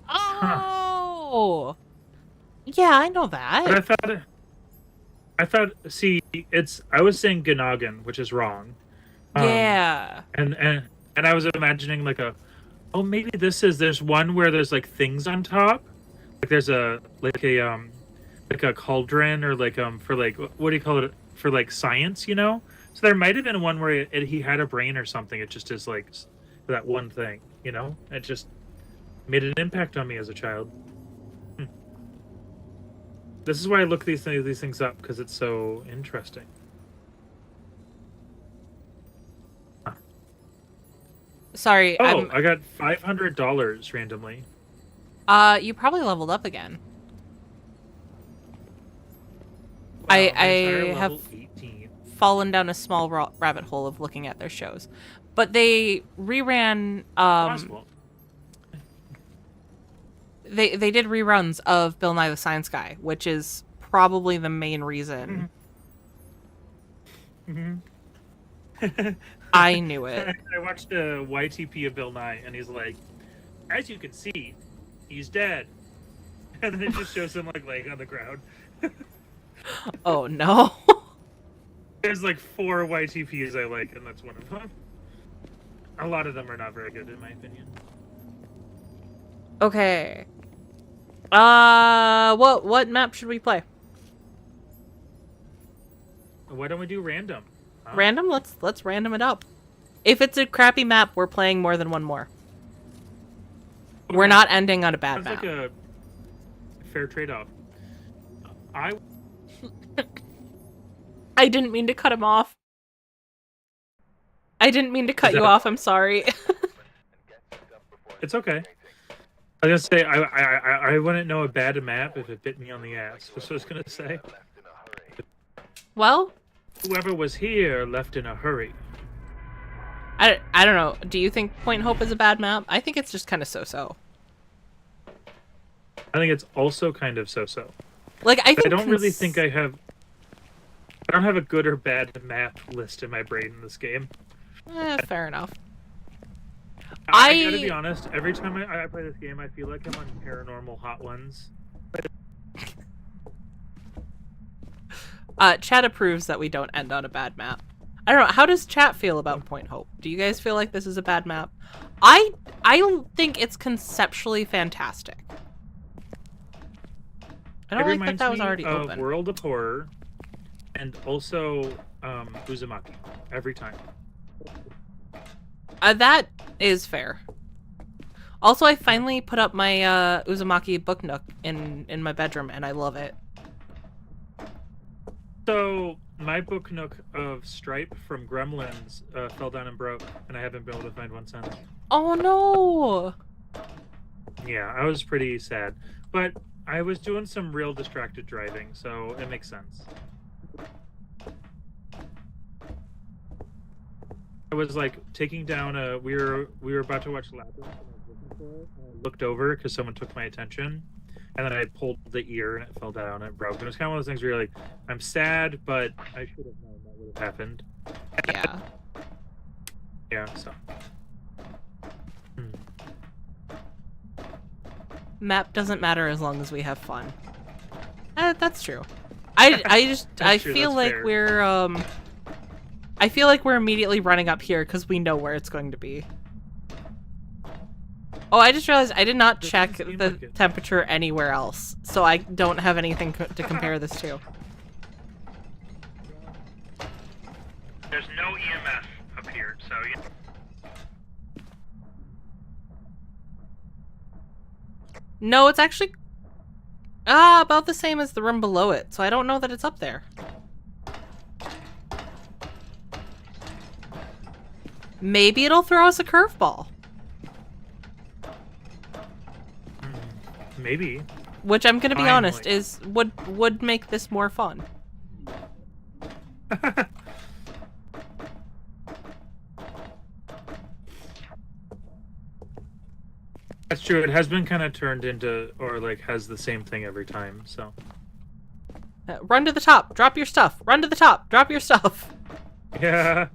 Oh! Yeah, I know that. But I thought, see, I was saying Gnagan, which is wrong. Yeah. And I was imagining like maybe there's one where there's like things on top. Like there's a cauldron or like for like, what do you call it? For like science, you know? So there might have been one where he had a brain or something. It just is like that one thing, you know? It just made an impact on me as a child. This is why I look these things up, because it's so interesting. Huh. Sorry. Oh, I got $500 randomly. You probably leveled up again. Wow, I have 18. fallen down a small rabbit hole of looking at their shows, but they reran. Possible. They did reruns of Bill Nye the Science Guy, which is probably the main reason. I knew it. I watched a YTP of Bill Nye, and he's like, as you can see, he's dead. And then it just shows him like laying on the ground. Oh no. There's like 4 YTPs I like, and that's one of them. A lot of them are not very good, in my opinion. Okay. What map should we play? Why don't we do random? Huh? Random? Let's random it up. If it's a crappy map, we're playing more than one more. Okay. We're not ending on a bad Sounds map. like a fair trade-off. I didn't mean to cut him off. I didn't mean to cut you off. I'm sorry. It's okay. I was gonna say I wouldn't know a bad map if it bit me on the ass. That's what I was gonna say. Well, Whoever was here left in a hurry. I don't know. Do you think Point Hope is a bad map? I think it's just kind of so-so. I think it's also kind of so-so. Like I think I don't really think I don't have a good or bad map list in my brain in this game. Fair enough. I gotta be honest, every time I play this game, I feel like I'm on paranormal hot ones. Chat approves that we don't end on a bad map. I don't know. How does chat feel about Point Hope? Do you guys feel like this is a bad map? I think it's conceptually fantastic. I don't like that that was already of open. World of Horror, and also Uzumaki every time. That is fair. Also, I finally put up my Uzumaki book nook in my bedroom, and I love it. So my book nook of Stripe from Gremlins fell down and broke, and I haven't been able to find one since. Oh no! Yeah, I was pretty sad, but I was doing some real distracted driving, so it makes sense. I was like taking down a. We were about to watch Labyrinth, and I was looking for it, and I looked over because someone took my attention, and then I pulled the ear and it fell down and it broke. And it was kind of one of those things where you're like, I'm sad, but I should have known that would have happened. Yeah. Yeah. So. Map doesn't matter as long as we have fun. That's true. I feel like fair. we're I feel like we're immediately running up here because we know where it's going to be. Oh, I just realized I did not check seem the like it. temperature anywhere else, so I don't have anything to compare this to. There's no EMF up here, so yeah. No, it's actually about the same as the room below it, so I don't know that it's up there. Maybe it'll throw us a curveball. Maybe. Which I'm gonna be honest Finally. would make this more fun. That's true. It has been kind of turned into, or like has the same thing every time. So. Run to the top, drop your stuff. Run to the top, drop your stuff. Yeah.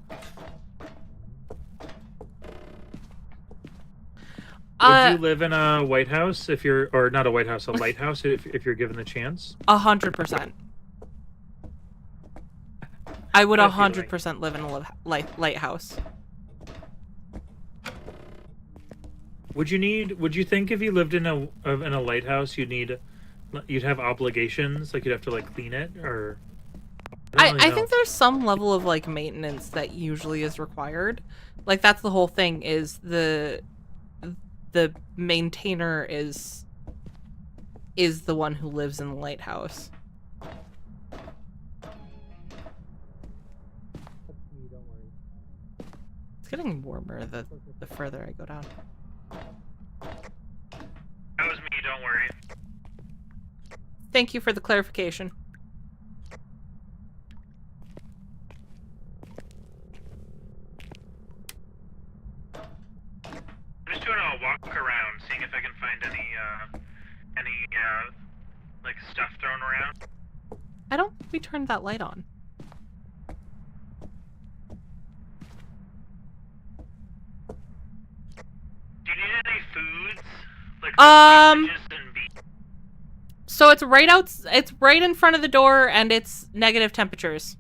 Would you live in a White House if you're, or not a White House, a lighthouse if you're given the chance? 100%. I would I feel 100% live in a lighthouse. Would you think if you lived in a lighthouse, you'd have obligations, like you'd have to like clean it, or? I don't really think know. there's some level of like maintenance that usually is required. Like that's the whole thing is the maintainer is the one who lives in the lighthouse. It's getting warmer the further I go down. That was me, don't worry. Thank you for the clarification. I'm just doing a walk around, seeing if I can find any like stuff thrown around. I don't think we turned that light on. Do you need any foods? Like sausages and beef? So it's it's right in front of the door and it's negative temperatures.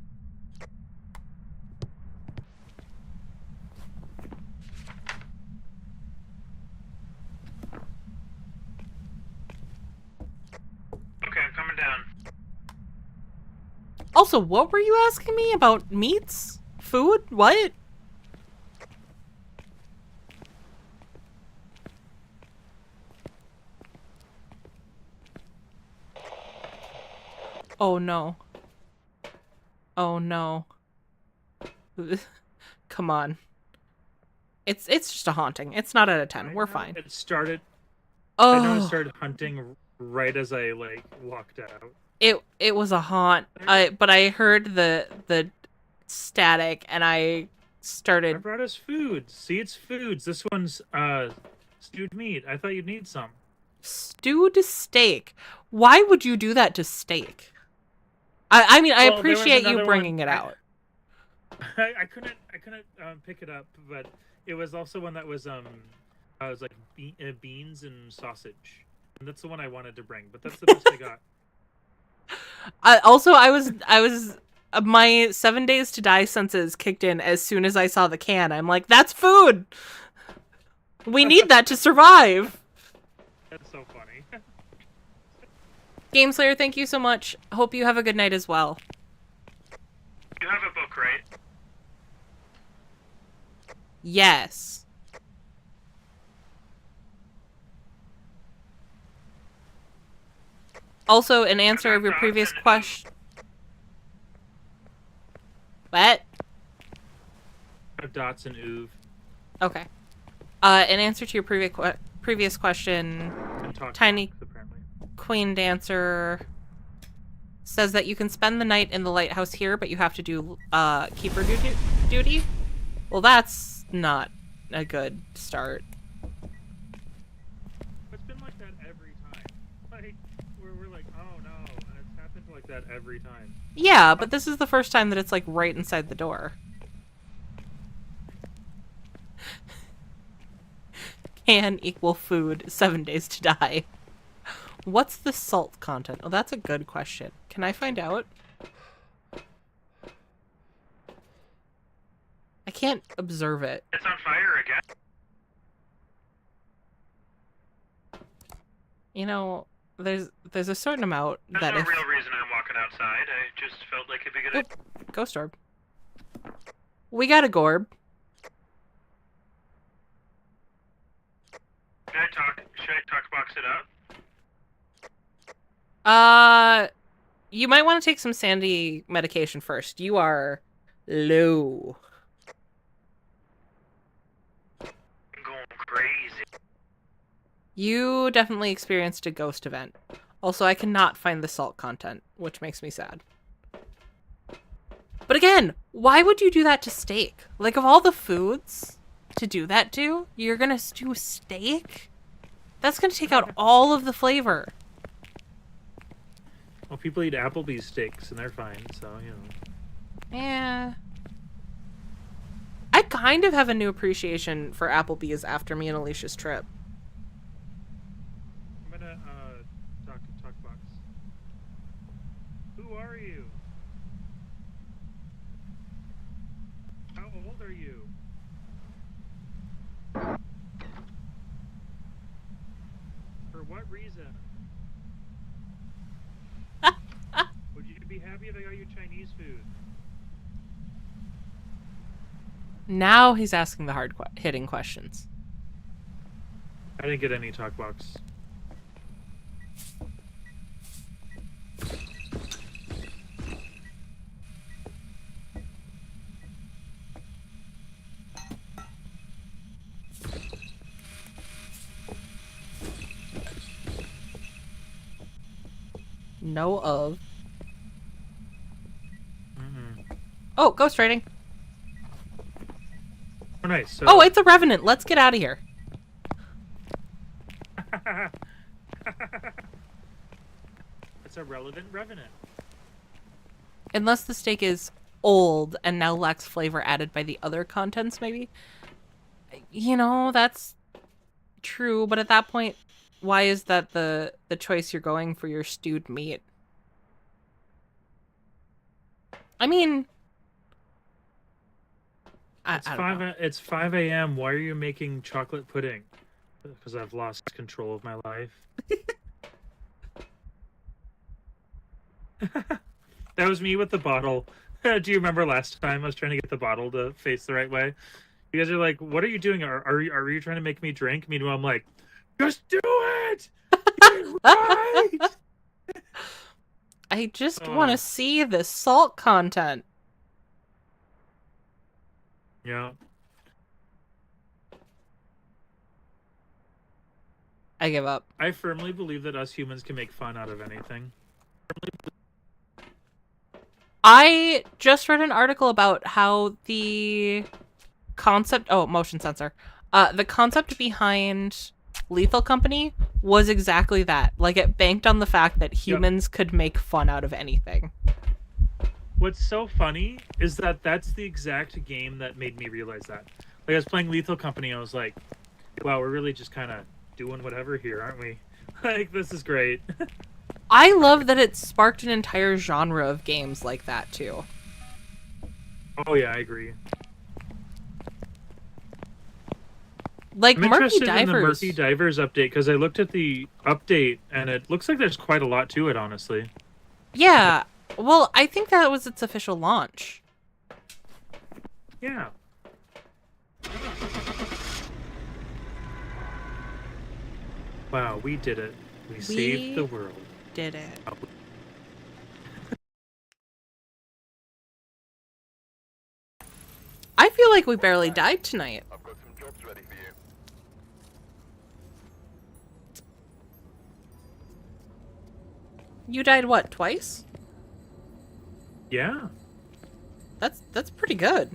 Also, what were you asking me about meats? Food? What? Oh no. Oh no. Come on. It's just a haunting. It's not out of 10. We're fine. It started. Oh. I know it started hunting right as I like walked out. It was a haunt. But I heard the static and I started. I brought us food. See, it's foods. This one's stewed meat. I thought you'd need some. Stewed steak. Why would you do that to steak? I mean, I appreciate you bringing it out. I couldn't pick it up, but it was also one that was like beans and sausage, and that's the one I wanted to bring. But that's the best I got. I was my 7 days to die senses kicked in as soon as I saw the can. I'm like, that's food. We need that to survive. That's so funny. Game Slayer, thank you so much. Hope you have a good night as well. You have a book, right? Yes. Also, in answer of your previous question. What? Dots and oov. Okay. In answer to your previous question, Tiny apparently. Queen Dancer says that you can spend the night in the lighthouse here, but you have to do keeper duty. Well, that's not a good start. It's been like that every time. Like we're like, oh no, and it's happened like that every time. Yeah, but this is the first time that it's like right inside the door. Can equal food, 7 days to die. What's the salt content? Oh, that's a good question. Can I find out? I can't observe it. It's on fire again. You know, there's a certain amount There's that no if... real reason I'm walking outside. I just felt like it'd be good. Ghost orb. We got a gorb. Should I talk box it up? You might want to take some sanity medication first. You are low. I'm going crazy. You definitely experienced a ghost event. Also, I cannot find the salt content, which makes me sad. But again, why would you do that to steak? Like, of all the foods to do that to, you're gonna stew steak? That's gonna take out all of the flavor. Well, people eat Applebee's steaks and they're fine, so, you know. Yeah. I kind of have a new appreciation for Applebee's after me and Alicia's trip. I'm gonna, talk box. Who are you? How old are you? For what reason? Would you be happy if I got you Chinese food? Now he's asking the hard hitting questions. I didn't get any talk box. Know of. Mm-mm. Oh, ghost writing. Oh, nice. So... Oh, it's a revenant. Let's get out of here. It's a relevant revenant. Unless the steak is old and now lacks flavor added by the other contents, maybe. You know, that's true, but at that point, why is that the choice you're going for your stewed meat? I mean... I don't know. It's 5 a.m. Why are you making chocolate pudding? Because I've lost control of my life. That was me with the bottle. Do you remember last time I was trying to get the bottle to face the right way? You guys are like, "What are you doing? Are you trying to make me drink?" Meanwhile, I'm like, "Just do it! Get it right!" I just want to see the salt content. Yeah. I give up. I firmly believe that us humans can make fun out of anything. I just read an article about how the concept... Oh, motion sensor. The concept behind Lethal Company was exactly that. Like, it banked on the fact that humans could make fun out of anything. What's so funny is that that's the exact game that made me realize that. Like, I was playing Lethal Company, and I was like, wow, we're really just kind of doing whatever here, aren't we? Like, this is great. I love that it sparked an entire genre of games like that, too. Oh, yeah, I agree. Like, I'm Murky interested Divers. in the Murky Divers update, because I looked at the update, and it looks like there's quite a lot to it, honestly. Yeah. Well, I think that was its official launch. Yeah. Wow, we did it. We saved the world. Did it. I feel like we barely died tonight. I've got some jobs ready for you. You died what, twice? Yeah. That's pretty good.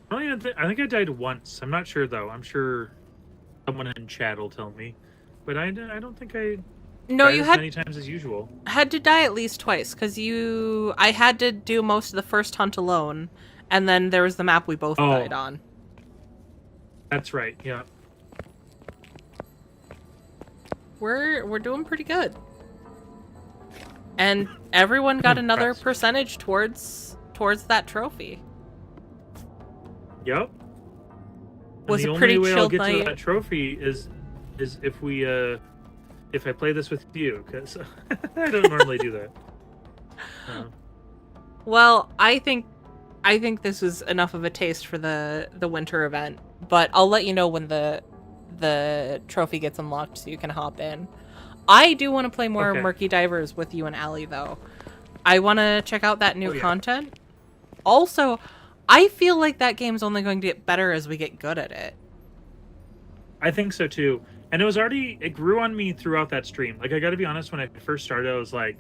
I think I died once. I'm not sure, though. I'm sure someone in chat will tell me. But I don't think I No, died you as had many times as usual. to die at least twice, because I had to do most of the first hunt alone, and then there was the map we both died on. That's right, yeah. We're doing pretty good. And everyone got another percentage towards that trophy. Yep. Was and a pretty the only way I'll chilled get night. to that trophy is if we if I play this with you, because I don't normally do that. Well, I think this was enough of a taste for the winter event, but I'll let you know when the trophy gets unlocked so you can hop in. I do want to play more Murky Divers with you and Allie, though. I want to check out that new content. Also, I feel like that game's only going to get better as we get good at it. I think so too. And it grew on me throughout that stream. Like, I gotta be honest, when I first started, I was like,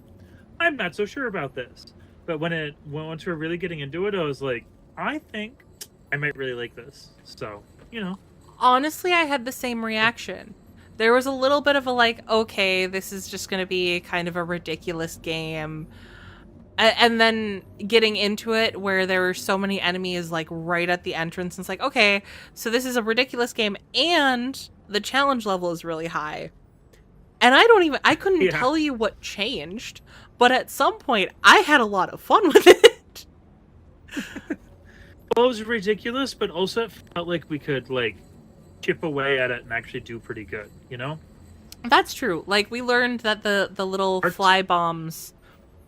I'm not so sure about this. But once we were really getting into it, I was like, I think I might really like this. So, you know. Honestly, I had the same reaction. There was a little bit of a like, okay, this is just going to be kind of a ridiculous game. And then getting into it where there were so many enemies like right at the entrance. And it's like, okay, so this is a ridiculous game and the challenge level is really high. And I couldn't tell you what changed, but at some point I had a lot of fun with it. Well, it was ridiculous, but also it felt like we could like chip away at it and actually do pretty good, you know? That's true. Like, we learned that the little fly bombs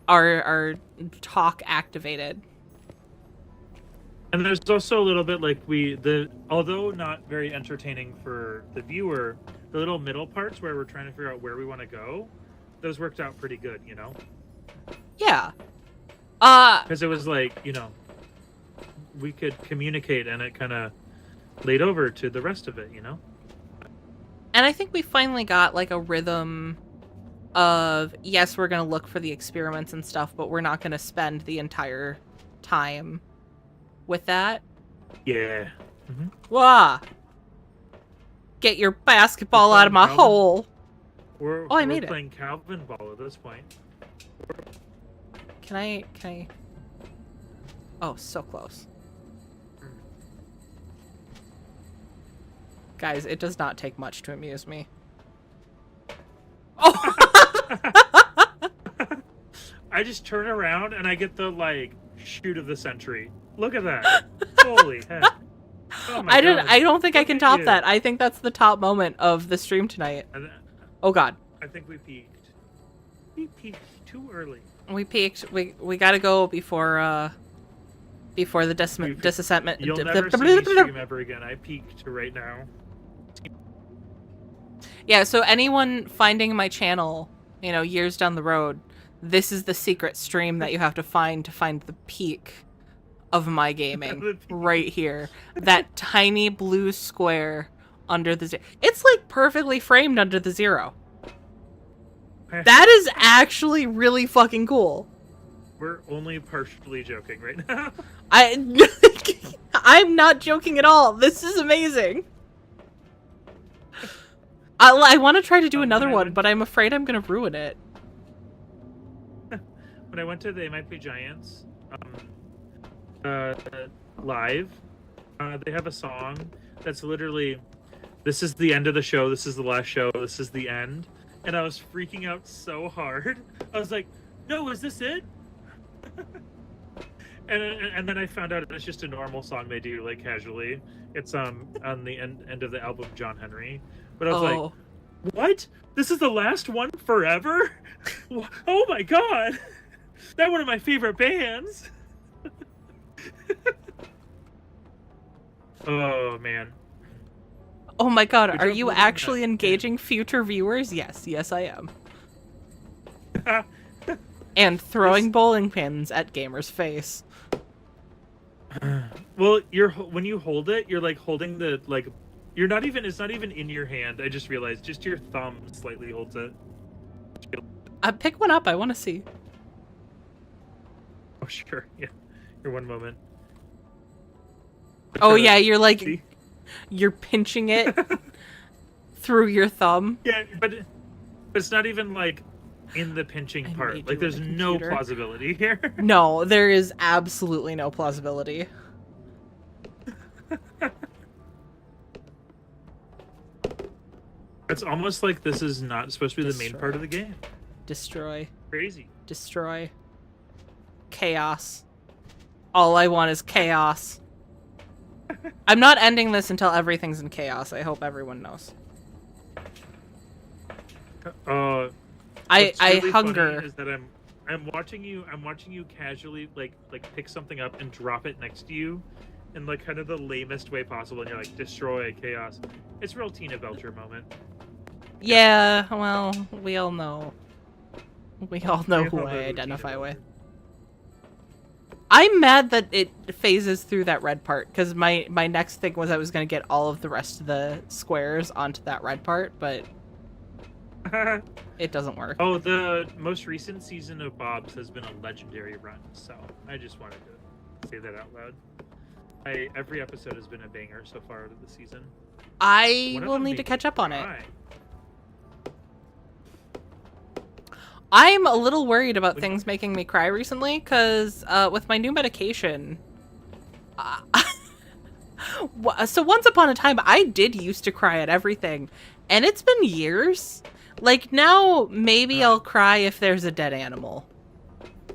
are talk activated. And there's also a little bit like although not very entertaining for the viewer, the little middle parts where we're trying to figure out where we want to go, those worked out pretty good, you know? Yeah. Because it was like, you know, we could communicate and it kind of laid over to the rest of it, you know? And I think we finally got like a rhythm of, yes, we're going to look for the experiments and stuff, but we're not going to spend the entire time with that. Yeah. Mm-hmm. Wah! Get your basketball out of my hole. I made it. We're playing Calvin ball at this point. Can I? Oh, so close. Guys, it does not take much to amuse me. Oh! I just turn around and I get the, like, shoot of the century. Look at that. Holy heck. Oh my God. I don't think I can top that. I think that's the top moment of the stream tonight. Oh God. I think we peaked. We peaked too early. We peaked. We gotta go before the disassessment. You'll never see me stream ever again. I peaked right now. Yeah, so anyone finding my channel, you know, years down the road, this is the secret stream that you have to find the peak of my gaming. Right here. That tiny blue square under the zero. It's like perfectly framed under the zero. That is actually really fucking cool. We're only partially joking right now. I'm not joking at all. This is amazing. I want to try to do another one, but I'm afraid I'm going to ruin it. When I went to the MIP Giants live, they have a song that's literally, this is the end of the show, this is the last show, this is the end. And I was freaking out so hard. I was like, no, is this it? and then I found out it's just a normal song they do, like, casually. It's on the end of the album John Henry. But I was like, what? This is the last one forever? Oh my god! They're one of my favorite bands! Oh, man. Oh my god, are you actually engaging future viewers? Yes, yes I am. And throwing bowling pins at Gamer's face. Well, when you hold it, you're like holding the, like, you're not even, it's not even in your hand. I just realized, just your thumb slightly holds it. Pick one up, I want to see. Oh, sure, yeah. Here, one moment. Oh yeah, you're like, you're pinching it through your thumb. Yeah, but it's not even like in the pinching part. Like, there's no plausibility here. No, there is absolutely no plausibility. It's almost like this is not supposed to be the main part of the game. Destroy. Crazy. Destroy. Chaos. All I want is chaos. I'm not ending this until everything's in chaos. I hope everyone knows. I really hunger. Funny is that I'm watching you casually like pick something up and drop it next to you in like kind of the lamest way possible, and you're like, destroy, chaos. It's a real Tina Belcher moment. Yeah, well, we all know. We all know who I identify with. I'm mad that it phases through that red part, because my next thing was I was going to get all of the rest of the squares onto that red part, but it doesn't work. Oh, the most recent season of Bob's has been a legendary run, so I just wanted to say that out loud. Every episode has been a banger so far out of the season. I will need to catch up on it. I'm a little worried about things making me cry recently, because with my new medication... so once upon a time, I did used to cry at everything, and it's been years. Like, now, maybe I'll cry if there's a dead animal.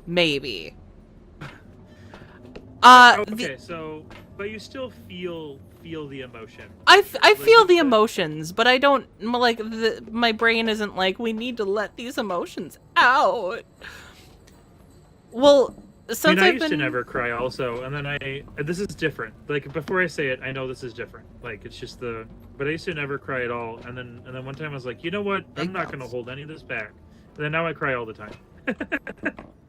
Maybe. Okay, but you still feel the emotion. I feel the emotions, but I don't, like, my brain isn't like, we need to let these emotions out. Well, since I used to never cry also, and then this is different. Like, before I say it, I know this is different. Like, it's just but I used to never cry at all, and then one time I was like, you know what? I'm not going to hold any of this back. And then now I cry all the time.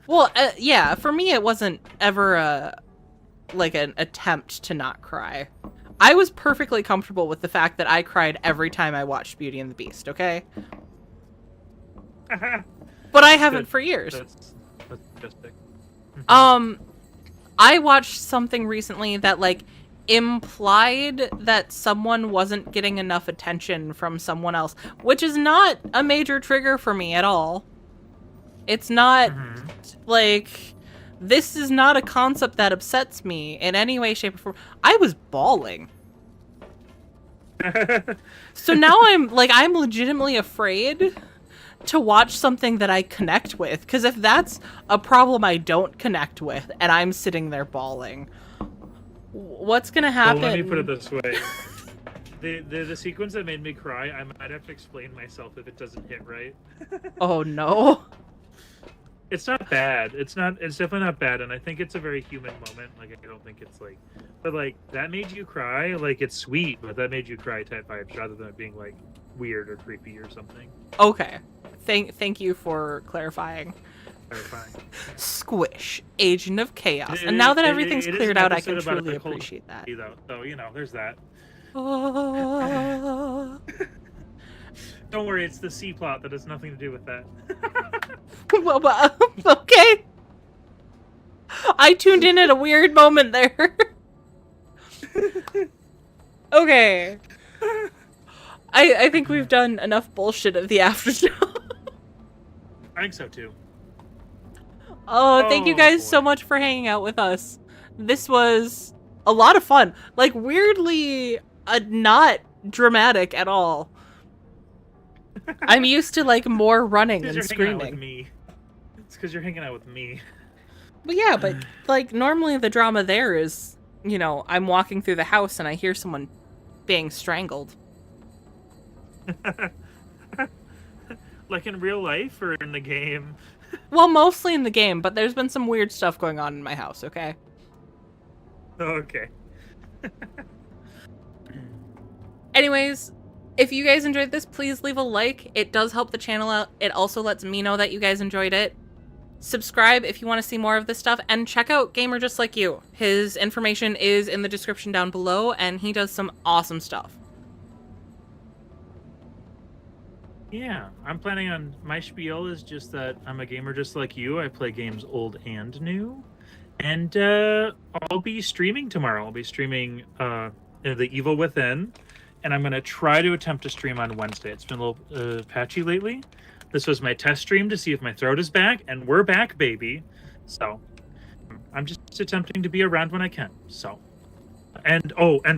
Well, yeah, for me it wasn't ever like an attempt to not cry. I was perfectly comfortable with the fact that I cried every time I watched Beauty and the Beast, okay? But I haven't for years. That's majestic. I watched something recently that, like, implied that someone wasn't getting enough attention from someone else, which is not a major trigger for me at all. It's not, like, this is not a concept that upsets me in any way, shape, or form. I was bawling. So now I'm legitimately afraid to watch something that I connect with, because if that's a problem I don't connect with, and I'm sitting there bawling, what's gonna happen? Well, let me put it this way. The sequence that made me cry, I might have to explain myself if it doesn't hit right. Oh no. It's not bad. It's definitely not bad, and I think it's a very human moment. Like, I don't think it's like, but like that made you cry. Like, it's sweet, but that made you cry type vibes rather than it being like weird or creepy or something. Okay. Thank you for clarifying. Terrifying. Squish, Agent of Chaos. And now that everything's It is cleared an out, I can episode about truly a cult appreciate that. Though, so you know, there's that. Oh. Don't worry, it's the C plot that has nothing to do with that. Well, okay. I tuned in at a weird moment there. Okay. I think we've done enough bullshit of the after show. I think so too. Oh, thank you guys boy. so much for hanging out with us. This was a lot of fun. Like, weirdly, not dramatic at all. I'm used to, like, more running and screaming. It's because you're hanging out with me. But yeah, but, like, normally the drama there is, you know, I'm walking through the house and I hear someone being strangled. Like in real life or in the game? Well, mostly in the game, but there's been some weird stuff going on in my house, okay? Okay. Anyways, if you guys enjoyed this, please leave a like. It does help the channel out. It also lets me know that you guys enjoyed it. Subscribe if you want to see more of this stuff, and check out Gamerjustlikeyou. His information is in the description down below, and he does some awesome stuff. Yeah, I'm planning on, my spiel is just that I'm a gamer just like you. I play games old and new. And I'll be streaming tomorrow. I'll be streaming The Evil Within. And I'm going to try to attempt to stream on Wednesday. It's been a little patchy lately. This was my test stream to see if my throat is back. And we're back, baby. So I'm just attempting to be around when I can. So, and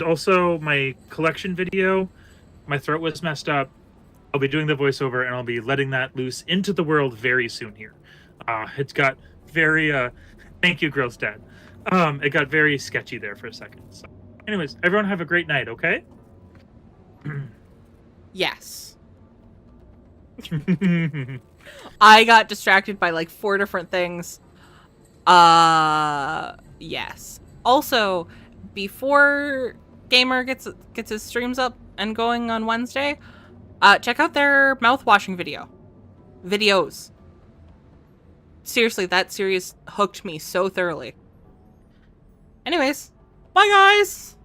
also my collection video, my throat was messed up. I'll be doing the voiceover, and I'll be letting that loose into the world very soon here. It's got very, thank you, Girl's Dad. It got very sketchy there for a second. So, anyways, everyone have a great night, okay? Yes. I got distracted by like 4 different things. Yes. Also, before Gamer gets his streams up and going on Wednesday, check out their mouth-washing videos. Seriously, that series hooked me so thoroughly. Anyways, bye guys!